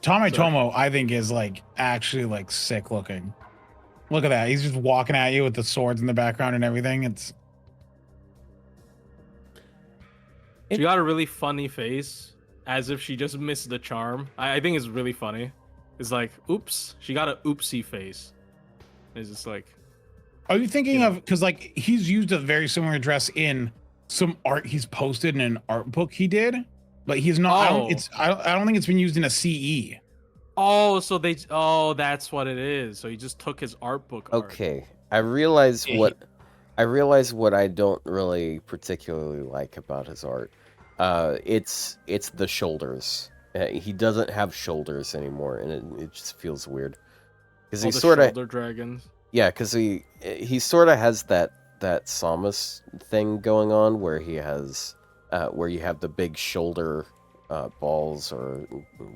Tomatomo, I think, is like actually like sick looking. Look at that. He's just walking at you with the swords in the background and everything. She got a really funny face, as if she just missed the charm. I think it's really funny. It's like, oops, she got an oopsie face. It's just like. Are you thinking of, because like he's used a very similar dress in some art he's posted in an art book he did, but he's not. I don't think it's been used in a CE. Oh, so that's what it is. So he just took his art book art. Okay, I realize what I don't really particularly like about his art. It's the shoulders. He doesn't have shoulders anymore, and it just feels weird. Because he sort of shoulder dragons. Yeah, because he sort of has that Samus thing going on where he has where you have the big shoulder balls or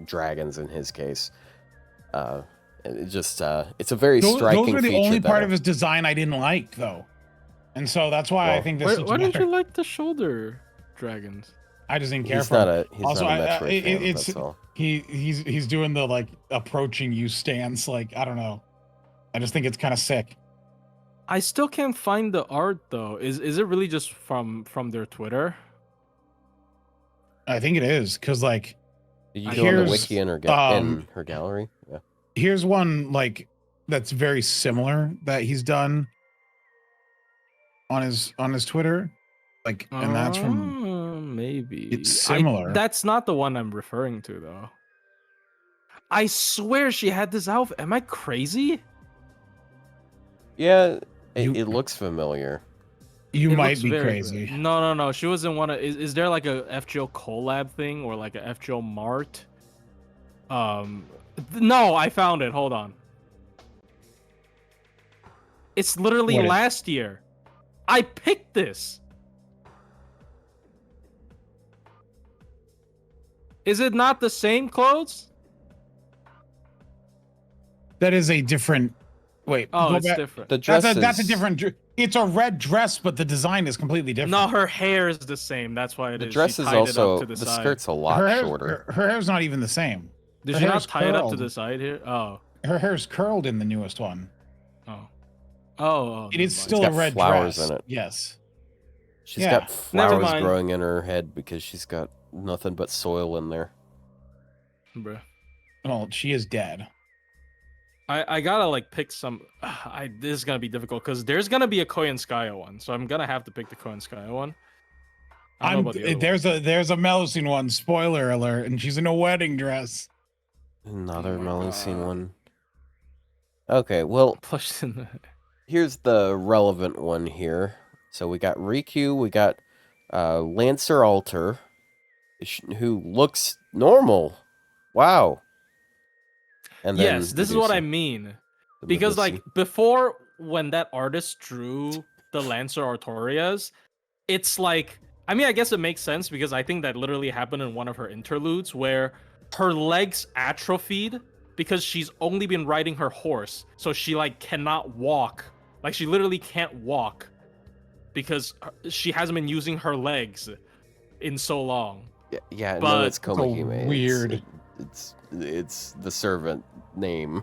dragons in his case. It just it's a very striking. Those are the feature only part of his design I didn't like though, and so that's why I think this. Why didn't you like the shoulder dragons? I just didn't care He's for not him. He's not a Metroid fan, it's that's all. He's doing the like approaching you stance. Like I don't know. I just think it's kind of sick. I still can't find the art though. Is it really just from their Twitter? I think it is because like Did you go on the wiki in her gallery? Yeah. Here's one like that's very similar that he's done on his Twitter, like, and that's from maybe it's similar. That's not the one I'm referring to though. I swear she had this outfit. Am I crazy? Yeah, You- it looks familiar. You It might looks be very crazy. good. No. She was in one of. Is there like a FGO collab thing or like a FGO Mart? No, I found it. Hold on. It's literally What is- last year. I picked this. Is it not the same clothes? That is a different. Wait. Oh, go it's back. different. The dress That's a is different. It's a red dress, but the design is completely different. No, her hair is the same. That's why it the is. dress She is tied it also up to the the side. skirt's a lot shorter. Her hair's not even the same. Did her she hair not is tie it up to curled. the side here? Oh. Her hair's curled in the newest one. Oh. It is never still got a red flowers dress. in it. Yes. She's Yeah. got Never flowers mind. growing in her head because she's got nothing but soil in there. mind. Bruh. Well, she is dead. I gotta like pick some. This is gonna be difficult because there's gonna be a Koyanskaya one, so I'm gonna have to pick the Koyanskaya one. I don't know about the other one. There's a Melusine one. Spoiler alert, and she's in a wedding dress. Another Oh my Melusine God. one. Okay, well, Plush in the. here's the relevant one here. So we got Riku, we got Lancer Alter, who looks normal. Wow. And then Yes, this is what I Medusa, mean. the Because Medusa. like before, when that artist drew the Lancer Artorias, it's like, I mean, I guess it makes sense because I think that literally happened in one of her interludes where her legs atrophied because she's only been riding her horse, so she like cannot walk. Like she literally can't walk because she hasn't been using her legs in so long. Yeah, no, but it's it's a Komahime. weird- It's the servant name.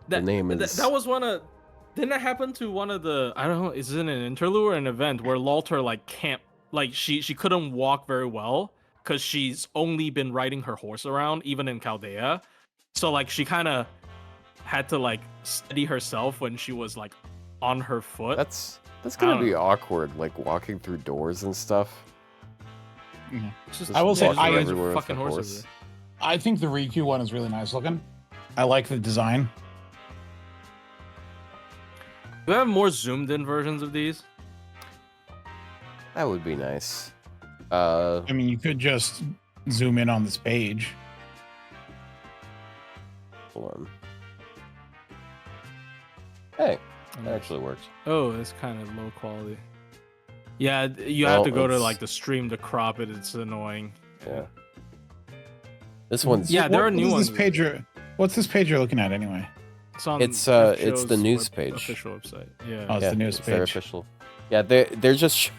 That, the name is that was one of. Didn't that happen to one of the? I don't know. Is it an interlude or an event where Lalter like can't like she couldn't walk very well because she's only been riding her horse around even in Chaldea, so like she kind of had to like steady herself when she was like on her foot. that's I gonna don't be know. awkward, like walking through doors and stuff. It's just- I will say, just I- rides everywhere her with fucking the horse horse. over there. I think the Riku one is really nice looking. I like the design. Do we have more zoomed in versions of these? That would be nice. I mean, you could just zoom in on this page. Hold on. Hey, that actually works. Oh, it's kind of low quality. Yeah, you Well, have to go to it's- like the stream to crop it. It's annoying. Yeah. This one's Yeah, there are What new is ones. This page what's this page you're looking at anyway? It's on. It's the FGO's news page. Official website. Yeah. Oh, it's yeah, the newest it's their page. official. Yeah, they're just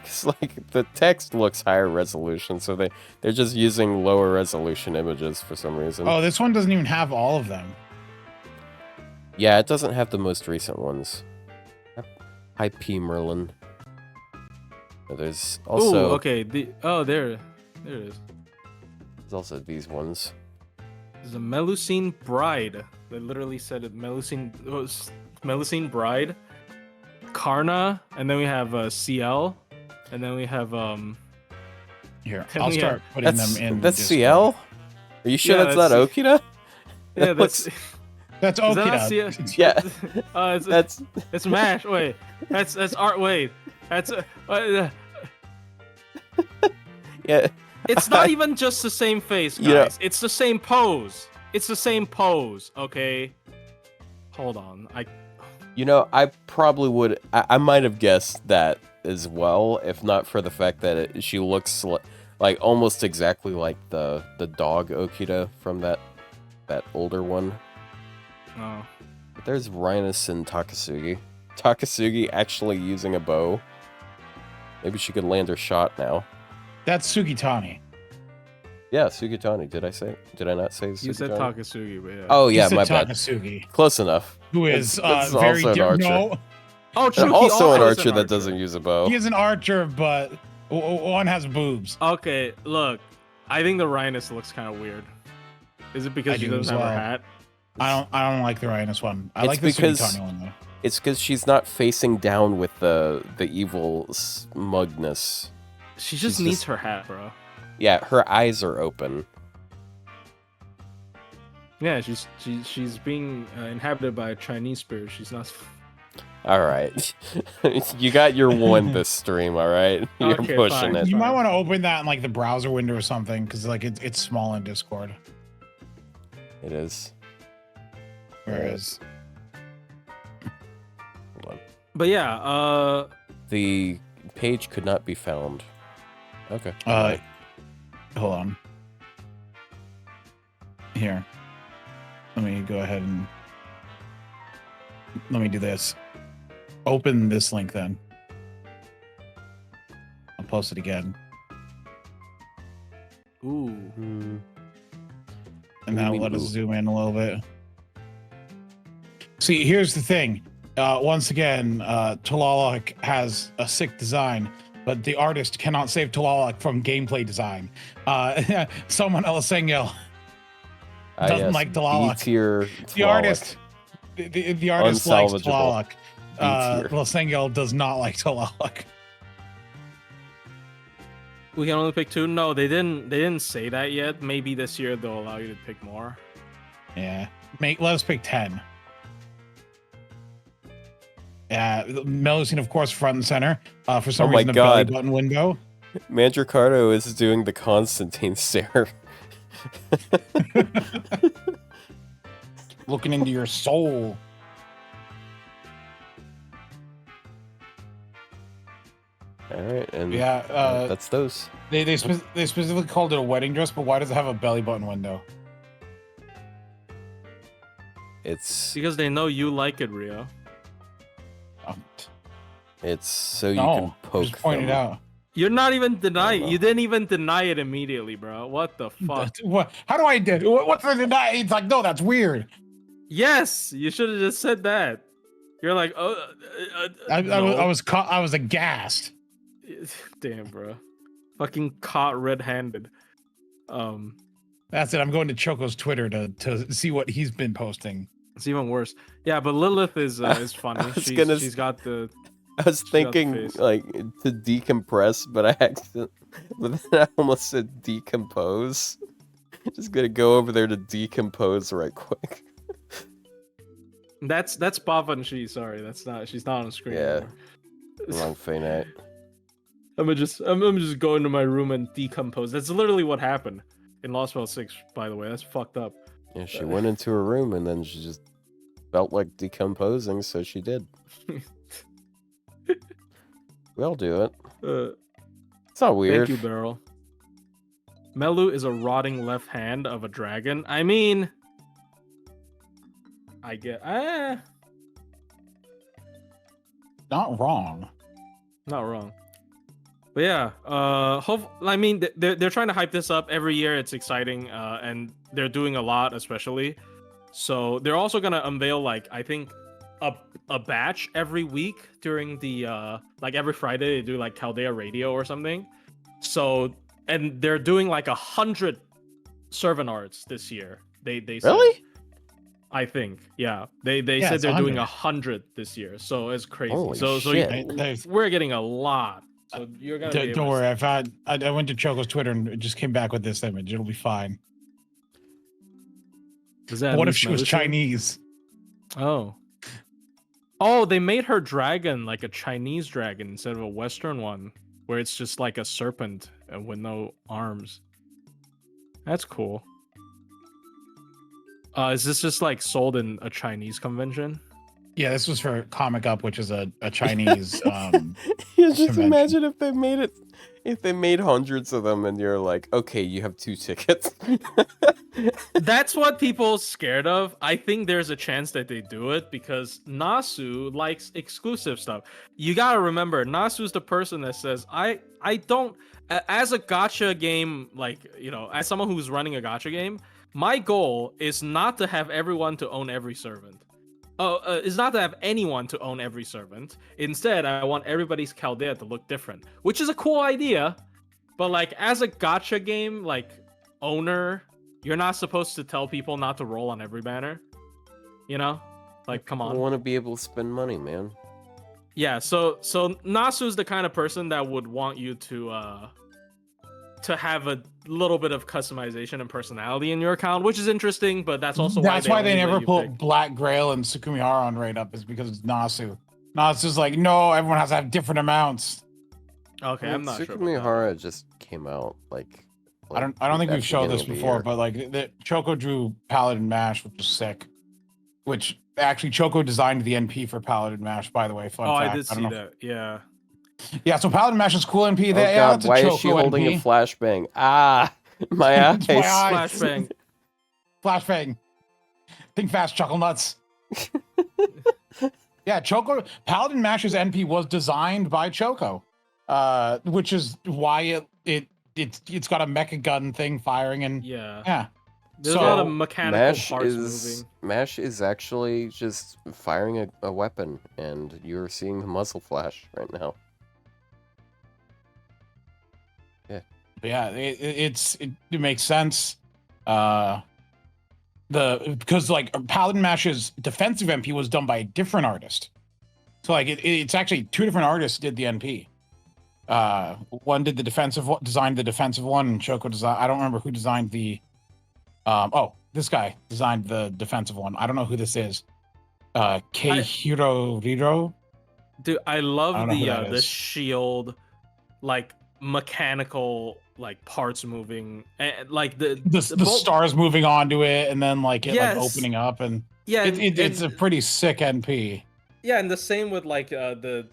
it's like the text looks higher resolution, so they're just using lower resolution images for some reason. Oh, this one doesn't even have all of them. Yeah, it doesn't have the most recent ones. Hi P Merlin. There's also Ooh, okay. There it is. there's also these ones. There's a Melusine Bride. They literally said it. Melusine Bride, Karna, and then we have CL, and then we have Here, Then I'll we start have- putting That's them in. that's Discord. CL. Are you sure Yeah, that's not that's Okita? yeah. That That's That's is that not Okita. CL? Yeah, It's that's it's Mash. Wait, that's art. Wait, that's yeah. it's not even just the same face, guys. Yeah. It's the same pose. It's the same pose. Okay. Hold on. You know, I probably would. I might have guessed that as well, if not for the fact that she looks like almost exactly like the dog Okita from that older one. Oh. But there's Rhinus and Takasugi. Takasugi actually using a bow. Maybe she could land her shot now. That's Sugitani. Yeah, Sugitani. Did I not say Sugitani? You said Takasugi, but yeah. Oh You yeah, said my bad. Takasugi, Close enough. who is That's very also an different. archer. No, Oh, true. And he also an is archer that doesn't use a bow. he is an archer, but one has boobs. Okay, look. I think the Rhinus looks kind of weird. Is it I because she do doesn't as have her well. hat? I don't like the Rhinus one. I It's like the because- Sugitani one though. It's because she's not facing down with the evil smugness. She just She's needs just- her hat, bro. Yeah, her eyes are open. Yeah, she's being inhabited by a Chinese spirit. She's not. All right. You got your one this stream, all right? You're Okay, pushing fine. it. You might want to open that in like the browser window or something, because like it's small in Discord. It is. Whereas Hold on. But yeah, The page could not be found. Okay. hold on. Here. Let me go ahead and let me do this. Open this link then. I'll post it again. ooh, Hmm. And that'll let us zoom in a little bit. See, here's the thing. Once again, Talalak has a sick design, but the artist cannot save Talalak from gameplay design. Someone else saying, doesn't like Talalak. B-tier The artist, the artist likes Talalak. B-tier. Lasengel does not like Talalak. we can only pick 2. No, they didn't say that yet. Maybe this year they'll allow you to pick more. Yeah, let us pick 10. Yeah, Melusine, of course, front and center. For some Oh my reason, the belly God. button window. Mandricardo is doing the Constantine stare. Looking into your soul. All right, and Yeah, that's those. they specifically called it a wedding dress, but why does it have a belly button window? It's Because they know you like it, Rio. so you No, can poke just point it them. out. You're not even denying. know. You didn't even deny it immediately, bro. What the fuck? What? How do I do? What's the deny? It's like, no, that's weird. Yes, you should have just said that. You're like, oh, I no. was aghast. Damn, bro. Fucking caught red-handed. That's it. I'm going to Choco's Twitter to see what he's been posting. It's even worse. Yeah, but Lilith is funny. I was She's, gonna she's got the. I was She got the thinking face. like to decompress, but but then I almost said decompose. Just gonna go over there to decompose right quick. That's Bava and she. Sorry, that's not. She's not on screen. Yeah. Anymore. Wrong Feynight. I'm gonna just go into my room and decompose. That's literally what happened in Lost World 6. By the way, that's fucked up. Yeah, she went into her room and then she just felt like decomposing, so she did. We'll do it. It's not weird. Thank you, Beryl. Melu is a rotting left hand of a dragon. I mean, I get. Not wrong. Not wrong. But yeah, I mean, they're trying to hype this up every year. It's exciting, and they're doing a lot, especially. So they're also gonna unveil, like, I think, a batch every week during the like every Friday they do like Chaldea Radio or something. So, and they're doing like 100 servant arts this year. They said, Really? I think, yeah. They Yeah, said it's they're doing 100. 100 this year. So it's crazy. Holy so shit. we're getting a lot. So you're gonna be able Don't to worry. I went to Choco's Twitter and it just came back with this image. It'll be fine. Is that What if Miss she was Medicine? Chinese? Oh, they made her dragon like a Chinese dragon instead of a Western one, where it's just like a serpent and with no arms. That's cool. Is this just like sold in a Chinese convention? Yeah, this was for Comic Up, which is a Chinese. You just convention. imagine if they made hundreds of them and you're like, okay, you have 2 tickets. That's what people scared of. I think there's a chance that they do it because Nasu likes exclusive stuff. You gotta remember, Nasu's the person that says, I don't, as a gacha game, like, you know, as someone who's running a gacha game, my goal is not to have everyone to own every servant. Is not to have anyone to own every servant. Instead, I want everybody's Chaldea to look different, which is a cool idea. But like, as a gacha game, like, owner, you're not supposed to tell people not to roll on every banner. You know? Like, come I on. want to be able to spend money, man. Yeah, so Nasu's the kind of person that would want you to have a little bit of customization and personality in your account, which is interesting, but that's also That's why they only never let you put pick. Black Grail and Sukumihara on right up, is because it's Nasu. No, it's just like, no, everyone has to have different amounts. Okay, I'm not sure. Tsukumi About Hara just came out I don't think at we've the showed beginning this of the before, year. but like the Choco drew Paladin Mash, which was sick. Which actually Choco designed the NP for Paladin Mash, by the way. Fun fact. I did see that. Yeah. Yeah, so Paladin Mash is cool NP. Oh Yeah, god, that's a why Choco is she holding NP. a flashbang? Ah, my eyes. It's my eyes. Flashbang. Flashbang. Think fast, Chuckle Nuts. Yeah, Choco Paladin Mash's NP was designed by Choco, which is why it's got a mecha gun thing firing and yeah. There's So, a lot of mechanical Mash parts is moving. Mash is actually just firing a weapon, and you're seeing the muzzle flash right now. Yeah, it makes sense. Because like Paladin Mash's defensive NP was done by a different artist, so like it's actually two different artists did the NP. One did the defensive one, designed the defensive one, and Choco designed. I don't remember who designed the. This guy designed the defensive one. I don't know who this is. Keihiro Riro. Dude, I I love don't know who that the is. shield, like mechanical like parts moving, and like the Stars moving onto it, and then like it like Yes. opening up, and Yeah, it's a and- pretty sick NP. Yeah, and the same with like the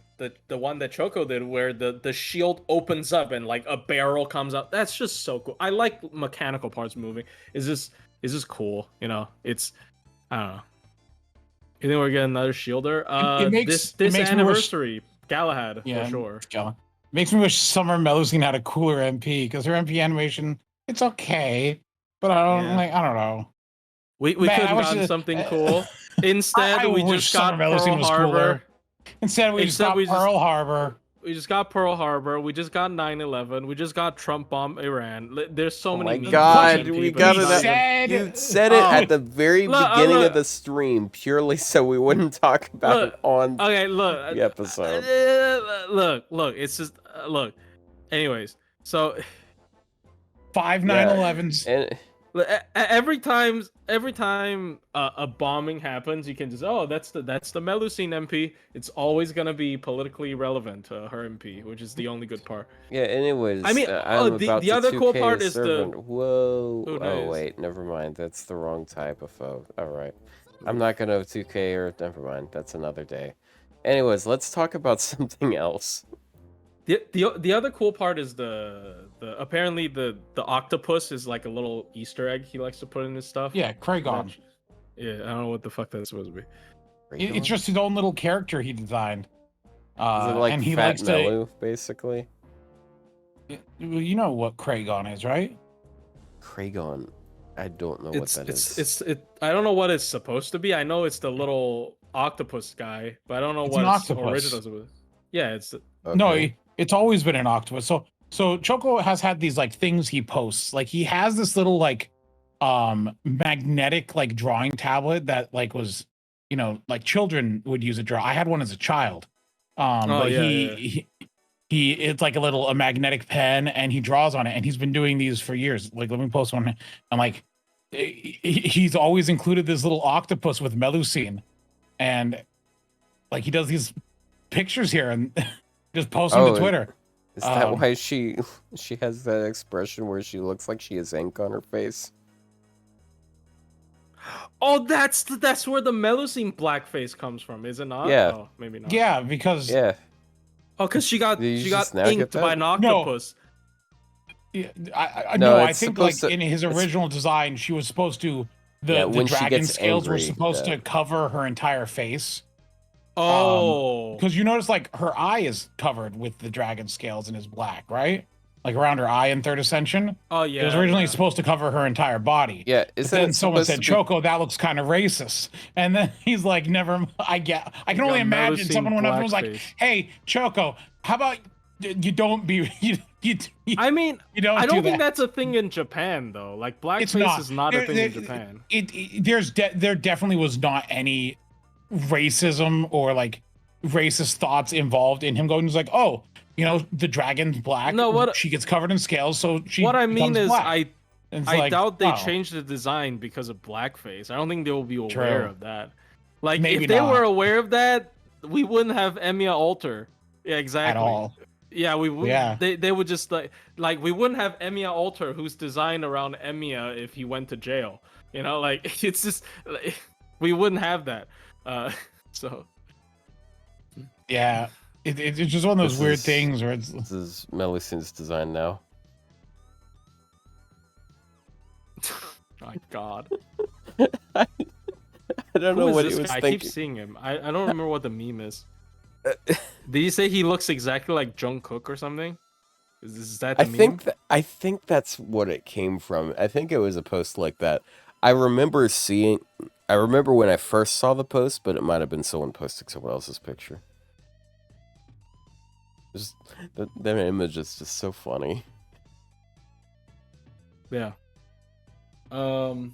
one that Choco did, where the shield opens up and like a barrel comes out. That's just so cool. I like mechanical parts moving. Is this cool? You know, it's I don't know. You think we're getting another shielder? It makes- This it makes me wish- anniversary, Galahad Yeah, for sure. Skella. Makes me wish Summer Melusine had a cooler MP, because her MP animation, it's okay, but I don't Yeah. like. I don't know. We Man, could I have wish gotten it- something cool. Instead, I we wish just got Summer Melusine Pearl was Harbor. cooler. Instead, we just Except got we just- Pearl Harbor. We just got Pearl Harbor. We just got 9/11. We just got Trump bomb Iran. There's so Oh many. my memes god, about we MP, but got it's it. not said- even- You said it Oh. at the very Look, beginning look. of the stream, purely so we wouldn't talk about Look, it on Okay, look. the episode. Look. It's just look. Anyways, so 5 Yeah. 9/11s. And every time a bombing happens, you can just that's the Melusine MP. It's always gonna be politically relevant to her MP, which is the only good part. yeah, anyways, I mean, I'm the about to other cool 2K part a is the- servant. Whoa. Who Oh knows? wait, never mind. That's the wrong type of foe. All right. I'm not gonna 2K or never mind. That's another day. Anyways, let's talk about something else. The other cool part is the apparently the octopus is like a little Easter egg he likes to put in his stuff. Yeah, Kragon. Yeah, I don't know what the fuck that's supposed to be. It's just his own little character he designed. Is it like and he Fat likes Melu, basically? to. You know what Kragon is, right? Kragon. I don't know what that is. I don't know what it's supposed to be. I know it's the little octopus guy, but I don't know It's what an its octopus. original was. Yeah, it's No, Okay. it's always been an octopus. So Choco has had these like things he posts. Like he has this little like magnetic like drawing tablet that like was, you know, like children would use to draw. I had one as a child. But yeah. he it's like a magnetic pen, and he draws on it, and he's been doing these for years. Like, let me post one. I'm like, he's always included this little octopus with Melusine, and like he does these pictures here and just post them Oh, to Twitter. Is that why she has that expression where she looks like she has ink on her face? Oh, that's where the Melusine blackface comes from, is it not? Yeah. Oh, maybe not. Yeah, because Yeah. Oh, because she got Did you she got just now get inked that? by an octopus. yeah, No, I it's think like supposed to- in his it's- original design, she was supposed to Yeah, the when she dragon gets scales were angry, supposed yeah. to cover her entire face. Oh, Because you notice like her eye is covered with the dragon scales and is black, right? Like around her eye in Third Ascension. oh yeah. It was originally yeah. supposed to cover her entire body. Yeah, But isn't then it someone supposed said, to be- Choco, that looks kind of racist. And then he's like, I can only got imagine Melusine someone went up and was like, blackface. hey, Choco, how about you don't be, you I mean, don't I don't do think that. that's a thing in Japan though. Like It's blackface not. is not a There- thing in there- Japan. There definitely was not any racism or like racist thoughts involved in him going. He's like, oh, you know, the dragon's black. No, what- she gets covered in scales, so she. What I mean becomes is, black. I And it's I like, doubt they oh, changed the design because of blackface. I don't think they will be aware True. of that. Like Maybe if they not. were aware of that, we wouldn't have Emiya Alter. Yeah, exactly. At all. Yeah, we would. Yeah. They would just like we wouldn't have Emiya Alter, who's designed around Emiya, if he went to jail. You know, like it's just like, we wouldn't have that. So Yeah. It's just one of those This weird is- things where it's This is Melison's design now. my God, I don't know who is what this he was guy? I thinking. keep seeing him. I don't remember what the meme is. Did you say he looks exactly like Jungkook or something? Is that the meme? I think that's what it came from. I think it was a post like that. I remember when I first saw the post, but it might have been someone posting someone else's picture. Just that image is just so funny. Yeah. So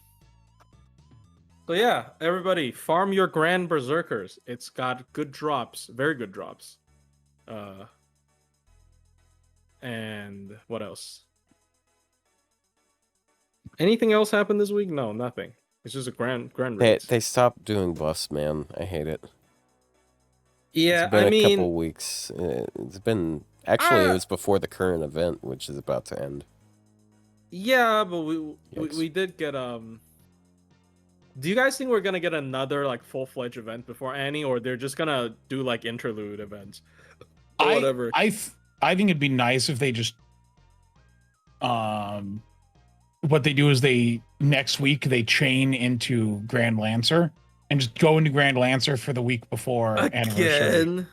yeah, everybody, farm your Grand Berserkers. It's got good drops, very good drops. And what else? Anything else happened this week? No, nothing. It's just a grand race. They stopped doing buffs, man. I hate it. Yeah, It's been I a couple mean, weeks. It's been actually it was before the current event, which is about to end. yeah, but Yikes. we did get Do you guys think we're gonna get another like full-fledged event before Annie, or they're just gonna do like interlude events or whatever? I think it'd be nice if they just what they do is they next week they chain into Grand Lancer and just go into Grand Lancer for the week before anniversary. Again?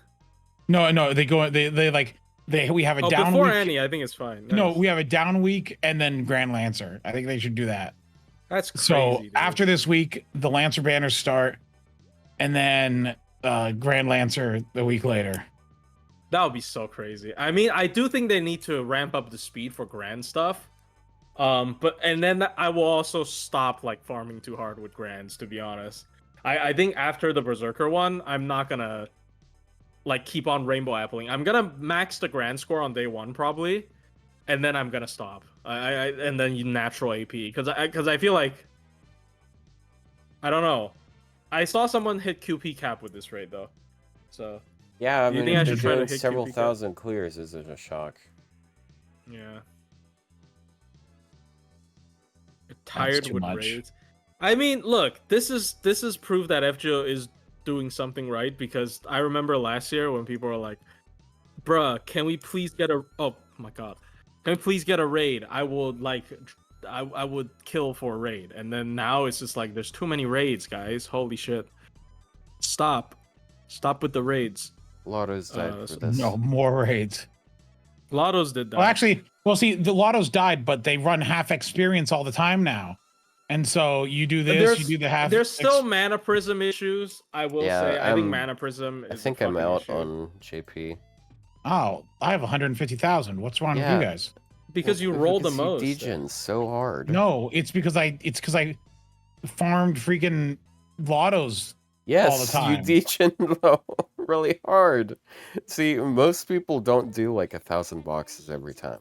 No, they go they like we have a Oh, down before week. Annie, I think it's fine. No, Nice. we have a down week and then Grand Lancer. I think they should do that. That's crazy. So dude. after this week, the Lancer banners start, and then Grand Lancer the week later. That would be so crazy. I mean, I do think they need to ramp up the speed for grand stuff. But then I will also stop like farming too hard with grands, to be honest. I think after the Berserker one, I'm not gonna like keep on rainbow appling. I'm gonna max the grand score on day one probably, and then I'm gonna stop. And then you natural AP because I feel like I don't know. I saw someone hit QP cap with this raid though, so Yeah, I Do you mean, think I they're should try to doing hit several QP cap? thousand clears isn't a shock. yeah. Tired too with much. raids. I mean, look, this is proof that FGO is doing something right, because I remember last year when people were like, "Bruh, can we please get a oh my god, can we please get a raid? I would like, I would kill for a raid." And then now it's just like, there's too many raids, guys. Holy shit! Stop with the raids. Lotto's died for so- this. No more raids. Lottos did that. Well, actually, see, the Lottos died, but they run half experience all the time now, and so you do this, you do the half. There's still mana prism issues. I will Yeah, say, I think I'm- mana prism is I a think I'm fucking out issue. on JP. Oh, I have 150,000. What's wrong Yeah. with you guys? Because you Well, roll the because you most. degen so hard. No, it's because I farmed freaking Lottos. Yes, all the time. you degen though really hard. See, most people don't do like 1,000 boxes every time.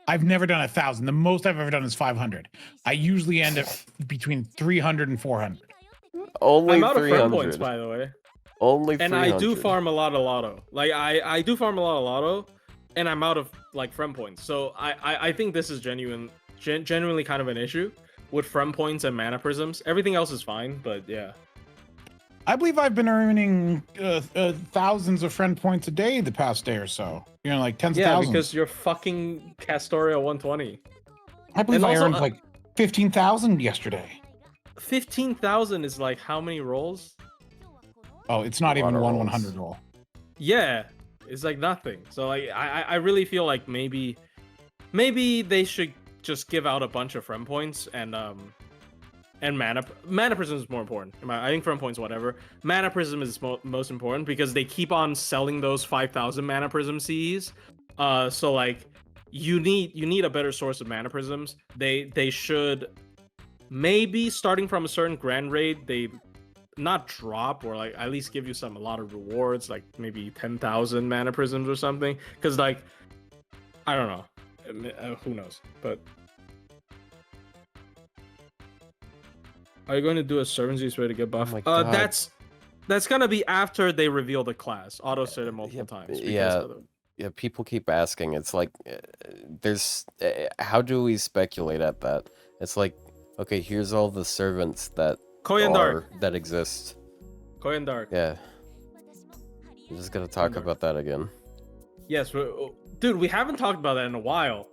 I've never done 1,000. The most I've ever done is 500. I usually end up between 300 and 400. Only I'm out of friend 300. points, by the way. Only And 300. I do farm a lot of lotto. Like I do farm a lot of lotto, and I'm out of like friend points. So I think this is genuinely kind of an issue with friend points and mana prisms. Everything else is fine, but yeah. I believe I've been earning thousands of friend points a day the past day or so. You know, like tens of Yeah, thousands. because you're fucking Castoria 120. I believe and I also, earned like 15,000 yesterday. 15,000 is like how many rolls? Oh, it's not A lot even of one rolls. 100 roll. Yeah, it's like nothing. So like I really feel like maybe they should just give out a bunch of friend points and mana prism is more important. I think friend points whatever. Mana prism is most important because they keep on selling those 5,000 mana prism CEs. So like you need a better source of mana prisms. They should maybe starting from a certain grand raid they not drop or like at least give you a lot of rewards, like maybe 10,000 mana prisms or something, because like I don't know, who knows. But are you going to do a servants way to get buff? my God. That's gonna be after they reveal the class. Auto said it multiple Yep, times. yeah. Yeah, people keep asking. It's like, there's. How do we speculate at that? It's like, okay, here's all the servants that Korean Dark. that exist. Korean Dark. Yeah. I'm just gonna talk about that again. Yes, dude, we haven't talked about that in a while.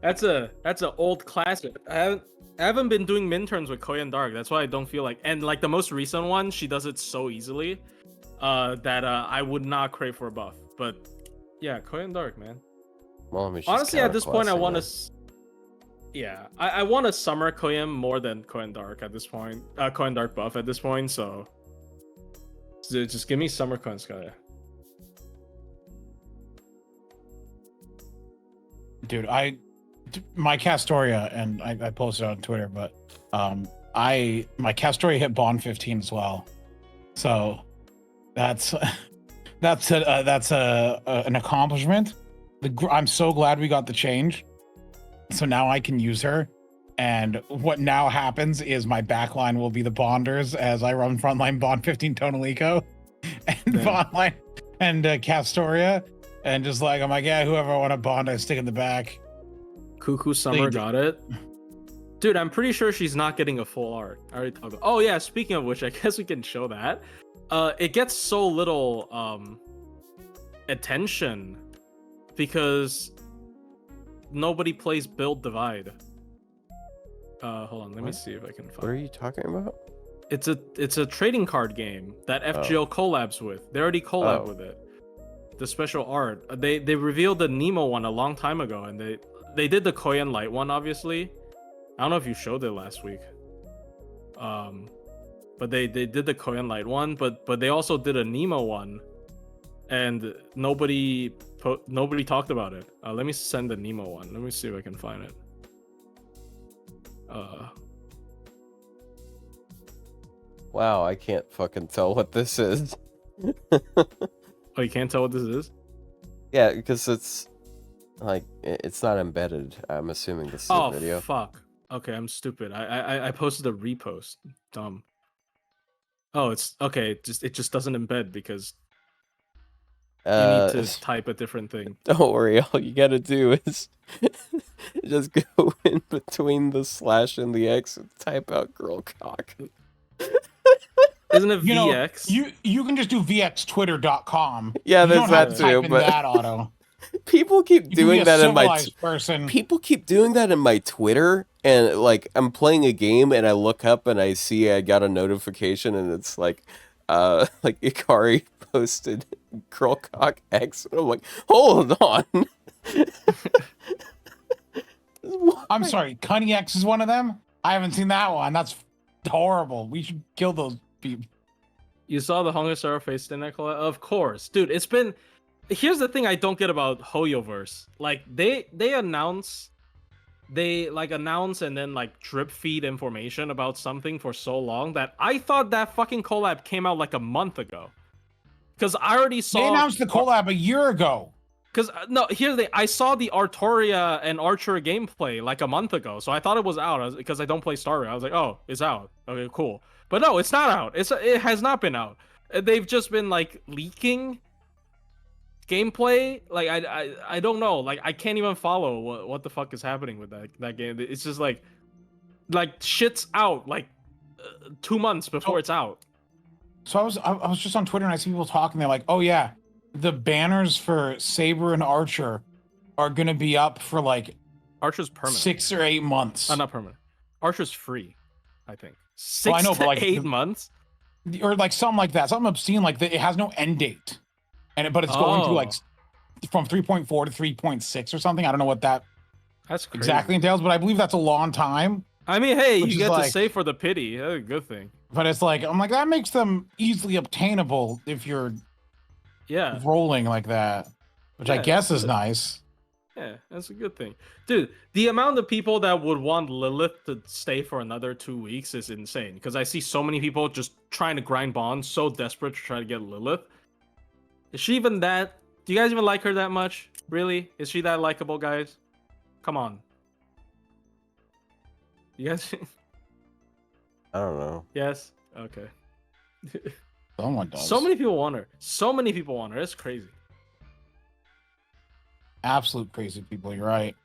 That's a old classic. I haven't been doing minterns with Korean Dark. That's why I don't feel like. And like the most recent one, she does it so easily, that I would not crave for a buff. But yeah, Korean Dark, man. Well, I mean, honestly, at this point, I want to. to. Yeah, I want a summer Korean more than Korean Dark at this point. Korean Dark buff at this point. So just give me summer Korean Sky. Dude, my Castoria, and I posted it on Twitter, but my Castoria hit Bond 15 as well, so that's an accomplishment. I'm so glad we got the change, so now I can use her. And what now happens is my backline will be the Bonders as I run frontline Bond 15 Tonalico and Bondline and Castoria. And just like, I'm like, yeah, whoever I want to bond, I stick in the back. Cuckoo Summer got it. Dude, I'm pretty sure she's not getting a full art. I already talked about. Oh yeah, speaking of which, I guess we can show that. It gets so little attention because nobody plays Build Divide. Hold on, let me see if I can find. What are you talking about? It's a trading card game that FGO collabs with. They already collab with it. The special art. They revealed the Nemo one a long time ago, and they did the Koyan Light one, obviously. I don't know if you showed it last week. But they did the Koyan Light one, but they also did a Nemo one, and nobody talked about it. Let me send the Nemo one. Let me see if I can find it. Wow, I can't fucking tell what this is. Oh, you can't tell what this is? Yeah, because it's like it's not embedded. I'm assuming this is a video. Oh fuck. Okay, I'm stupid. I posted a repost. Dumb. Oh, it's okay. It just doesn't embed because you need to type a different thing. Don't worry. All you gotta do is just go in between the slash and the X and type out girl cock. Isn't it VX? You can just do vxtwitter.com. Yeah, there's that too. But that auto. People keep doing that in my person. People keep doing that in my Twitter, and like I'm playing a game and I look up and I see I got a notification and it's like Ikari posted girl cock X, and I'm like, hold on. I'm sorry, Cunny X is one of them? I haven't seen that one. That's horrible. We should kill those people. You saw the Hunger Star face in that collab? Of course. Dude, it's been... Here's the thing I don't get about Hoyoverse. Like, they announce and then like drip feed information about something for so long that I thought that fucking collab came out like a month ago. Because I already saw... They announced the collab a year ago. Because, no, here's the thing. I saw the Artoria and Archer gameplay like a month ago, so I thought it was out because I don't play Star Rail. I was like, oh, it's out. Okay, cool. But no, it's not out. It has not been out. They've just been, like, leaking gameplay. Like, I don't know. Like, I can't even follow what the fuck is happening with that game. It's just, like shit's out, like, 2 months before it's out. So I was just on Twitter and I see people talking. They're like, oh, yeah. The banners for Saber and Archer are gonna be up for like Archer's permanent 6 or 8 months. Not permanent. Archer's free, I think. 6 well, I know, to but like 8 months, or like something like that. Something obscene like that. It has no end date, but it's going through like from 3.4 to 3.6 or something. I don't know what that exactly entails, but I believe that's a long time. I mean, hey, you get to save for the pity. That's a good thing. But it's like I'm like that makes them easily obtainable if you're rolling like that, which I guess is nice. Yeah, that's a good thing. Dude, the amount of people that would want Lilith to stay for another 2 weeks is insane. Because I see so many people just trying to grind bonds, so desperate to try to get Lilith. Is she even that? Do you guys even like her that much? Really? Is she that likable, guys? Come on. You guys? I don't know. Yes? Okay. Someone does. So many people want her. So many people want her. It's crazy. Absolute crazy people. You're right.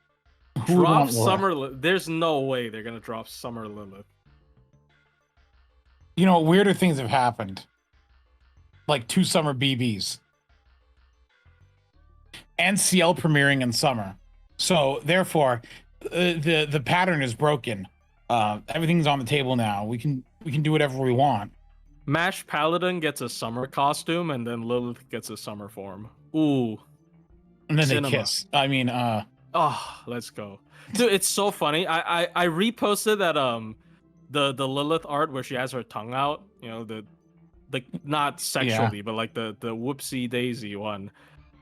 Who would Drop want Laura? Summer. There's no way they're gonna drop Summer Lilith. You know, weirder things have happened. Like 2 summer BBs. And CL premiering in summer. So therefore, the pattern is broken. Everything's on the table now. We can do whatever we want. Mash Paladin gets a summer costume, and then Lilith gets a summer form. Ooh. And then Cinema. they kiss. I mean, Oh, let's go, dude! It's so funny. I reposted that the Lilith art where she has her tongue out. You know, the not sexually, but like the whoopsie daisy one.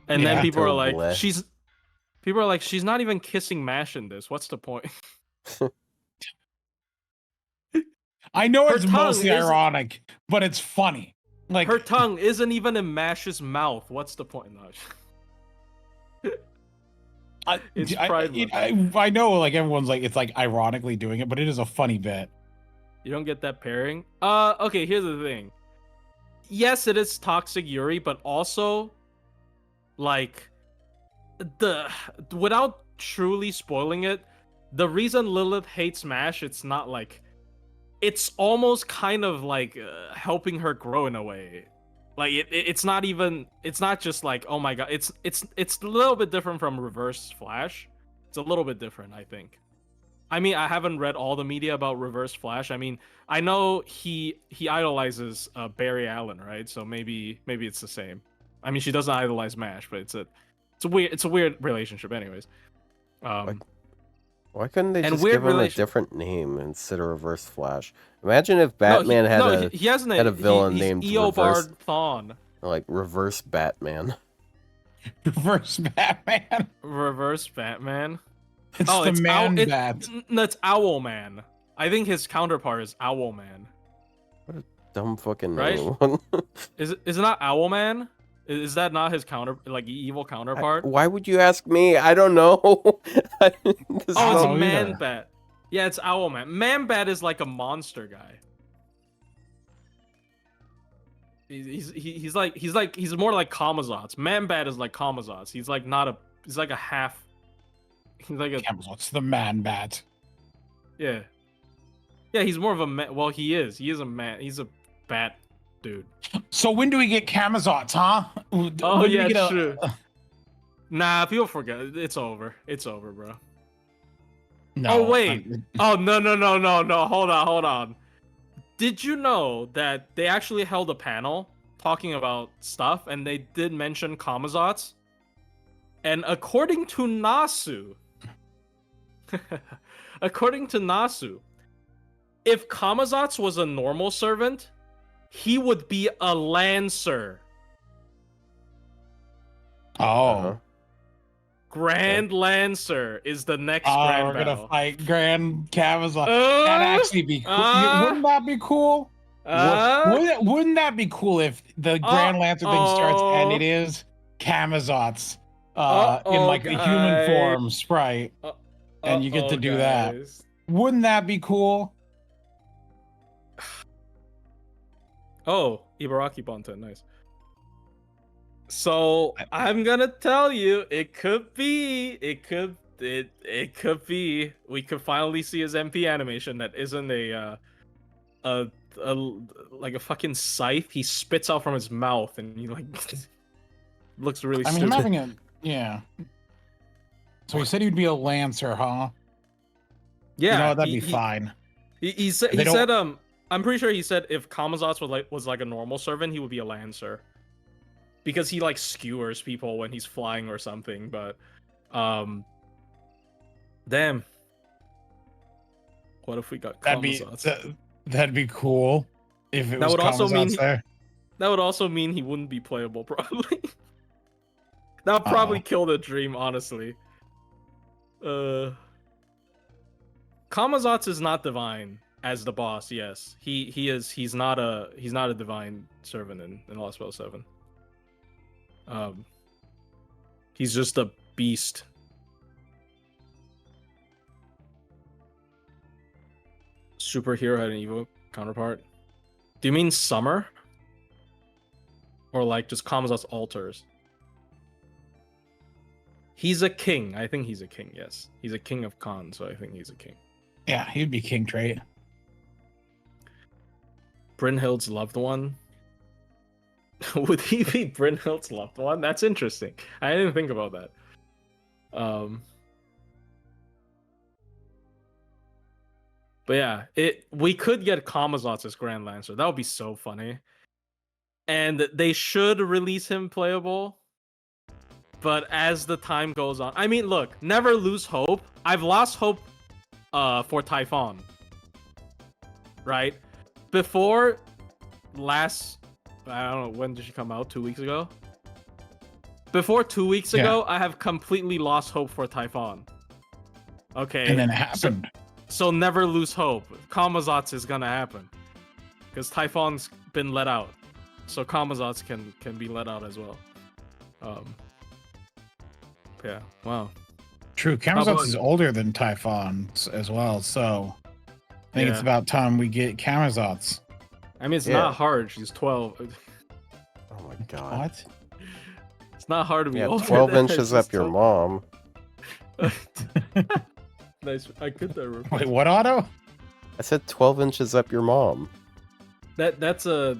And then Yeah. people are So like, bleh. she's not even kissing Mash in this. What's the point? I know Her it's tongue mostly is- ironic, but it's funny. Like Her tongue isn't even in Mash's mouth. What's the point? No. It's Pride Month. I know, like everyone's like, it's like ironically doing it, but it is a funny bit. You don't get that pairing? Okay, here's the thing. Yes, it is Toxic Yuri, but also, like, without truly spoiling it, the reason Lilith hates Mash, it's not like, it's almost kind of like helping her grow in a way. Like it's not even, it's not just like, oh my god, it's a little bit different from Reverse Flash. It's a little bit different, I think. I mean, I haven't read all the media about Reverse Flash. I mean, I know he idolizes Barry Allen, right? So maybe it's the same. I mean, she doesn't idolize Mash, but it's a weird relationship, anyways. Why couldn't they And just weird give him a relation- different name instead of Reverse Flash? Imagine if Batman he has had a villain he's named Eobard Thawne. like Reverse Batman. Reverse Batman. Reverse Batman. It's Oh, the it's man Owl, bat. That's Owlman. I think his counterpart is Owlman. Dumb fucking Right? name. Is it not Owlman? Is that not his evil counterpart? Why would you ask me? I don't know. This is Oh, it's know a either. Man Bat. Yeah, it's Owlman. Man Bat is like a monster guy. He's more like Kamazotz. Man Bat is like Kamazotz. He's like a half. He's like a It's the man bat. yeah. Yeah, he's more of a man. Well, he is. He is a man. He's a bat dude. So when do we get Kamazotz, huh? Oh When do we yeah, get true. Nah, people forget. It's over. It's over, bro. No, Oh wait. Oh no. Hold on. Did you know that they actually held a panel talking about stuff, and they did mention Kamazotz? And according to Nasu, if Kamazotz was a normal servant, he would be a Lancer. Oh. Uh-huh. Grand Lancer is the next Oh, Grand we're Battle. gonna fight Grand Kamazotz. Uh, That'd actually be cool. Wouldn't that be cool? Wouldn't that be cool if the Grand Lancer thing starts and it is Kamazotz in like a human form sprite, and you get to do that? Wouldn't that be cool? Oh, Ibaraki Bonta, nice. So I'm gonna tell you, it could be. We could finally see his MP animation that isn't a like a fucking scythe he spits out from his mouth, and he like looks really I mean, stupid. I'm having a yeah. So he said he'd be a Lancer, huh? Yeah, You know, that'd be fine. He said They don't- I'm pretty sure he said if Kamazotz was like a normal servant, he would be a Lancer. Because he like skewers people when he's flying or something, but damn. What if we got Kamazotz? That'd be cool if it That was would also mean Kamazotz there. That would also mean he wouldn't be playable, probably. That would probably kill the dream, honestly. Kamazotz is not divine as the boss, yes. He's not a divine servant in Lost Spell 7. He's just a beast. Superhero had an evil counterpart. Do you mean Summer? or like just Kamazot's altars. He's a king. I think he's a king. Yes, he's a king of Khan, so I think he's a king. Yeah, he'd be king trait. Brynhild's loved one. Would he be Brynhild's loved one? That's interesting. I didn't think about that. But yeah, we could get Kamazotz as Grand Lancer. That would be so funny. And they should release him playable. But as the time goes on, I mean, look, never lose hope. I've lost hope for Typhon. Right? Before last, I don't know, when did she come out? 2 weeks ago? Before 2 weeks ago, I have completely lost hope for Typhon. Okay. And then it happened. So never lose hope. Kamazotz is gonna happen. Because Typhon's been let out. So Kamazotz can be let out as well. Yeah, wow. True, Kamazotz is older than Typhon as well, so I think it's about time we get Kamazotz. I mean, it's not hard. She's 12. Oh my god. What? It's not hard to be older. 12 inches up your mom. Nice. I get that reference. Wait, what, Otto? I said 12 inches up your mom. That's a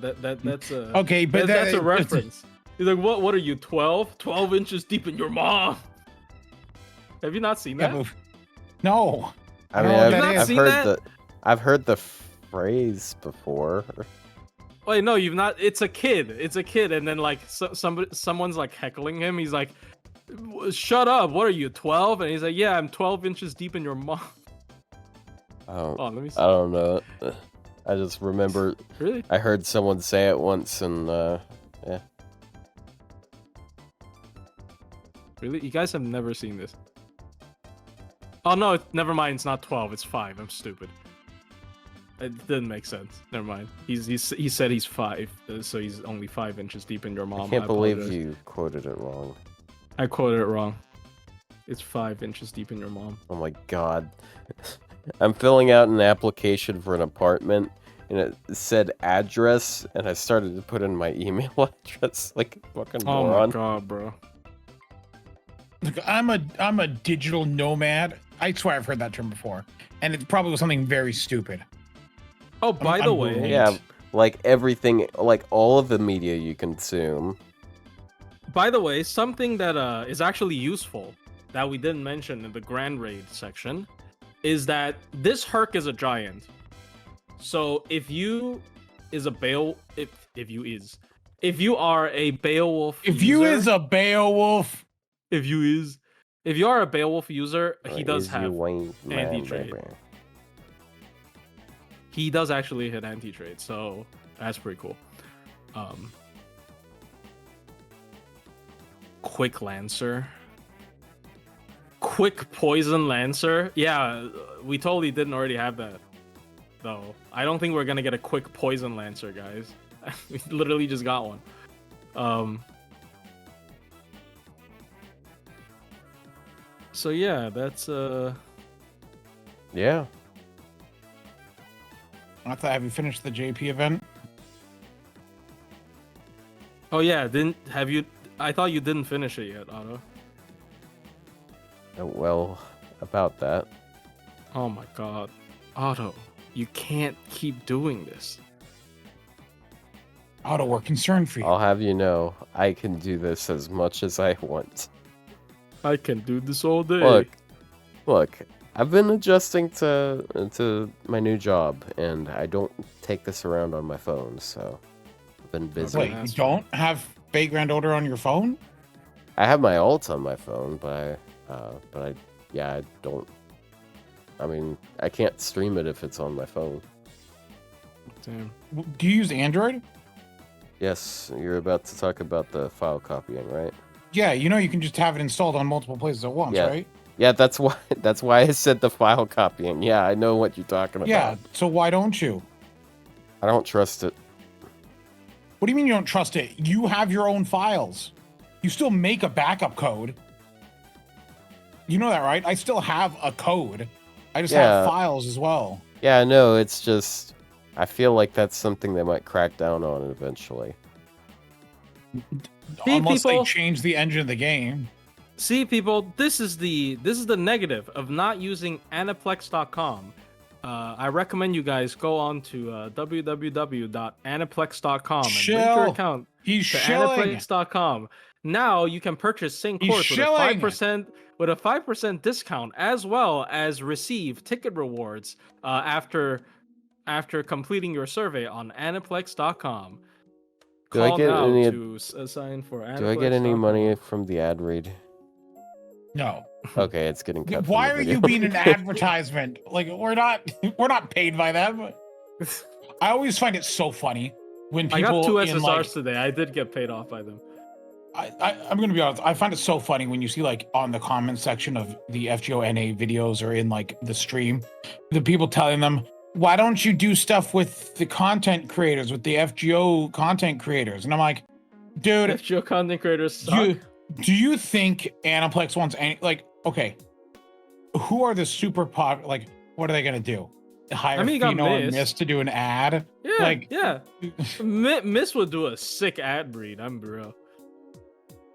Okay, but that's a reference. He's like, what are you, 12? 12 inches deep in your mom. Have you not seen that? Yeah, no. I mean, I've heard the phrase before. Wait, no, you've not. It's a kid. It's a kid, and then like someone's like heckling him. He's like, "Shut up! What are you, 12?" And he's like, "Yeah, I'm 12 inches deep in your mom." Oh, let me see. I don't know. I just remember. Really? I heard someone say it once, and yeah. Really? You guys have never seen this? Oh no, never mind. It's not 12. It's 5. I'm stupid. It didn't make sense. Never mind. He said he's 5, so he's only 5 inches deep in your mom. I can't believe you quoted it wrong. I quoted it wrong. It's 5 inches deep in your mom. Oh my god. I'm filling out an application for an apartment, and it said address, and I started to put in my email address like a fucking moron. Oh my god, bro. Look, I'm a digital nomad. I swear I've heard that term before, and it probably was something very stupid. Oh, by the way, yeah, like everything, like all of the media you consume. By the way, something that is actually useful that we didn't mention in the Grand Raid section is that this Herc is a giant. So if you are a Beowulf if you are a Beowulf user, he does have anti-trade. He does actually hit anti-trade, so that's pretty cool. Quick Lancer. Quick Poison Lancer? Yeah, we totally didn't already have that, though. I don't think we're gonna get a Quick Poison Lancer, guys. We literally just got one. So yeah, that's Yeah. Have you finished the JP event? Oh yeah, I thought you didn't finish it yet, Otto. Oh, well, about that. Oh my god. Otto, you can't keep doing this. Otto, we're concerned for you. I'll have you know, I can do this as much as I want. I can do this all day. Look, I've been adjusting to my new job, and I don't take this around on my phone, so I've been busy. Wait, you don't have Bay Grand Order on your phone? I have my alt on my phone, but I don't. I mean, I can't stream it if it's on my phone. Damn. Do you use Android? Yes, you're about to talk about the file copying, right? Yeah, you know you can just have it installed on multiple places at once, right? Yeah, that's why I said the file copying. Yeah, I know what you're talking about. Yeah, so why don't you? I don't trust it. What do you mean you don't trust it? You have your own files. You still make a backup code. You know that, right? I still have a code. I just have files as well. Yeah, I know. It's just, I feel like that's something they might crack down on eventually. Unless people, they change the engine of the game. see people, this is the negative of not using Aniplex.com. I recommend you guys go on to www.aniplex.com and link your Chill. account He's to shilling. Aniplex.com. Now you can purchase Sing He's course with a shilling. 5% discount, as well as receive ticket rewards after completing your survey on Aniplex.com. Do I Call get now any- to sign for Aniplex.com. Do I get any money from the ad read? No. Okay, it's getting cut. Why from are the you video. being an advertisement? Like we're not paid by them. I always find it so funny when I people got 2 in, SSRs like, today. I did get paid off by them. I'm gonna be honest. I find it so funny when you see like on the comment section of the FGO NA videos or in like the stream, the people telling them, "Why don't you do stuff with the content creators, with the FGO content creators?" And I'm like, dude, FGO content creators suck. do you think Aniplex wants any like? Okay, who are the super pop? Like, what are they gonna do? Hire I mean, you got Fino and Miss. Miss to do an ad? Yeah, Like, yeah. Miss would do a sick ad read. I'm real.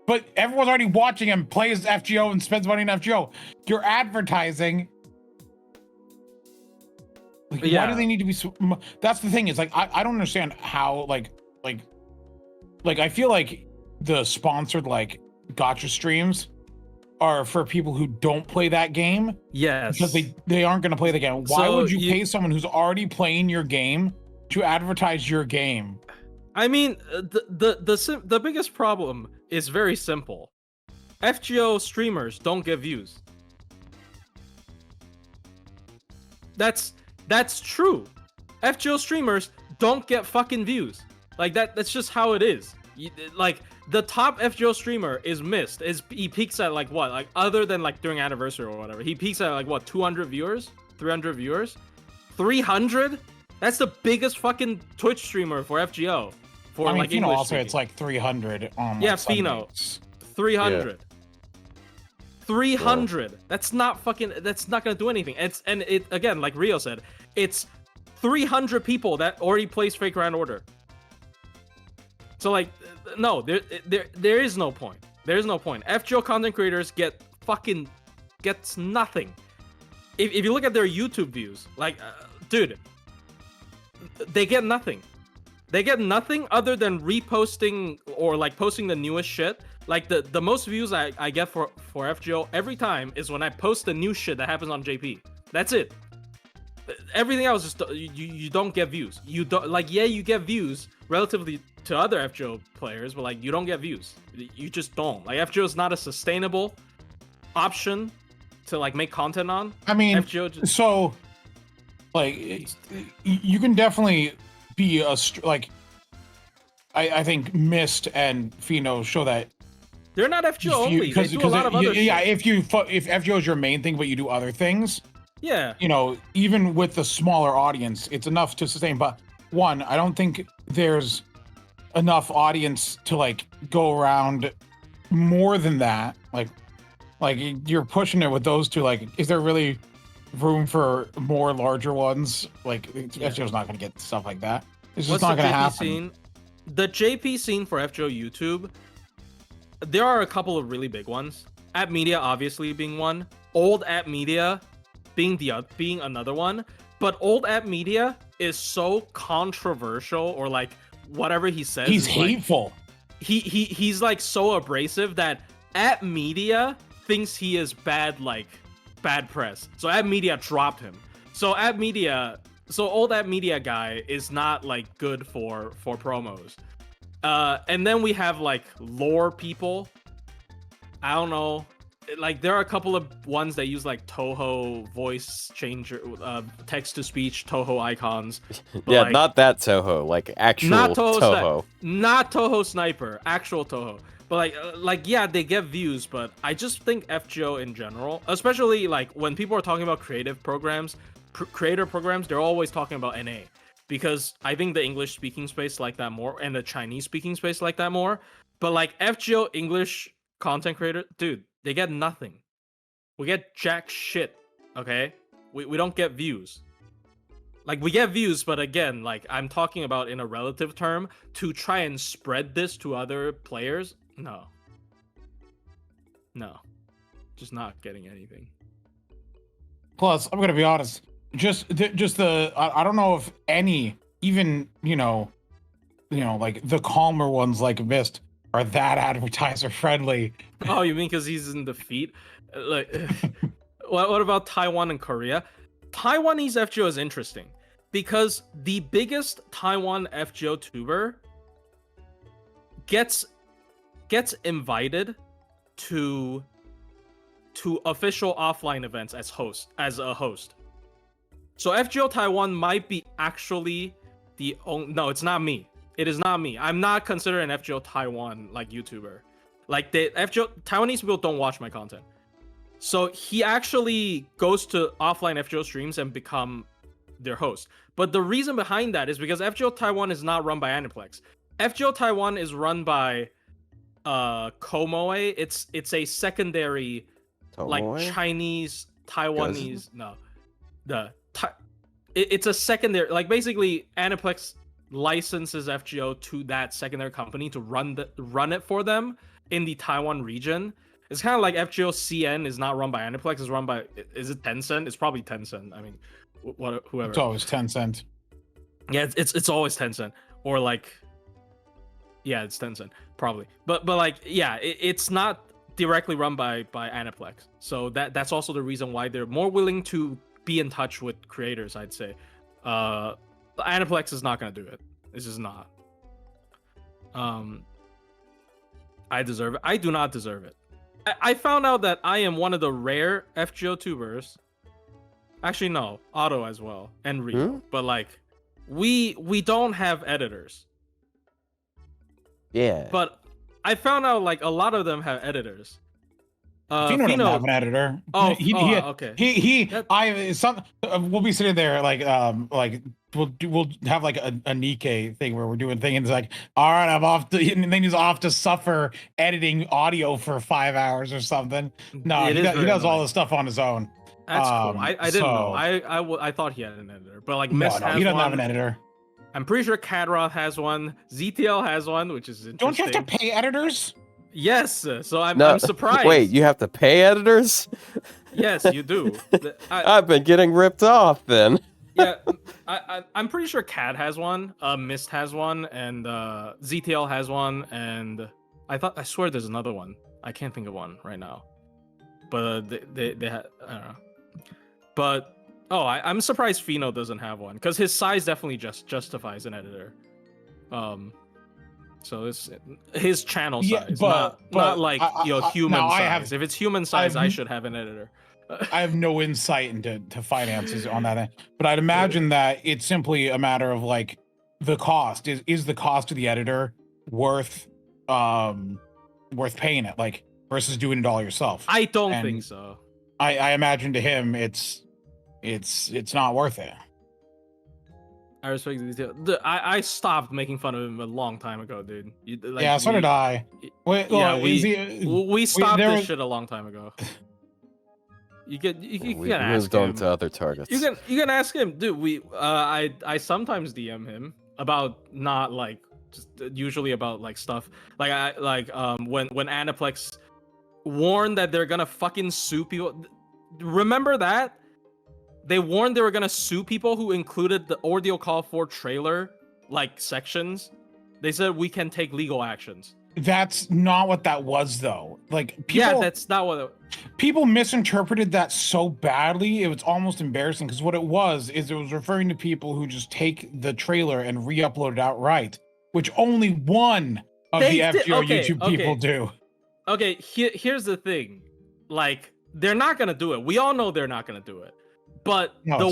but everyone's already watching him play his FGO and spends money on FGO. You're advertising. Like, why Yeah. do they need to be? That's the thing is like I don't understand how like I feel like the sponsored like gotcha streams are for people who don't play that game Yes. because they aren't going to play the game. Why So would you pay someone who's already playing your game to advertise your game? I mean, the biggest problem is very simple. FGO streamers don't get views. That's true. FGO streamers don't get fucking views. Like that's just how it is. Like the top FGO streamer is Mist. He peaks at like what? Like other than like during anniversary or whatever. He peaks at like what? 200 viewers? 300 viewers? 300? That's the biggest fucking Twitch streamer for FGO. For I mean, like Fino English also speaking. it's like 300 on Yeah, like, Fino. Sundays. 300. 300. That's not gonna do anything. And it again, like Rio said, it's 300 people that already plays Fake Grand Order. So like, no, there is no point. There's no point. FGO content creators gets nothing. If you look at their YouTube views, like, dude, they get nothing. They get nothing other than reposting or like posting the newest shit. Like the most views I get for FGO every time is when I post the new shit that happens on JP. That's it. Everything else is you don't get views. You don't like you get views relatively to other FGO players, but like you don't get views. You just don't. Like FGO is not a sustainable option to like make content on. I mean, FGO just... so like you can definitely be like I think Mist and Fino show that they're not FGO only. They do a lot of other shit. Yeah, if FGO is your main thing, but you do other things. Yeah. You know, even with the smaller audience, it's enough to sustain. But one, I don't think there's enough audience to like go around more than that. Like you're pushing it with those two. Like, is there really room for more larger ones? Like, FGO's not going to get stuff like that. It's just not going to happen. Scene? The JP scene for FGO YouTube, there are a couple of really big ones. App Media obviously being one. Old App Media being another one. But Old App Media is so controversial, or like whatever he says. He's hateful. Like, he's like so abrasive that App Media thinks he is bad press. So App Media dropped him. So Old App Media guy is not like good for promos. And then we have like lore people. I don't know. Like there are a couple of ones that use like Toho voice changer, text to speech Toho icons. Yeah, like, not that Toho, like actual not Toho. Not Toho Sniper, actual Toho. But like yeah, they get views, but I just think FGO in general, especially like when people are talking about creator programs, they're always talking about NA, because I think the English speaking space like that more, and the Chinese speaking space like that more. But like FGO English content creator, dude, they get nothing. We get jack shit. Okay, we don't get views. Like we get views, but again, like I'm talking about in a relative term to try and spread this to other players. No, just not getting anything. Plus, I'm gonna be honest. I don't know if any, even like the calmer ones like Mist are that advertiser friendly. Oh, you mean because he's in defeat? Like, what about Taiwan and Korea? Taiwanese FGO is interesting because the biggest Taiwan FGO tuber gets invited to official offline events as a host. So FGO Taiwan might be actually the only. No, it's not me. It is not me. I'm not considered an FGO Taiwan like YouTuber. Like the FGO Taiwanese people don't watch my content. So he actually goes to offline FGO streams and become their host. But the reason behind that is because FGO Taiwan is not run by Aniplex. FGO Taiwan is run by Komoe. It's a secondary like Chinese Taiwanese. No, it's a secondary, like basically Aniplex licenses FGO to that secondary company to run it for them in the Taiwan region. It's kind of like FGO CN is not run by Aniplex, it's run by, is it Tencent? It's probably Tencent. I mean, whoever. It's always Tencent. Yeah, it's always Tencent, or like, yeah, it's Tencent probably. But like, yeah, it's not directly run by Aniplex. So that's also the reason why they're more willing to be in touch with creators, I'd say. Aniplex is not gonna do it. This is not. I deserve it. I do not deserve it. I found out that I am one of the rare FGO tubers. Actually, no, Otto as well, and Ryou. But like, we don't have editors. Yeah. But I found out like a lot of them have editors. Fino doesn't have an editor. Oh, okay. We'll be sitting there like we'll have like a Nikkei thing where we're doing things, and it's like, all right, I'm off to, and then he's off to suffer editing audio for 5 hours or something. No, he does all the stuff on his own. That's cool. I didn't know. I thought he had an editor, but like Mist has he doesn't one. have an editor. I'm pretty sure Kadroth has one. ZTL has one, which is interesting. Don't you have to pay editors? Yes, so I'm surprised. Wait, you have to pay editors? Yes, you do. I've been getting ripped off then. Yeah, I'm pretty sure Cad has one, Mist has one, and ZTL has one, and I swear there's another one. I can't think of one right now. But they had, I don't know. But I'm surprised Fino doesn't have one, because his size definitely justifies an editor. So it's his channel size, but not like human size. If it's human size, I should have an editor. I have no insight into finances on that, but I'd imagine that it's simply a matter of like the cost. Is the cost of the editor worth paying it, like, versus doing it all yourself? I don't think so. I imagine to him it's not worth it. I respect the detail. I stopped making fun of him a long time ago, dude. So did I. We stopped this shit a long time ago. You can ask him. On to other targets. You can ask him, dude. I sometimes DM him about not like just usually about like stuff like when Aniplex warned that they're gonna fucking sue people. Remember that? They warned they were gonna sue people who included the Ordeal Call for trailer like sections. They said we can take legal actions. That's not what that was, though. Like, that's not what people misinterpreted that so badly. It was almost embarrassing, because what it was referring to people who just take the trailer and re-upload it outright, which only one of the FGO YouTube people do. Okay, here's the thing. Like, they're not gonna do it. We all know they're not gonna do it. But the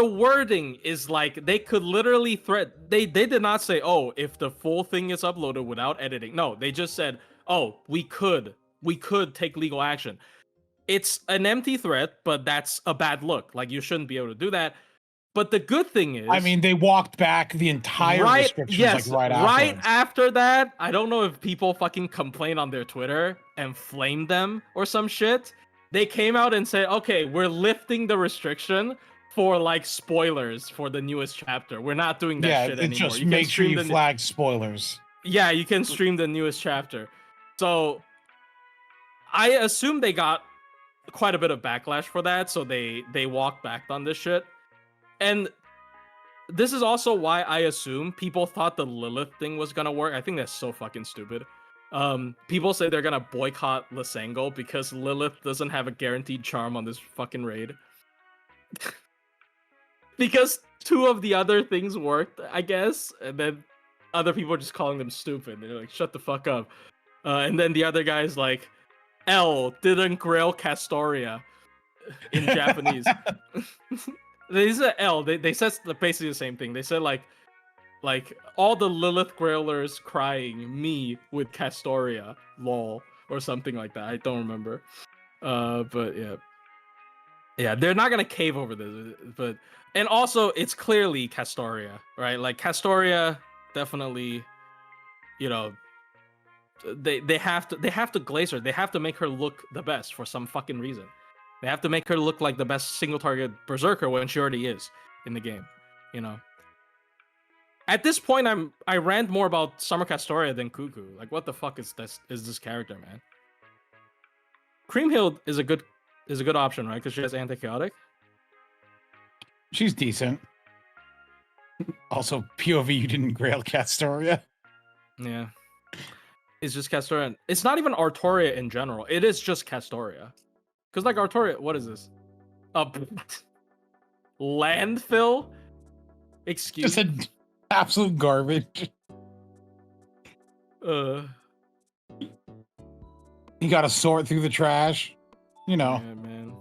wording is like they could literally they did not say, oh, if the full thing is uploaded without editing. No, they just said, oh, we could take legal action. It's an empty threat, but that's a bad look. Like, you shouldn't be able to do that. But the good thing is, I mean, they walked back the entire restrictions right after that. I don't know if people fucking complain on their Twitter and flame them or some shit. They came out and said, okay, we're lifting the restriction for like spoilers for the newest chapter. We're not doing that Yeah, shit it's anymore. just make sure stream you flag spoilers. Yeah, you can stream the newest chapter. So I assume they got quite a bit of backlash for that, so they walked back on this shit. And this is also why I assume people thought the Lilith thing was gonna work. I think that's so fucking stupid. People say they're gonna boycott Lysango because Lilith doesn't have a guaranteed charm on this fucking raid. Because two of the other things worked, I guess, and then other people are just calling them stupid. They're like, shut the fuck up. And then the other guy's like, L didn't grail Castoria in Japanese. They said L. They said basically the same thing. They said like all the Lilith Grailers crying me with Castoria, lol, or something like that. I don't remember. But yeah, they're not gonna cave over this. But and also it's clearly Castoria, right? Like Castoria definitely, you know, they have to glaze her. They have to make her look the best for some fucking reason. They have to make her look like the best single target berserker when she already is in the game, you know. At this point, I rant more about Summer Castoria than Cuckoo. Like, what the fuck is this character, man? Creamhill is a good option, right? Because she has anti-chaotic. She's decent. Also, POV, you didn't grail Castoria. Yeah. It's just Castoria. It's not even Artoria in general. It is just Castoria. Because, like, Artoria, what is this? Landfill? Excuse me. Just absolute garbage. You gotta sort through the trash. You know. Yeah, man.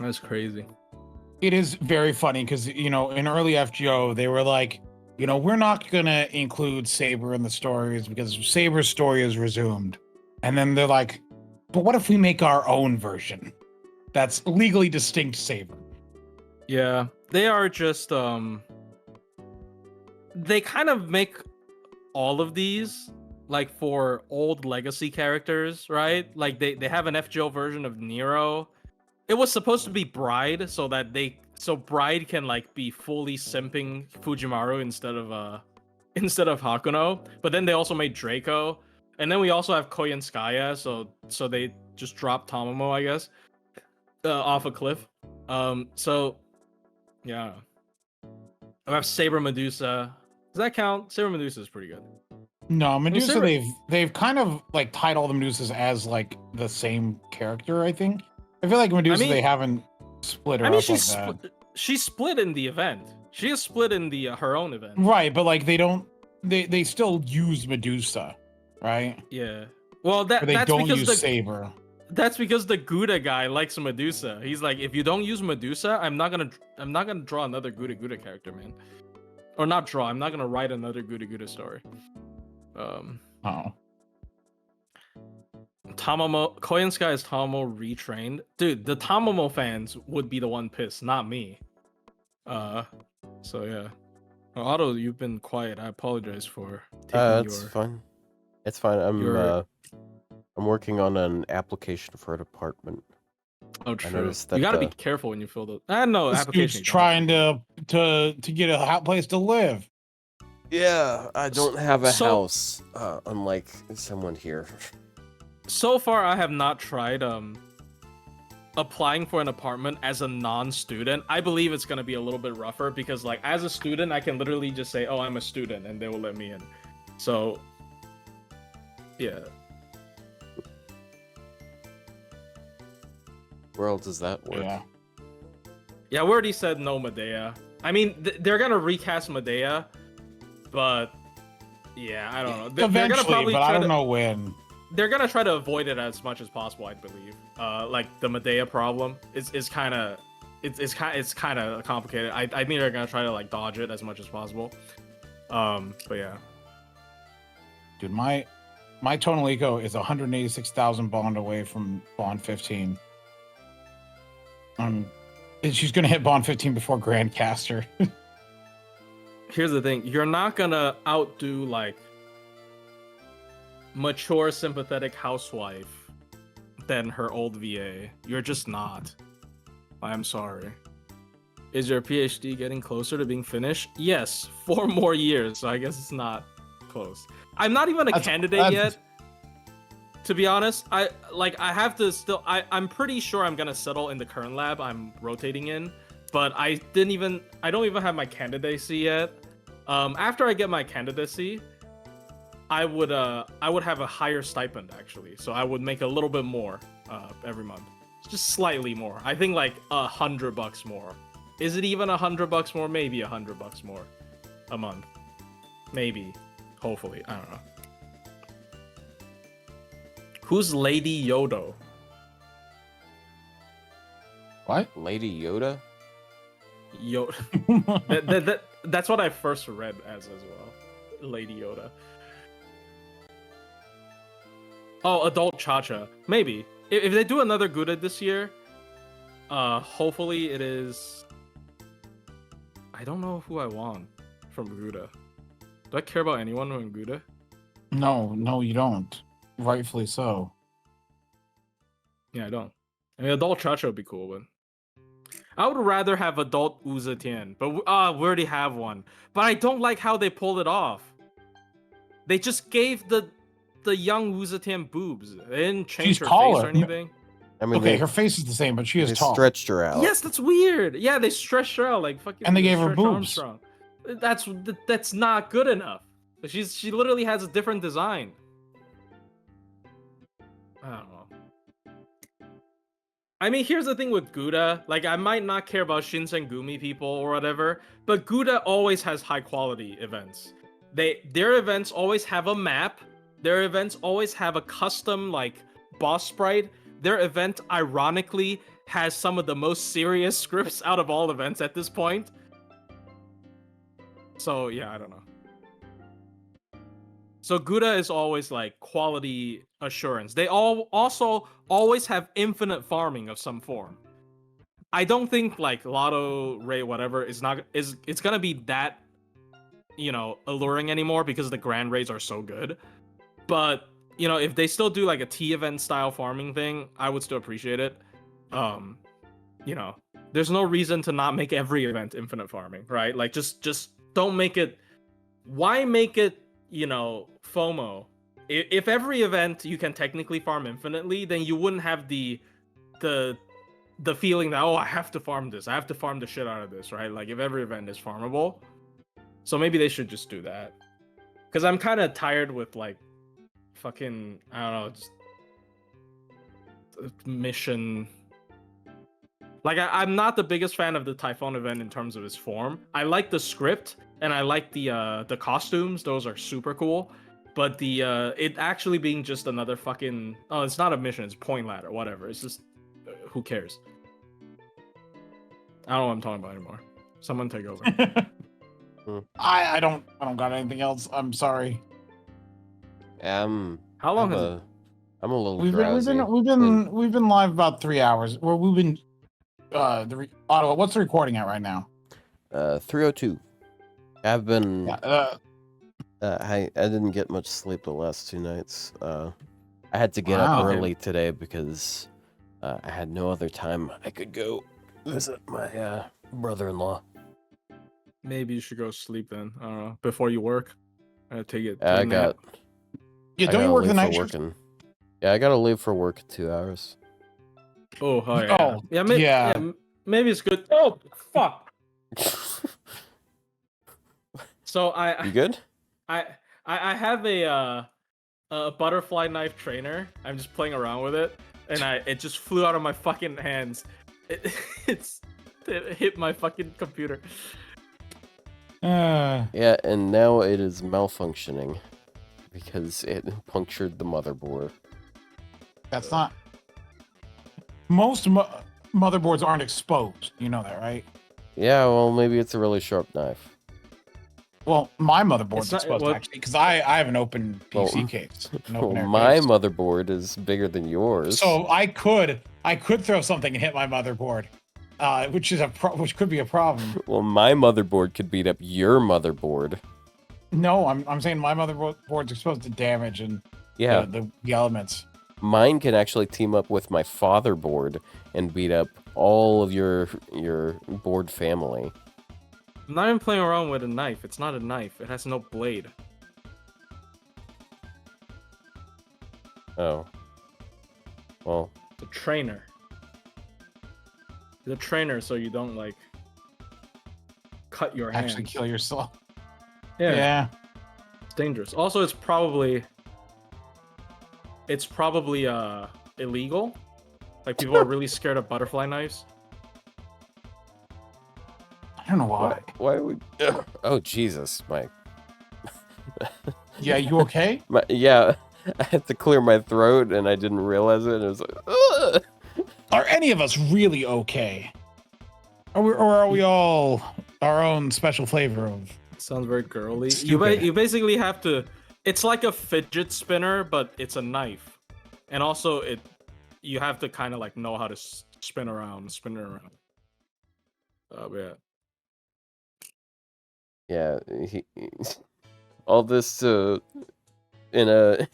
That's crazy. It is very funny because, you know, in early FGO, they were like, you know, we're not going to include Saber in the stories because Saber's story is resumed. And then they're like, but what if we make our own version that's legally distinct Saber? Yeah, they are just, they kind of make all of these like for old legacy characters, right? Like they have an FGO version of Nero. It was supposed to be Bride so that Bride can like be fully simping Fujimaru instead of Hakuno. But then they also made Draco, and then we also have Koyanskaya, so they just dropped Tomomo, I guess, off a cliff. So yeah, I have Saber Medusa. Does that count? Saber Medusa is pretty good. No, Medusa, they've kind of like tied all the Medusas as like the same character, I think. I feel like Medusa, they haven't split her up like that. She's split in the event. She is split in the her own event. Right, but like they still use Medusa, right? Yeah. Well, that's don't because use Saber. That's because the Gouda guy likes Medusa. He's like, if you don't use Medusa, I'm not gonna draw another Gouda character, man. Or not draw. I'm not gonna write another Gouda story. Tomomo, Koyansky is Tomomo retrained. Dude, the Tomomo fans would be the one pissed, not me. So yeah. Well, Otto, you've been quiet. I apologize for taking it's fine. It's fine. I'm working on an application for a department. Oh, true. You gotta be careful when you fill the. No, application. Trying to get a place to live. Yeah, I don't have a house, unlike someone here. So far, I have not tried applying for an apartment as a non-student. I believe it's gonna be a little bit rougher because, like, as a student, I can literally just say, "Oh, I'm a student," and they will let me in. So, yeah. Where else does that work? Yeah, we already said no Medea. I mean, they're gonna recast Medea, but yeah, I don't know. Eventually, they're gonna probably but I don't know when. They're gonna try to avoid it as much as possible, I believe. Like the Medea problem is kind of complicated. I think they're gonna try to like dodge it as much as possible. But yeah, dude, my tonal eco is 186,000 bond away from bond 15. She's gonna hit bond 15 before Grandcaster. Here's the thing: you're not gonna outdo like mature, sympathetic housewife than her old VA. You're just not. I'm sorry. Is your PhD getting closer to being finished? Yes, 4 more years, so I guess it's not close. I'm not even a candidate yet. To be honest, I have to still. I'm pretty sure I'm gonna settle in the current lab I'm rotating in, but I don't even have my candidacy yet. After I get my candidacy, I would have a higher stipend actually, so I would make a little bit more every month, just slightly more. I think like $100 more. Is it even $100 more? Maybe $100 more a month, maybe. Hopefully, I don't know. Who's Lady Yoda? What? Lady Yoda? Yoda. That's what I first read as well. Lady Yoda. Oh, Adult Cha-Cha. Maybe. If they do another Gouda this year, hopefully it is... I don't know who I want from Gouda. Do I care about anyone in Gouda? No, you don't. Rightfully so. Yeah, I don't. I mean, Adult Cha-Cha would be cool, but... I would rather have Adult Uzetian, but we already have one. But I don't like how they pulled it off. They just gave the young Uzetian boobs. They didn't change her face or anything. I mean, okay, her face is the same, but she is tall. Stretched her out. Yes, that's weird. Yeah, they stretched her out like fucking. And they gave her boobs. Armstrong. That's not good enough. She literally has a different design. I don't know. I mean, here's the thing with Gouda. Like, I might not care about Shinsengumi people or whatever, but Gouda always has high quality events. Their events always have a map. Their events always have a custom like boss sprite. Their event, ironically, has some of the most serious scripts out of all events at this point. So yeah, I don't know. So Gouda is always like quality assurance. They also always have infinite farming of some form. I don't think like Lotto, Ray, whatever it's gonna be that, alluring anymore because the Grand Rays are so good. But if they still do like a T event style farming thing, I would still appreciate it. There's no reason to not make every event infinite farming, right? Like just don't make it. Why make it, FOMO? If every event you can technically farm infinitely, then you wouldn't have the feeling that, oh, I have to farm this. I have to farm the shit out of this, right? Like if every event is farmable. So maybe they should just do that. Because I'm kind of tired with like fucking, I don't know, just mission. Like I'm not the biggest fan of the Typhon event in terms of its form. I like the script and I like the costumes. Those are super cool. But it actually being just another fucking, oh, it's not a mission. It's point ladder, whatever. It's just who cares? I don't know what I'm talking about anymore. Someone take over. I don't got anything else. I'm sorry. How long has it? I'm a little drowsy. We've been live about 3 hours. We've been Ottawa. What's the recording at right now? 3:02. I've been. Yeah, I didn't get much sleep the last 2 nights. I had to get up early today because I had no other time I could go visit my brother-in-law. Maybe you should go sleep then. I don't know. Before you work. Take it. I got. Yeah, don't you work the night shift? Yeah, I gotta leave for work in 2 hours. Oh, yeah. Yeah, maybe it's good. Oh, fuck. So You good? I have a butterfly knife trainer. I'm just playing around with it, and it just flew out of my fucking hands. It hit my fucking computer. Yeah, and now it is malfunctioning because it punctured the motherboard. That's not. Most motherboards aren't exposed. You know that, right? Yeah, well, maybe it's a really sharp knife. Well, my motherboard's exposed actually, because I have an open PC case. My motherboard is bigger than yours. So I could throw something and hit my motherboard, which could be a problem. Well, my motherboard could beat up your motherboard. No, I'm saying my motherboard's exposed to damage and the elements. mine can actually team up with my father board and beat up all of your board family. I'm not even playing around with a knife. It's not a knife. It has no blade. Oh. Well. The trainer. The trainer, so you don't like cut your hand. Actually kill yourself. Yeah. It's dangerous. Also, it's probably illegal. Like people are really scared of butterfly knives. I don't know why. Why would? Oh Jesus, Mike. Yeah, you okay? Yeah, I had to clear my throat and I didn't realize it. And it was like, ugh. Are any of us really okay? Or are we all our own special flavor of? Sounds very girly. Stupid. You basically have to. It's like a fidget spinner, but it's a knife, and also you have to kind of like know how to spin it around. Yeah. Yeah, all this in a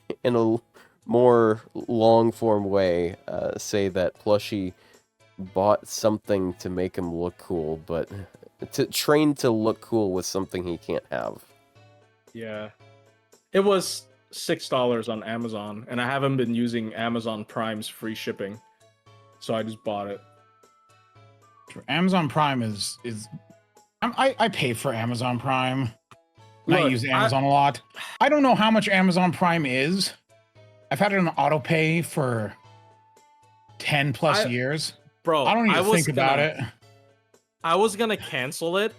more long form way say that Plushie bought something to make him look cool, but to train to look cool with something he can't have. Yeah, it was $6 on Amazon, and I haven't been using Amazon Prime's free shipping, so I just bought it. Amazon Prime is I pay for Amazon Prime. I Look, use Amazon a lot. I don't know how much Amazon Prime is. I've had it on auto pay for 10 plus years. Bro, I don't even think about it. I was gonna cancel it,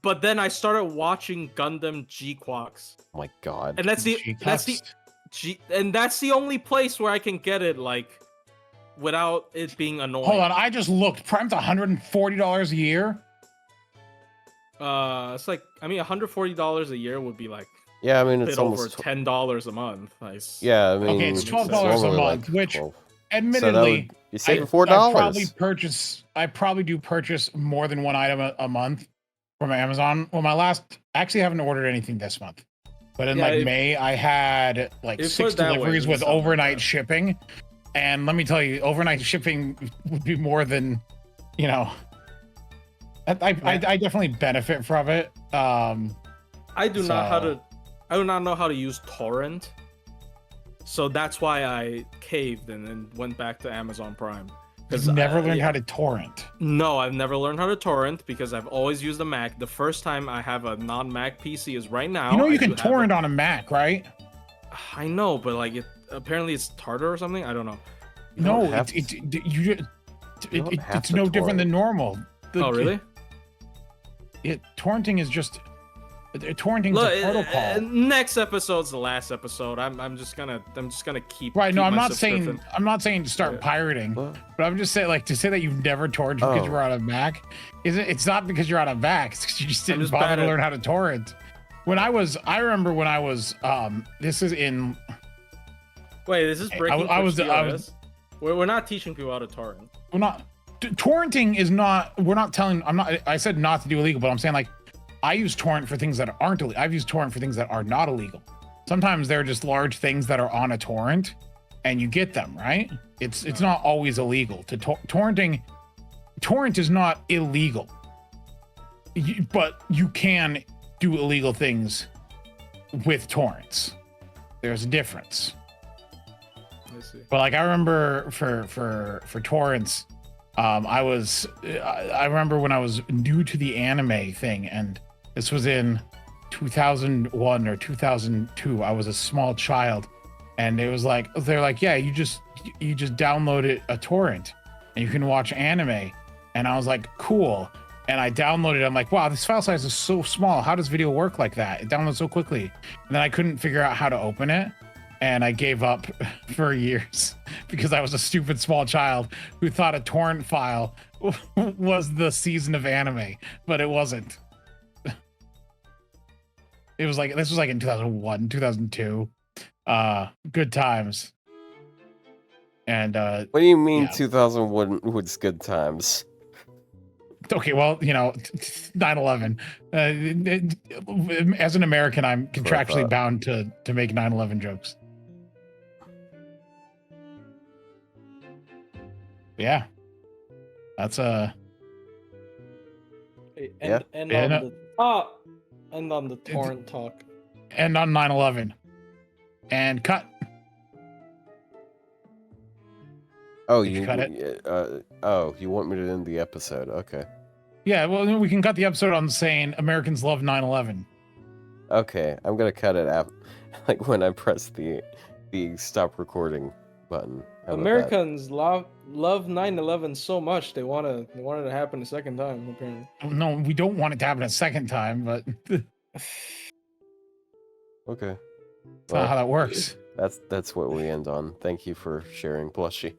but then I started watching Gundam G-Quacks. Oh my god. And that's the only place where I can get it like without it being annoying. Hold on, I just looked. Prime's $140 a year. It's like $140 a year would be like yeah, I mean it's it's almost $10 a month. Yeah, I mean okay, it's $12 a month, which 12. admittedly you're saving $4. I probably do purchase more than one item a month from Amazon. Well, I actually haven't ordered anything this month, but in May I had like 6 deliveries with overnight shipping, and let me tell you, overnight shipping would be more than, you know. I definitely benefit from it. I do not know how to use torrent, so that's why I caved and then went back to Amazon Prime. You've never learned how to torrent? No, I've never learned how to torrent because I've always used a Mac. The first time I have a non-Mac PC is right now. You know you can torrent on a Mac, right? I know, but like apparently it's harder or something. I don't know. No, it's no different than normal. Oh really? Torrenting is just torrenting's a protocol. Next episode's the last episode. I'm just gonna keep. Right? No, I'm not saying to start pirating, but I'm just saying to say that you've never torrented because you're on a Mac. It's not because you're on a Mac. It's because you just didn't bother to learn how to torrent. I remember when I was this is in. Wait, this is breaking. We're not teaching people how to torrent. We're not. Torrenting is not. We're not telling. I said not to do illegal, but I'm saying like. I use torrent for things that aren't illegal. I've used torrent for things that are not illegal. Sometimes they're just large things that are on a torrent, and you get them, right? It's not always illegal. Torrent is not illegal, but you can do illegal things with torrents. There's a difference. I see. But like I remember for torrents, I remember when I was new to the anime thing, and this was in 2001 or 2002. I was a small child, and it was like they're like, yeah, you just download a torrent and you can watch anime. And I was like, cool. And I downloaded it. I'm like, wow, this file size is so small. How does video work like that? It downloads so quickly. And then I couldn't figure out how to open it. And I gave up for years because I was a stupid small child who thought a torrent file was the season of anime, but it wasn't. This was like in 2001, 2002. Good times. And what do you mean 2001 was good times? Okay, well, 9/11. As an American, I'm contractually bound to make 9/11 jokes. yeah, that's a Yeah. And Yeah, on no. the and on the torrent talk. end on 9/11 and cut. Oh, Did you cut it? You want me to end the episode? Okay. Yeah, well, then we can cut the episode on saying Americans love 9/11. Okay, I'm gonna cut it out, like when I press the stop recording button. How about that? Americans love 9/11 so much they wanted it to happen a second time, apparently. No, we don't want it to happen a second time, but that's Okay. not how that works. That's what we end on. Thank you for sharing, Plushie.